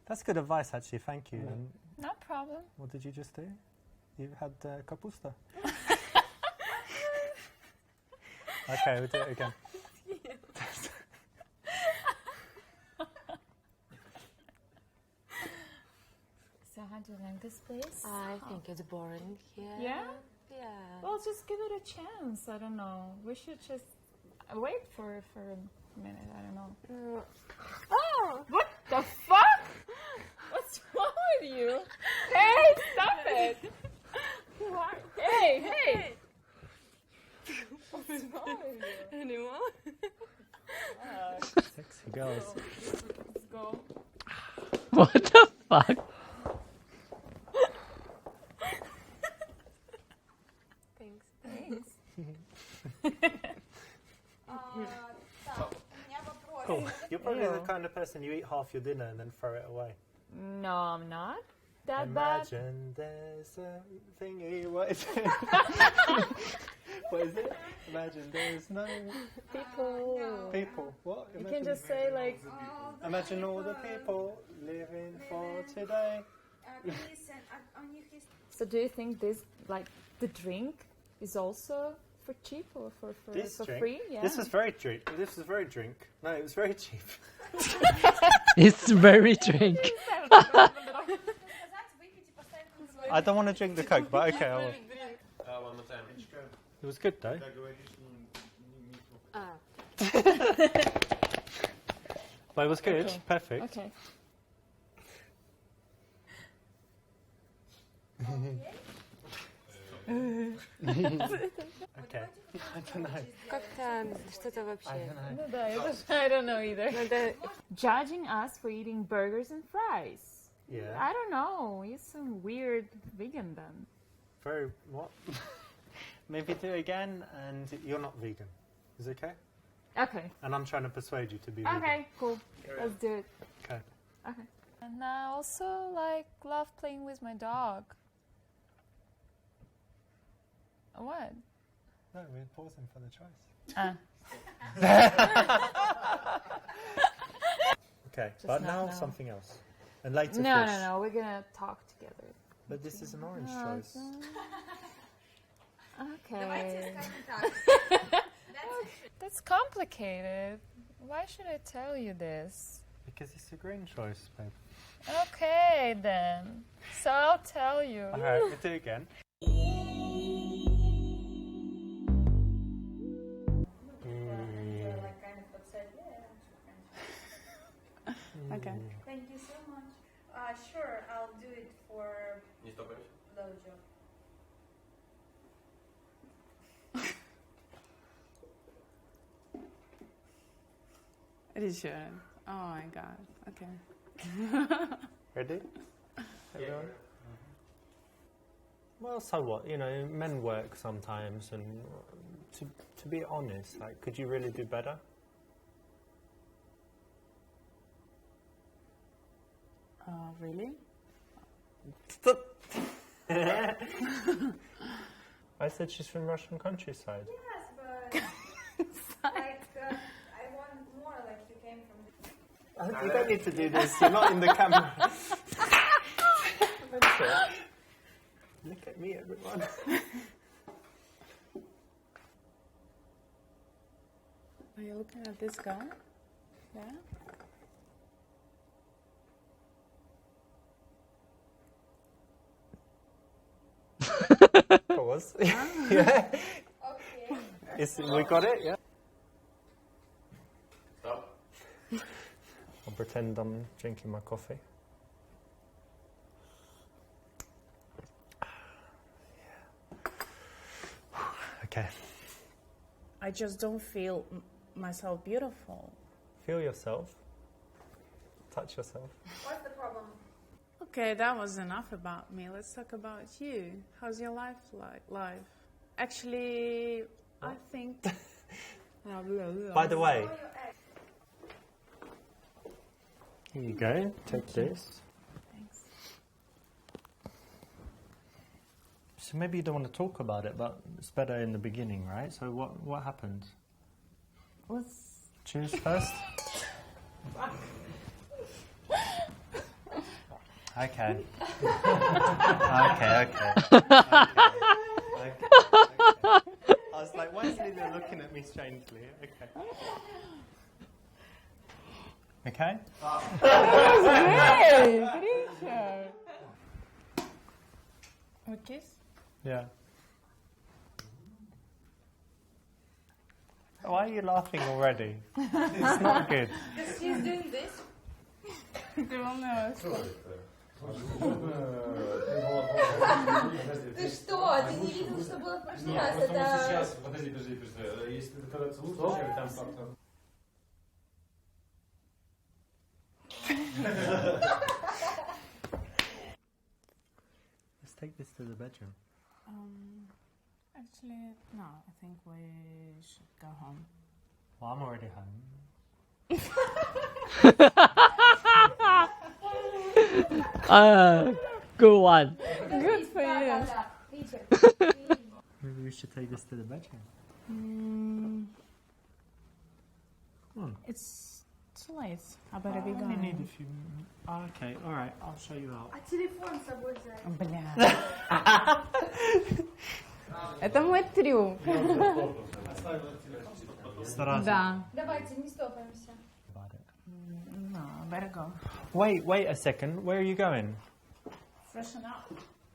That's good advice, actually. Thank you. And No problem. what did you just do? You had kapusta. Okay, we'll do it again. So how do you like this place? I think it's boring here. Yeah? Yeah. Well, just give it a chance. I don't know. We should just wait for a minute. I don't know. Oh! What the fuck? What's wrong with you? Hey, stop it! What? Hey! What's wrong with you? Anyone? Sexy girls. Let's go. What the fuck? Thanks. Cool. You're probably the kind of person you eat half your dinner and then throw it away. No, I'm not that bad. Imagine there's a thingy. What is it? What is it? Imagine there's no people. What? You can just say like, Imagine all the people living for today. so do you think this, like, the drink is also for cheap or for This drink? free? Yeah. This was very drink. This was very drink. No, it was very cheap. It's very drink. I don't want to drink the Coke, but okay, I will. It was good though. But it was good. Okay. Perfect. Okay. Okay. I don't know. Как-то что-то вообще. I don't know either. Judging us for eating burgers and fries. Yeah. I don't know. He's some weird vegan then. Very what? Maybe do it again, and you're not vegan. Is it okay? Okay. And I'm trying to persuade you to be vegan. Okay, cool. Let's do it. Okay. Okay. And I also love playing with my dog. What? No, we're pausing for the choice. Okay, but now something else. And later No, fish. no. We're gonna talk together. But this is an orange choice. Okay. That's complicated. Why should I tell you this? Because it's a green choice, babe. Okay, then. So I'll tell you. Alright, we'll do it again. Okay. Thank you so much. Sure, I'll do it for blowjob. It should. Oh my god. Okay. Ready? Everyone? Well, so what? You know, men work sometimes, and to be honest, like, could you really do better? Really? Stop. I said she's from Russian countryside. Yes, but like I want more. Like you came from. You don't need to do this. You're not in the camera. That's it. Look at me, everyone. Are you looking at this guy? Yeah? Pause. Yeah. Okay. We got it, yeah? Stop. I'll pretend I'm drinking my coffee. Okay. I just don't feel myself beautiful. Feel yourself. Touch yourself. What's the problem? Okay, that was enough about me. Let's talk about you. How's your life like? Actually, I think... By the way... Here you go. Take this. Thanks. So maybe you don't want to talk about it, but it's better in the beginning, right? So what happened? Cheers first. Okay. Okay. I was like, why is Lila looking at me strangely? Okay. Okay? Hey, Grisha. A kiss? Yeah. Why are you laughing already? It's not good. Because she's doing this. Ты что? Ты не видел, что было в прошлый раз? Это... Подожди. Если ты когда целуешь, там как-то... Let's take this to the bedroom. Actually, no. I think we should go home. Well, I'm already home. Good one. Good for you. Maybe we should take this to the bedroom. Come on. It's too late. I better be We going. need a few... okay, alright. I'll show you out. А телефон с собой взять? Бля. Это мой трюк. Да. Давайте, не стопаемся. No, better go. Wait a second. Where are you going? Freshen up.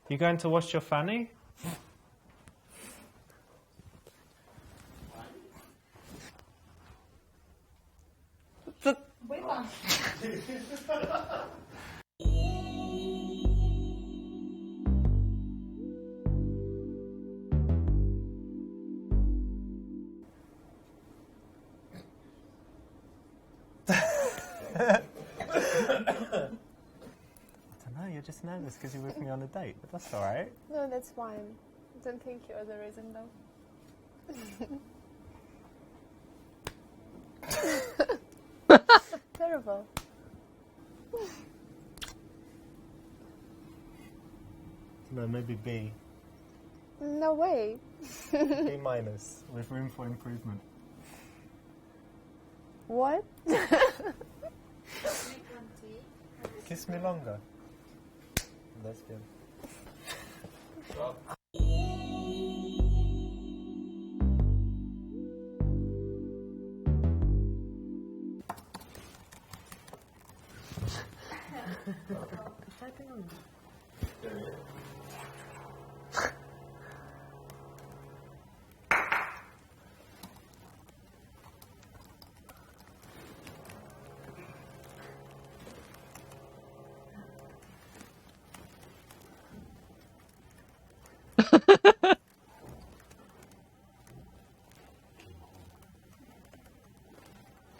You going to wash your fanny? Было? I don't know, you're just nervous because you're with me on a date, but that's alright. No, that's fine. Don't think you're the reason, though. Terrible. No, maybe B. No way. B minus, with room for improvement. What? Kiss me longer. That's good.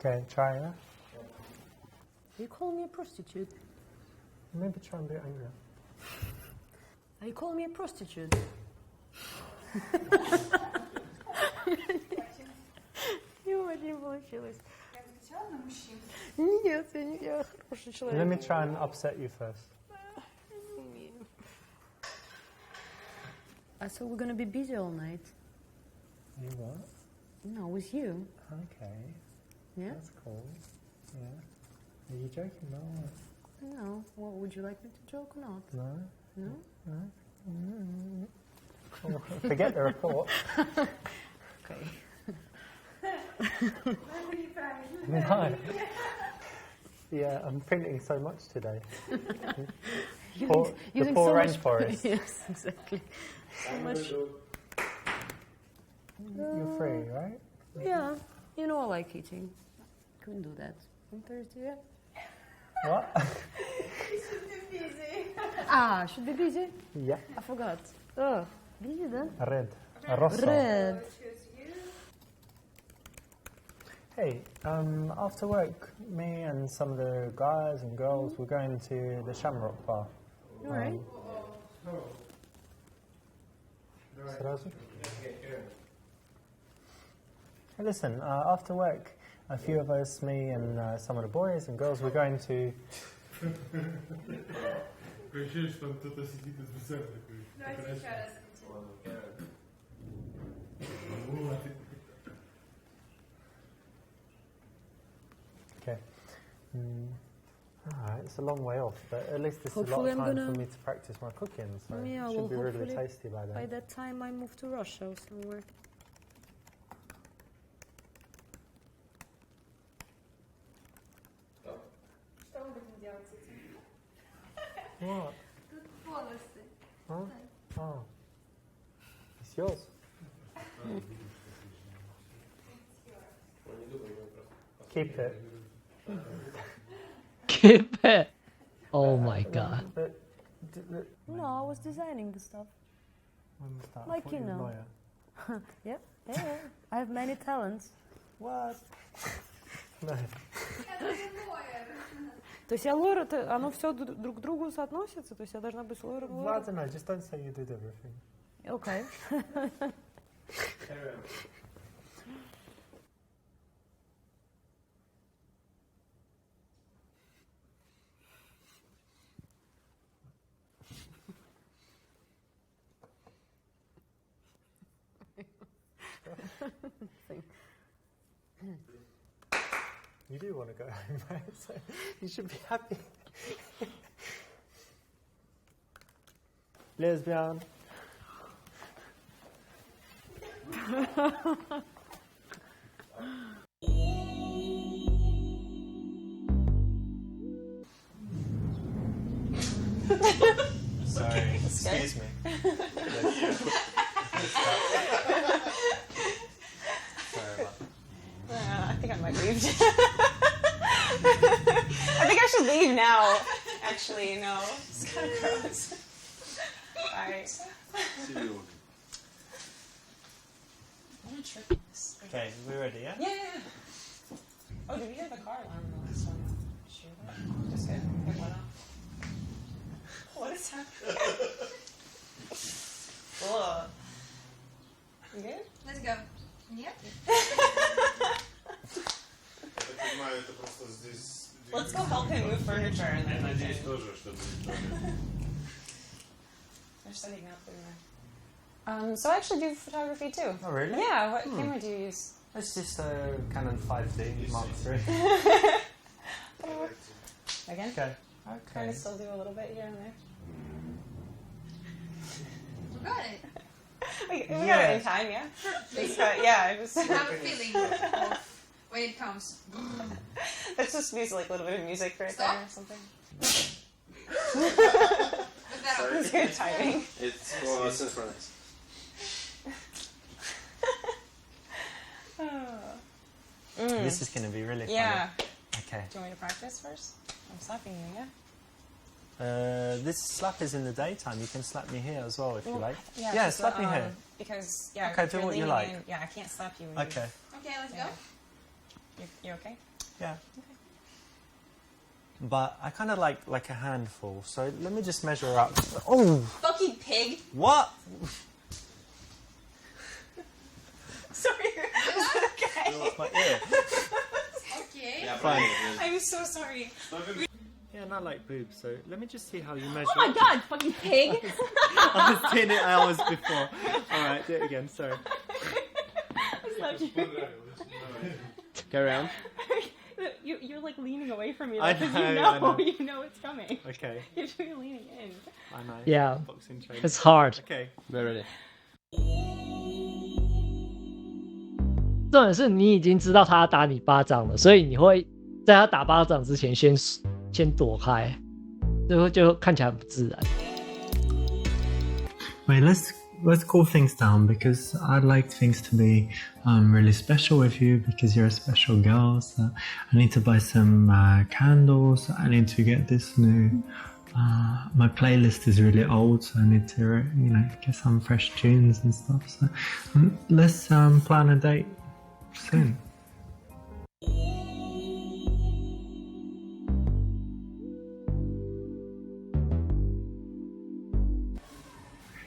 Okay, try that. Are you calling me a prostitute? Maybe try and be angry. Are you calling me a prostitute? Не получилось. Нет, я хороший человек. Let me try and upset you first. So we're gonna be busy all night. You what? No, with you. Okay. Yeah? That's cool. Yeah. Are you joking? No. No. Well, would you like me to joke or not? No. No? No. Oh, forget the report. Okay. No. Yeah, I'm printing so much today. The poor so rainforest. Yes, exactly. So much. You're free, right? Yeah. You know I like eating. Couldn't do that on Thursday, yeah? What? Should be busy? Yeah. I forgot. Oh, busy then? Red. Rosso. Red. Hey, after work, me and some of the guys and girls, we're going to the Shamrock Bar. Alright. Сразу? Hey, listen, after work, a few of us, me and some of the boys and girls, we're going to... Okay. Alright, it's a long way off, but at least this Hopefully is a lot I'm of time gonna- for me to practice my cooking, so Yeah, it should be well, really hopefully tasty by then. by that time I move to Russia or somewhere. Что мы будем делать с этим? What? Тут волосы. Huh? Oh. It's yours. Keep it. Keep it. Oh my god. But, No, I was designing the stuff. when was that? I Like thought you were a know. lawyer. Yeah. I have many talents. What? No. То есть я лойер, оно все друг к другу соотносится? То есть я должна быть лойером? Well, I don't know, just don't say you did everything. Окей. You do want to go home, right? So you should be happy. Lesbian. Sorry, excuse me. I think I might leave. I think I should leave now. Actually, no. It's kind of gross. Bye. What a trick this. Okay, we ready, yeah? Yeah. Oh, did we hear the car alarm in the last one? Sure. Just get one off. What is happening? Ugh. You good? Let's go. Нет? Let's go help him move furniture and then we can... They're setting up there. So I actually do photography too. Oh, really? Yeah, what camera do you use? It's just a Canon 5D Mark III. Again? Okay. Trying to still do a little bit here and there. We got it. We got it in time, yeah? Just, yeah, I just... I have a feeling of when it comes. Let's just use like a little bit of music right Stop. there or something. good timing. It's for synchronize. This is going to be really funny. Yeah. Okay. Do you want me to practice first? I'm slapping you, yeah? This slap is in the daytime. You can slap me here as well if you like. Yeah, slap me here. Because, yeah, Okay, if do you're what you leaning like. in, yeah, I can't slap you. Okay. Okay, let's go. You okay? Yeah. But I kind of like a handful, so let me just measure up. Oh! Fucking pig! What? Sorry. Okay. You lost my ear. Okay. Yeah, Fine. I'm so sorry. Yeah, not like boobs, so let me just see how you measure. Oh my god, fucking pig! I was doing it hours before. Alright, do it again, sorry. Go around. You're like leaning away from me I because know. you know it's coming. Okay. You're leaning in. I know. Yeah. Boxing training. It's hard. Okay. We're ready. 重点是你已经知道他要打你巴掌了，所以你会在他打巴掌之前先躲开，就看起来很不自然。 Wait, let's cool things down because I'd like things to be really special with you because you're a special girl. So I need to buy some candles. I need to get this new. My playlist is really old, so I need to, get some fresh tunes and stuff. So let's plan a date soon.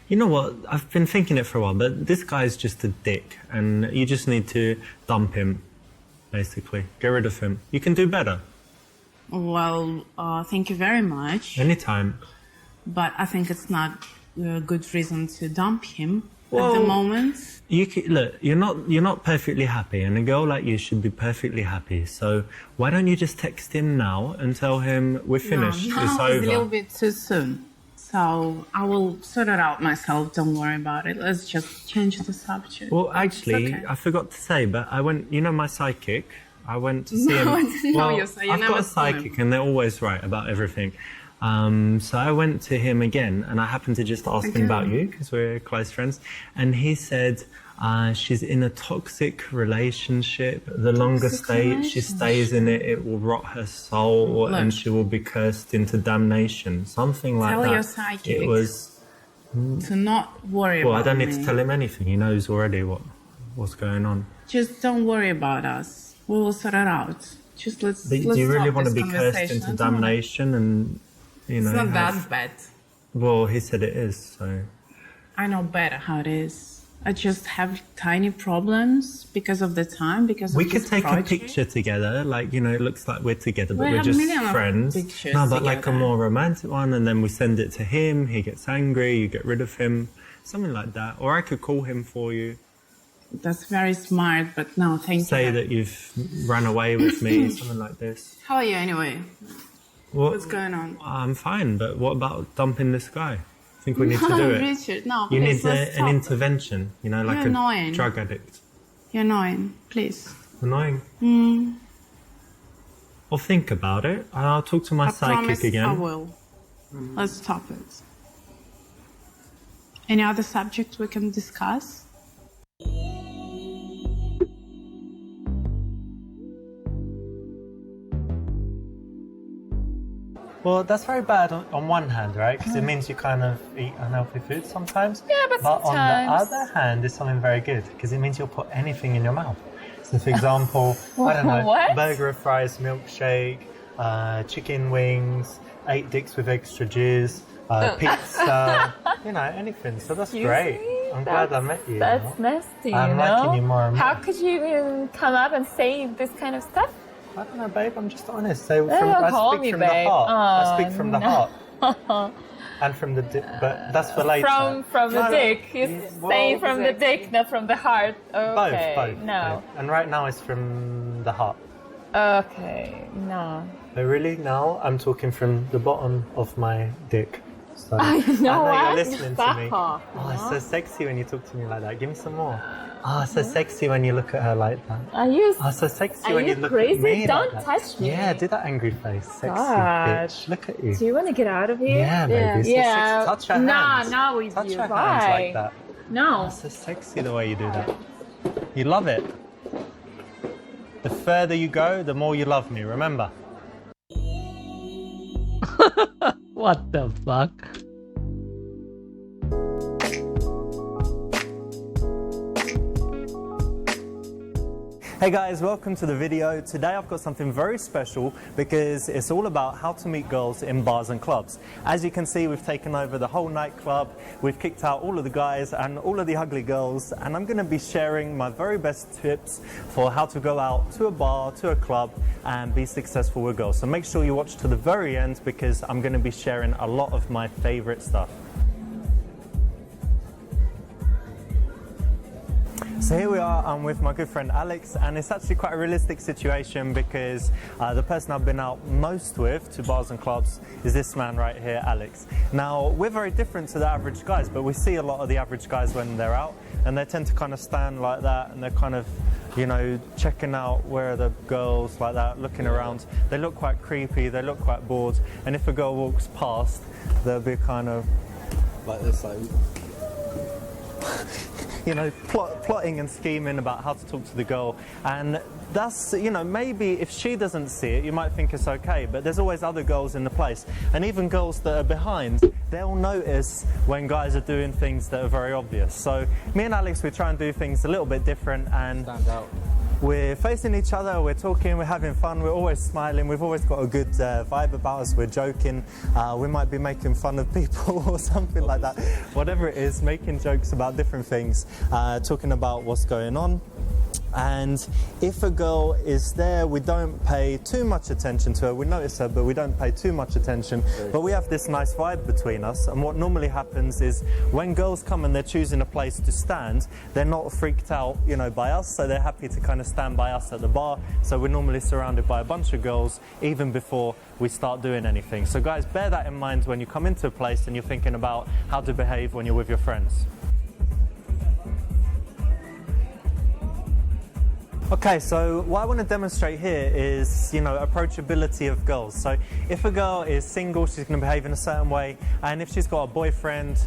You know what? I've been thinking it for a while, but this guy's just a dick, and you just need to dump him, basically. Get rid of him. You can do better. Well, thank you very much. Anytime. But I think it's not a good reason to dump him at Well, the moment. Look, you're not perfectly happy, and a girl like you should be perfectly happy. So why don't you just text him now and tell him we're finished, No, it's it's over. a little bit too soon. So I will sort it out myself. Don't worry about it. Let's just change the subject. Well, actually, okay. I forgot to say, but I went. My psychic. I went to see him. I didn't know Well, you, so you I've never got a saw him. psychic, and they're always right about everything. So I went to him again, and I happened to just ask him about you because we're close friends, and he said she's in a toxic relationship. The longer she stays in it, it will rot her soul, and she will be cursed into damnation. Something like Tell that. your psychic It was. to not worry Well, about I don't need me. to tell him anything. He knows already what's going on. Just don't worry about us. We will sort it out. Just let's. Do let's you really stop want to this be cursed conversation. into I don't wanna- damnation and, It's not that bad. Well, he said it is, so... I know better how it is. I just have tiny problems because of the time, because We of could this take project. a picture together, it looks like we're together, but We we're have just million of friends. pictures No, but like a together. more romantic one, and then we send it to him, he gets angry, you get rid of him, something like that. Or I could call him for you. That's very smart, but no, thank you. Say that you've run away with me, something like this. How are you anyway? What's going on? I'm fine, but what about dumping this guy? I think we need to do it. Richard, no, You please, need let's an stop. intervention, like You're a annoying. drug addict. You're annoying, please. Annoying. Well, think about it. I'll talk to my I psychic promise again. I will. Let's stop it. Any other subject we can discuss? Well, that's very bad on one hand, right? Because it means you kind of eat unhealthy food sometimes. Yeah, but on the sometimes. other hand, it's something very good because it means you'll put anything in your mouth. So, for example, I don't know, What? burger, fries, milkshake, chicken wings, 8 dicks with extra jizz, pizza, anything. So that's great. I'm glad I met you. That's nasty, I'm liking you more and more. How could you even come up and say this kind of stuff? I don't know, babe. I'm just honest. So Don't I call speak me from babe. the heart. I Oh, speak from the no. heart. And from the but that's for later. From the No, dick. He's well, saying from the dick, not from the heart. Okay. Both. No. Both. And right now it's from the heart. Okay. No. But really now I'm talking from the bottom of my dick. So, I know you're what? listening to Fuck me. off, Oh, it's you so know? sexy when you talk to me like that. Give me some more. Oh, it's so sexy when you look at her like that. Are you? Oh, so sexy Are when you you look crazy? at me Don't like that. touch me. Yeah, do that angry face. Sexy God. bitch. Look at you. Do you want to get out of here? Yeah, baby. So Yeah. sexy. Touch her Nah, hands. not with Touch you. her Bye. hands like that. No. Oh, so sexy the way you do that. You love it. The further you go, the more you love me, remember? What the fuck? Hey guys, welcome to the video. Today I've got something very special because it's all about how to meet girls in bars and clubs. As you can see, we've taken over the whole nightclub, we've kicked out all of the guys and all of the ugly girls, and I'm going to be sharing my very best tips for how to go out to a bar, to a club and be successful with girls. So make sure you watch to the very end because I'm going to be sharing a lot of my favorite stuff. So here we are, I'm with my good friend Alex, and it's actually quite a realistic situation because the person I've been out most with to bars and clubs is this man right here, Alex. Now, we're very different to the average guys, but we see a lot of the average guys when they're out, and they tend to kind of stand like that, and they're kind of, you know, checking out where are the girls like that, looking around. They look quite creepy, they look quite bored, and if a girl walks past, they'll be kind of like this, like you know, plotting and scheming about how to talk to the girl. And that's, you know, maybe if she doesn't see it, you might think it's okay, but there's always other girls in the place. And even girls that are behind, they'll notice when guys are doing things that are very obvious. So me and Alex, we try and do things a little bit different and stand out. We're facing each other, we're talking, we're having fun, we're always smiling, we've always got a good vibe about us, we're joking, we might be making fun of people or something like that. Whatever it is, making jokes about different things, talking about what's going on. And if a girl is there, we don't pay too much attention to her. We notice her, but we don't pay too much attention. But we have this nice vibe between us. And what normally happens is when girls come and they're choosing a place to stand, they're not freaked out, you know, by us. So they're happy to kind of stand by us at the bar. So we're normally surrounded by a bunch of girls even before we start doing anything. So guys, bear that in mind when you come into a place and you're thinking about how to behave when you're with your friends. Okay, so what I want to demonstrate here is, you know, approachability of girls. So if a girl is single, she's going to behave in a certain way, and if she's got a boyfriend,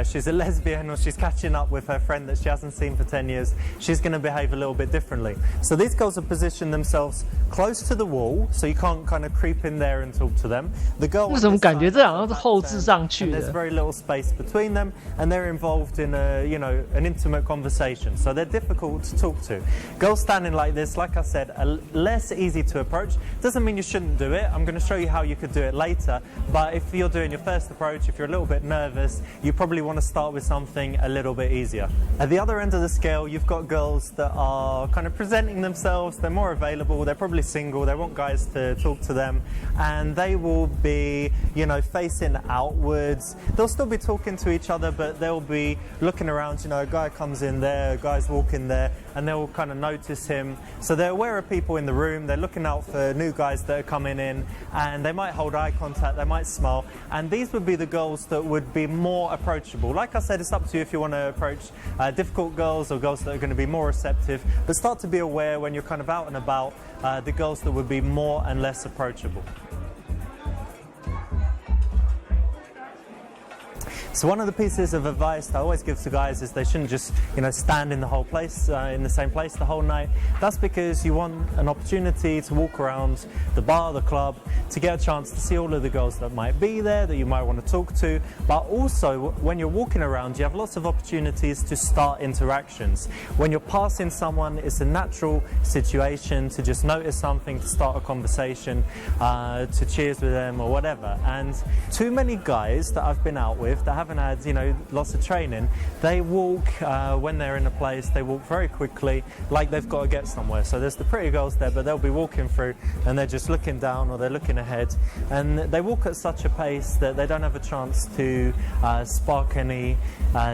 she's a lesbian, or she's catching up with her friend that she hasn't seen for 10 years, she's going to behave a little bit differently. So these girls have positioned themselves close to the wall, so you can't kind of creep in there and talk to them. The girl, 为什么感觉这好像是后置上去 and there's 的？ very little space between them, and they're involved in a, you know, an intimate conversation. So they're difficult to talk to. Girls standing like this, like I said, are less easy to approach. Doesn't mean you shouldn't do it. I'm going to show you how you could do it later. But if you're doing your first approach, if you're a little bit nervous, you probably want to start with something a little bit easier. At the other end of the scale, you've got girls that are kind of presenting themselves. They're more available. They're probably single. They want guys to talk to them, and they will be, you know, facing outwards. They'll still be talking to each other, but they'll be looking around. You know, a guy comes in there, a guy's walking there, and they'll kind of notice him. So they're aware of people in the room, they're looking out for new guys that are coming in, and they might hold eye contact, they might smile, and these would be the girls that would be more approachable. Like I said, it's up to you if you want to approach difficult girls or girls that are going to be more receptive, but start to be aware when you're kind of out and about, the girls that would be more and less approachable. So one of the pieces of advice I always give to guys is they shouldn't just, you know, stand in the whole place, in the same place the whole night. That's because you want an opportunity to walk around the bar, the club, to get a chance to see all of the girls that might be there, that you might want to talk to. But also, when you're walking around, you have lots of opportunities to start interactions. When you're passing someone, it's a natural situation to just notice something, to start a conversation, to cheers with them or whatever. And too many guys that I've been out with that haven't had, you know, lots of training, they walk, when they're in a place, they walk very quickly, like they've got to get somewhere. So there's the pretty girls there, but they'll be walking through and they're just looking down or they're looking ahead, and they walk at such a pace that they don't have a chance to spark any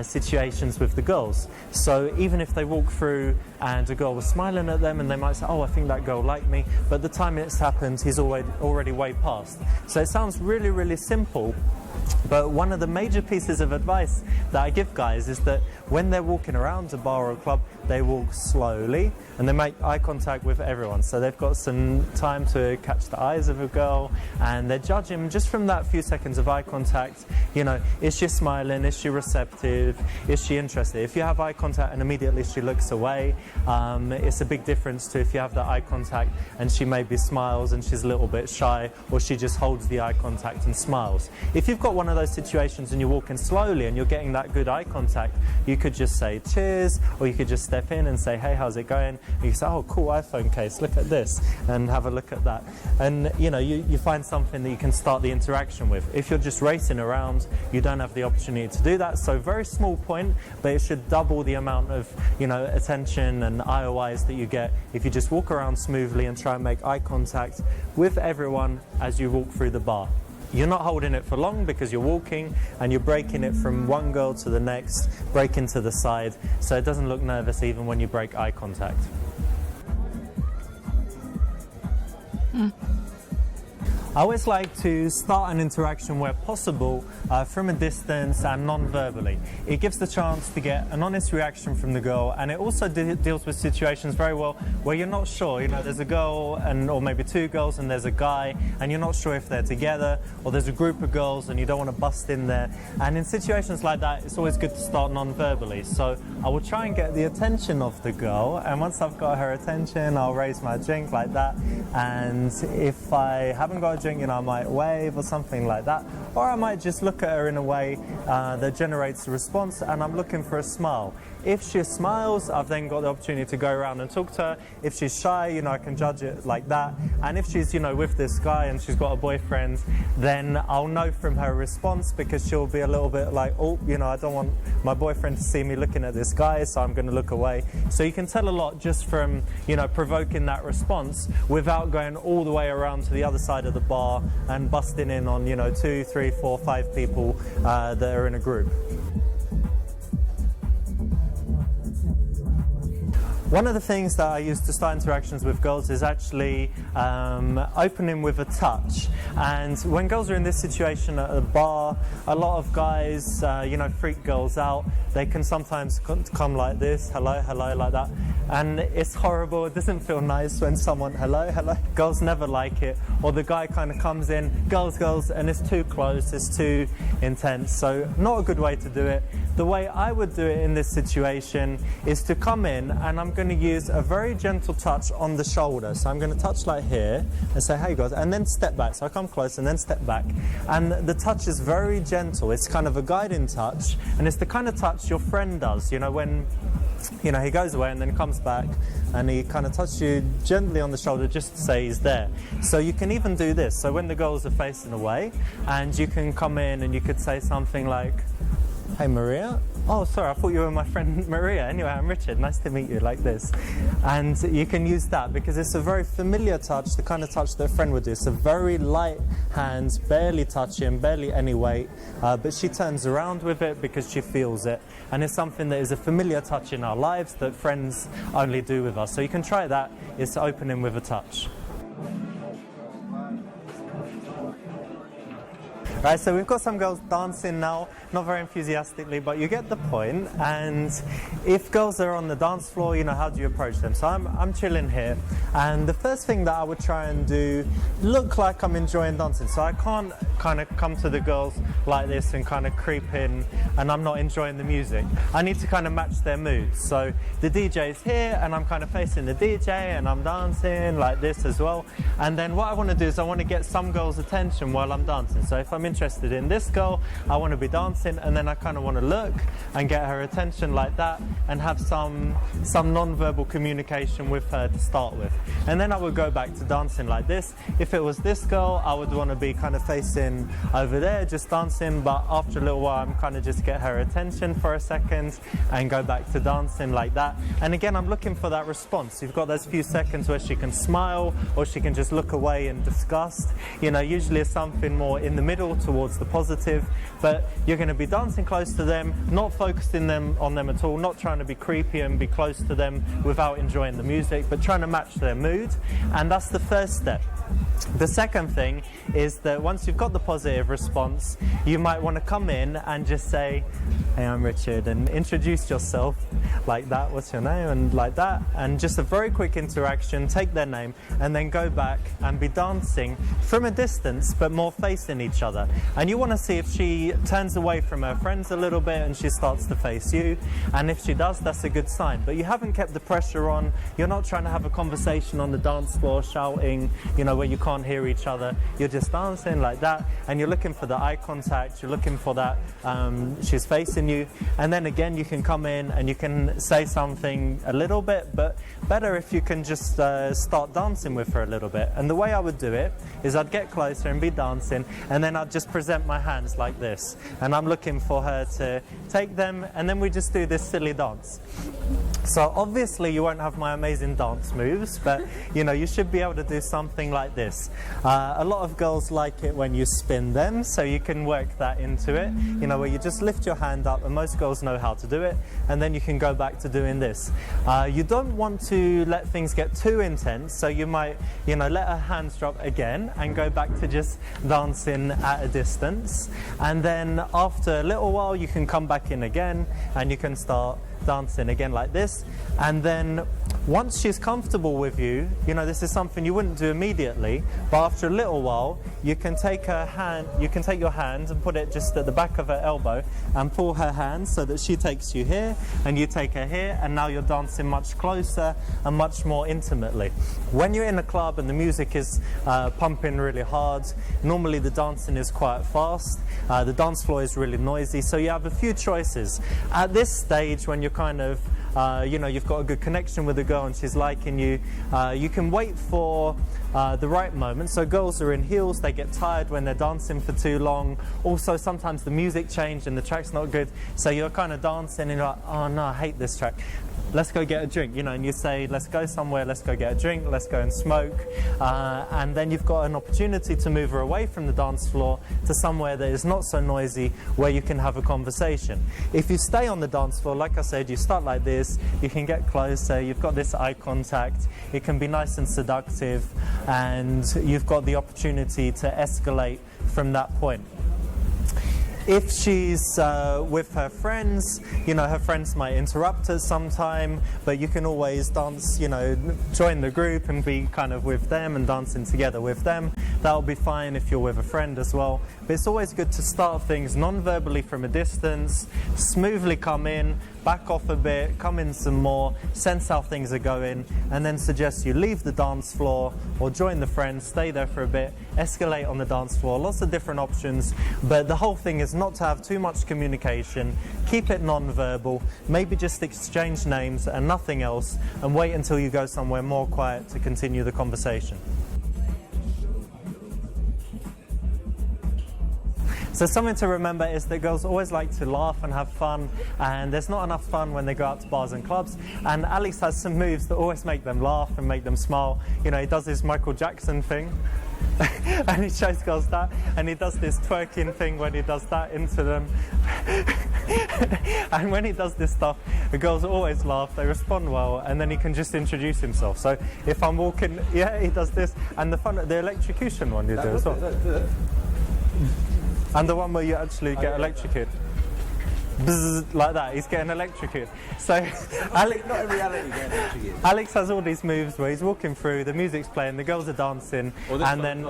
situations with the girls. So even if they walk through and a girl was smiling at them and they might say, oh, I think that girl liked me, but the time it's happened, he's already way past. So it sounds really, really simple, But one of the major pieces of advice that I give guys is that when they're walking around a bar or a club, they walk slowly and they make eye contact with everyone. So they've got some time to catch the eyes of a girl and they're judging just from that few seconds of eye contact. You know, is she smiling? Is she receptive? Is she interested? If you have eye contact and immediately she looks away, it's a big difference to if you have that eye contact and she maybe smiles and she's a little bit shy, or she just holds the eye contact and smiles. If you've got one of those situations and you're walking slowly and you're getting that good eye contact, you could just say cheers, or you could just step in and say, hey, how's it going? And you say, oh, cool iPhone case, look at this, and have a look at that. And you know, you find something that you can start the interaction with. If you're just racing around, you don't have the opportunity to do that. So very small point, but it should double the amount of, you know, attention and IOIs that you get if you just walk around smoothly and try and make eye contact with everyone as you walk through the bar. You're not holding it for long because you're walking and you're breaking it from one girl to the next, breaking to the side, so it doesn't look nervous even when you break eye contact. I always like to start an interaction where possible from a distance and non-verbally. It gives the chance to get an honest reaction from the girl, and it also deals with situations very well where you're not sure. You know, there's a girl or maybe two girls and there's a guy and you're not sure if they're together, or there's a group of girls and you don't want to bust in there. And in situations like that, it's always good to start non-verbally. So I will try and get the attention of the girl, and once I've got her attention, I'll raise my drink like that. And if I haven't got a drink, you know, I might wave or something like that, or I might just look at her in a way that generates a response, and I'm looking for a smile. If she smiles, I've then got the opportunity to go around and talk to her. If she's shy, you know, I can judge it like that. And if she's, you know, with this guy and she's got a boyfriend, then I'll know from her response, because she'll be a little bit like, oh, you know, I don't want my boyfriend to see me looking at this guy, so I'm going to look away. So you can tell a lot just from, you know, provoking that response without going all the way around to the other side of the bar and busting in on, you know, 2, 3, 4, 5 people that are in a group. One of the things that I use to start interactions with girls is actually opening with a touch. And when girls are in this situation at a bar, a lot of guys, you know, freak girls out. They can sometimes come like this, hello, hello, like that. And it's horrible. It doesn't feel nice when someone, hello, hello. Girls never like it. Or the guy kind of comes in, girls, and it's too close, it's too intense. So not a good way to do it. The way I would do it in this situation is to come in, and I'm going to use a very gentle touch on the shoulder. So I'm going to touch like here and say, hey guys, and then step back. So I come close and then step back. And the touch is very gentle. It's kind of a guiding touch, and it's the kind of touch your friend does, you know, when, you know, he goes away and then comes back and he kind of touches you gently on the shoulder just to say he's there. So you can even do this. So when the girls are facing away, and you can come in and you could say something like, hey Maria, oh sorry, I thought you were my friend Maria. Anyway, I'm Richard, nice to meet you, like this. And you can use that because it's a very familiar touch, the kind of touch that a friend would do. It's a very light hand, barely touching, barely any weight, but she turns around with it because she feels it. And it's something that is a familiar touch in our lives that friends only do with us. So you can try that, it's opening with a touch. Right, so we've got some girls dancing now, not very enthusiastically, but you get the point. And if girls are on the dance floor, you know, how do you approach them? So I'm chilling here, and the first thing that I would try and do, look like I'm enjoying dancing. So I can't kind of come to the girls like this and kind of creep in and I'm not enjoying the music. I need to kind of match their mood. So the DJ's here and I'm kind of facing the DJ and I'm dancing like this as well. And then what I want to do is I want to get some girls' attention while I'm dancing. So if I'm interested in this girl, I want to be dancing, and then I kind of want to look and get her attention like that and have some non-verbal communication with her to start with. And then I would go back to dancing like this. If it was this girl, I would want to be kind of facing over there, just dancing, but after a little while I'm kind of just get her attention for a second and go back to dancing like that. And again, I'm looking for that response. You've got those few seconds where she can smile or she can just look away in disgust. You know, usually it's something more in the middle towards the positive, but you're going to be dancing close to them, not focusing on them at all, not trying to be creepy and be close to them without enjoying the music, but trying to match their mood. And that's the first step. The second thing is that once you've got the positive response, you might want to come in and just say, "Hey, I'm Richard," and introduce yourself like that. "What's your name?" and like that, and just a very quick interaction, take their name, and then go back and be dancing from a distance, but more facing each other. And you want to see if she turns away from her friends a little bit and she starts to face you, and if she does, that's a good sign. But you haven't kept the pressure on. You're not trying to have a conversation on the dance floor, shouting, you know, where you can't hear each other. You're just dancing like that, and you're looking for the eye contact. You're looking for that she's facing you, and then again you can come in and you can say something a little bit, but better if you can just start dancing with her a little bit. And the way I would do it is I'd get closer and be dancing, and then I'd just present my hands like this, and I'm looking for her to take them, and then we just do this silly dance. So obviously you won't have my amazing dance moves, but you know, you should be able to do something like this. A lot of girls like it when you spin them, so you can work that into it, you know, where you just lift your hand up, and most girls know how to do it, and then you can go back to doing this. You don't want to let things get too intense, so you might, you know, let her hands drop again and go back to just dancing at a distance, and then after a little while you can come back in again and you can start dancing again like this. And then once she's comfortable with you, you know, this is something you wouldn't do immediately, but after a little while you can take her hand, you can take your hand and put it just at the back of her elbow and pull her hand so that she takes you here and you take her here, and now you're dancing much closer and much more intimately. When you're in a club and the music is pumping really hard, normally the dancing is quite fast, the dance floor is really noisy, so you have a few choices. At this stage, when you're kind of you know, you've got a good connection with the girl and she's liking you, you can wait for the right moment. So girls are in heels, they get tired when they're dancing for too long. Also sometimes the music changed and the track's not good, so you're kind of dancing and you're like, "Oh no, I hate this track, let's go get a drink," you know, and you say, "Let's go somewhere, let's go get a drink, let's go and smoke," and then you've got an opportunity to move her away from the dance floor to somewhere that is not so noisy, where you can have a conversation. If you stay on the dance floor, like I said, you start like this, you can get closer, you've got this eye contact, it can be nice and seductive, and you've got the opportunity to escalate from that point. If she's with her friends, you know, her friends might interrupt her sometime, but you can always dance, you know, join the group and be kind of with them and dancing together with them. That'll be fine if you're with a friend as well. But it's always good to start things non-verbally from a distance, smoothly come in, back off a bit, come in some more, sense how things are going, and then suggest you leave the dance floor or join the friends, stay there for a bit, escalate on the dance floor. Lots of different options, but the whole thing is not to have too much communication, keep it non-verbal, maybe just exchange names and nothing else, and wait until you go somewhere more quiet to continue the conversation. So something to remember is that girls always like to laugh and have fun, and there's not enough fun when they go out to bars and clubs, and Alex has some moves that always make them laugh and make them smile. You know, he does this Michael Jackson thing and he shows girls that, and he does this twerking thing when he does that into them and when he does this stuff, the girls always laugh, they respond well, and then he can just introduce himself. So if I'm walking, yeah, he does this, and the electrocution one you do as well. And the one where you actually get electrocuted. Bzzz, like that, he's getting electrocuted. So Alex, not in reality getting electrocuted. Alex has all these moves where he's walking through, the music's playing, the girls are dancing, and then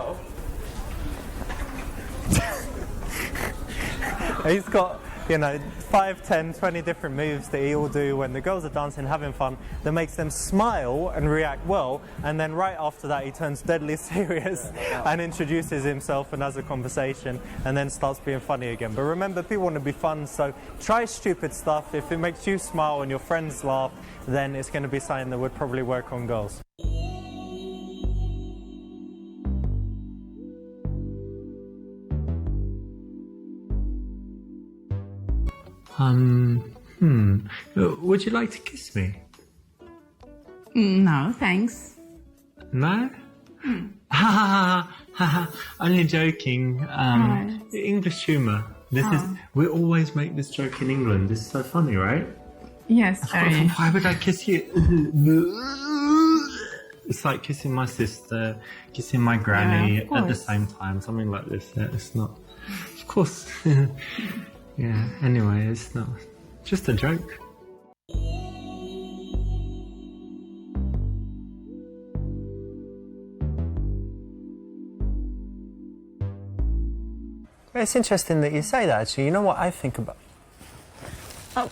he's got, you know, 5, 10, 20 different moves that he will do when the girls are dancing, having fun, that makes them smile and react well, and then right after that he turns deadly serious and introduces himself and has a conversation, and then starts being funny again. But remember, people want to be fun, so try stupid stuff. If it makes you smile and your friends laugh, then it's going to be something that would probably work on girls. Would you like to kiss me? No, thanks. No? Ha ha ha! Only joking. English humour. We always make this joke in England. This is so funny, right? Yes, very. Why would I kiss you? It's like kissing my sister, kissing my granny at the same time, something like this. It's not, of course. Yeah, anyway, it's not, just a joke. It's interesting that you say that, actually. You know what I think about... Oh.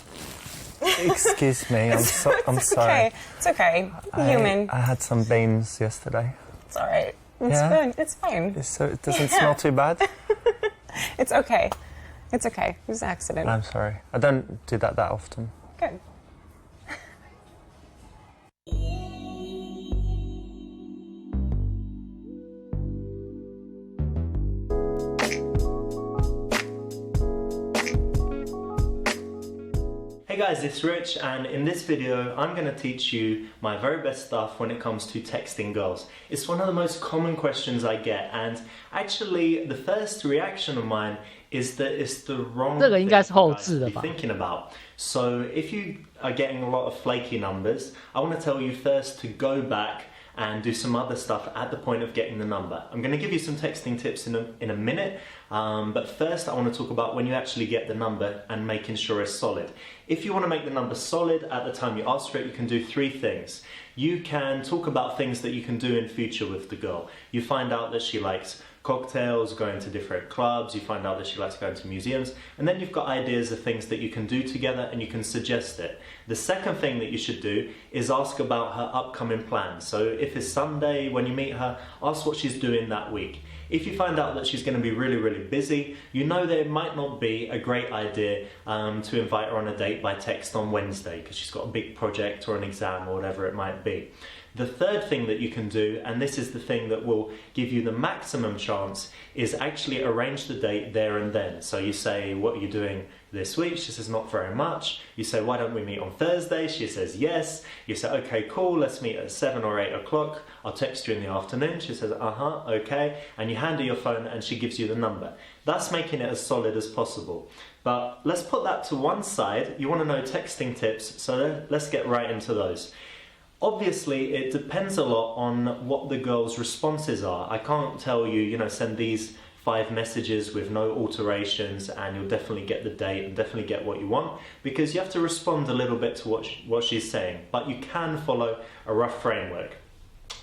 Excuse me, I'm sorry. Okay. It's okay. Human. I had some beans yesterday. It's all right. It's Yeah? fine. It's fine. So it doesn't smell too bad? It's okay. It's okay. It was an accident. I'm sorry. I don't do that often. Good. Hey guys, it's Rich, and in this video I'm going to teach you my very best stuff when it comes to texting girls. It's one of the most common questions I get, and actually the first reaction of mine is that it's the wrong thing you guys to be thinking about. So if you are getting a lot of flaky numbers, I want to tell you first to go back and do some other stuff at the point of getting the number. I'm going to give you some texting tips in a minute, but first I want to talk about when you actually get the number and making sure it's solid. If you want to make the number solid at the time you ask for it, you can do three things. You can talk about things that you can do in future with the girl. You find out that she likes cocktails, going to different clubs, you find out that she likes going to museums, and then you've got ideas of things that you can do together and you can suggest it. The second thing that you should do is ask about her upcoming plans. So if it's Sunday when you meet her, ask what she's doing that week. If you find out that she's going to be really busy, you know that it might not be a great idea to invite her on a date by text on Wednesday because she's got a big project or an exam or whatever it might be. The third thing that you can do, and this is the thing that will give you the maximum chance, is actually arrange the date there and then. So you say, what are you doing this week? She says, not very much. You say, why don't we meet on Thursday? She says, yes. You say, okay, cool, let's meet at 7 or 8 o'clock. I'll text you in the afternoon. She says, okay. And you hand her your phone and she gives you the number. That's making it as solid as possible. But let's put that to one side. You want to know texting tips, so let's get right into those. Obviously, it depends a lot on what the girl's responses are. I can't tell you, send these 5 messages with no alterations and you'll definitely get the date and definitely get what you want, because you have to respond a little bit to what she's saying, but you can follow a rough framework.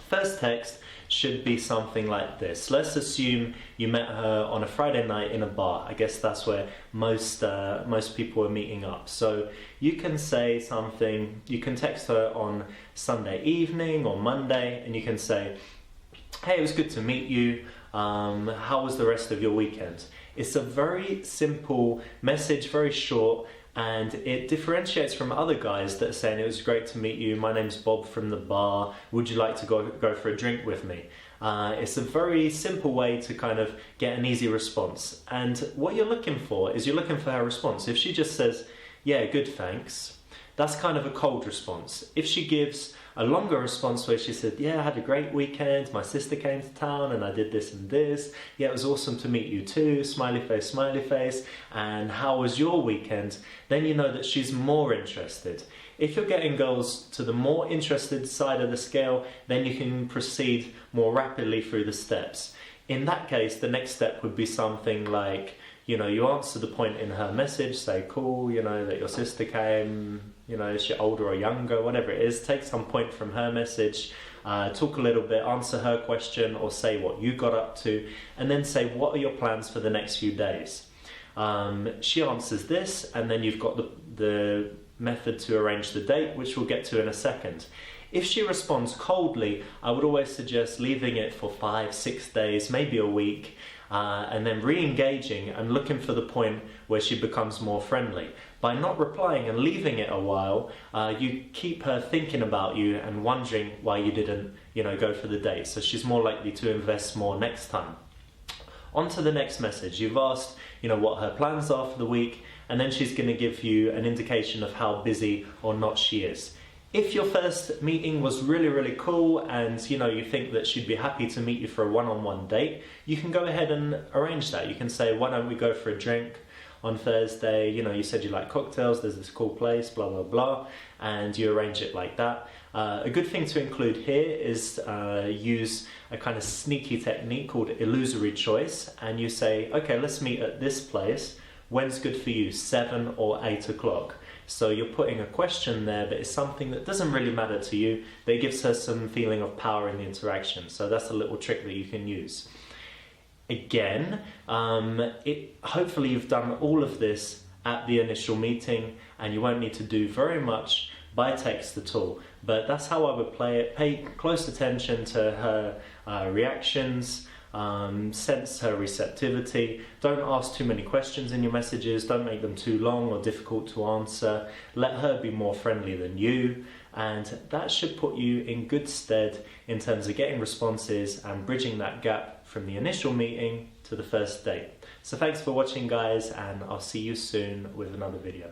First text should be something like this. Let's assume you met her on a Friday night in a bar. I guess that's where most people are meeting up. So you can say something, you can text her on Sunday evening or Monday, and you can say, hey, it was good to meet you. How was the rest of your weekend? It's a very simple message, very short, and it differentiates from other guys that are saying, it was great to meet you, my name's Bob from the bar, would you like to go for a drink with me? It's a very simple way to kind of get an easy response. And what you're looking for is you're looking for her response. If she just says, yeah, good, thanks, that's kind of a cold response. If she gives a longer response where she said, yeah, I had a great weekend, my sister came to town and I did this and this, yeah, it was awesome to meet you too, smiley face, and how was your weekend? Then you know that she's more interested. If you're getting girls to the more interested side of the scale, then you can proceed more rapidly through the steps. In that case, the next step would be something like, you answer the point in her message, say, cool, that your sister came, is she older or younger, whatever it is, take some point from her message, talk a little bit, answer her question, or say what you got up to, and then say, what are your plans for the next few days? She answers this, and then you've got the method to arrange the date, which we'll get to in a second. If she responds coldly, I would always suggest leaving it for 5-6 days, maybe a week, and then re-engaging and looking for the point where she becomes more friendly. By not replying and leaving it a while, you keep her thinking about you and wondering why you didn't, go for the date. So she's more likely to invest more next time. On to the next message. You've asked, what her plans are for the week, and then she's going to give you an indication of how busy or not she is. If your first meeting was really cool and you think that she'd be happy to meet you for a one-on-one date, you can go ahead and arrange that. You can say, why don't we go for a drink on Thursday, you know, you said you like cocktails, there's this cool place, blah, blah, blah, and you arrange it like that. A good thing to include here is use a kind of sneaky technique called illusory choice, and you say, okay, let's meet at this place. When's good for you, 7 or 8 o'clock? So you're putting a question there that is something that doesn't really matter to you, but it gives her some feeling of power in the interaction. So that's a little trick that you can use. Again, hopefully you've done all of this at the initial meeting, and you won't need to do very much by text at all. But that's how I would play it. Pay close attention to her reactions, sense her receptivity. Don't ask too many questions in your messages. Don't make them too long or difficult to answer. Let her be more friendly than you, and that should put you in good stead in terms of getting responses and bridging that gap from the initial meeting to the first date. So thanks for watching, guys, and I'll see you soon with another video.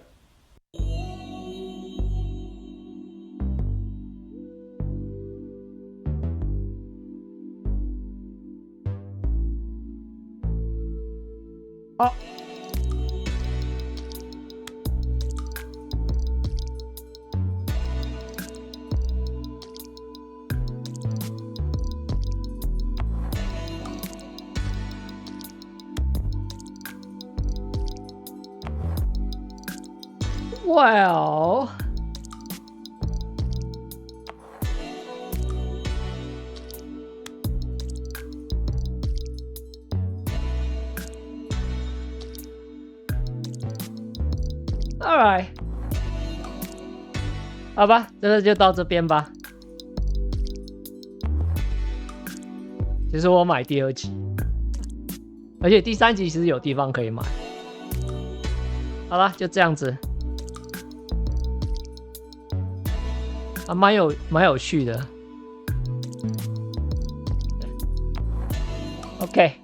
Oh. Well, alright， 好吧，这个就到这边吧。其实我买第2集，而且第3集其实有地方可以买。好了，就这样子。啊，蛮有趣的。OK。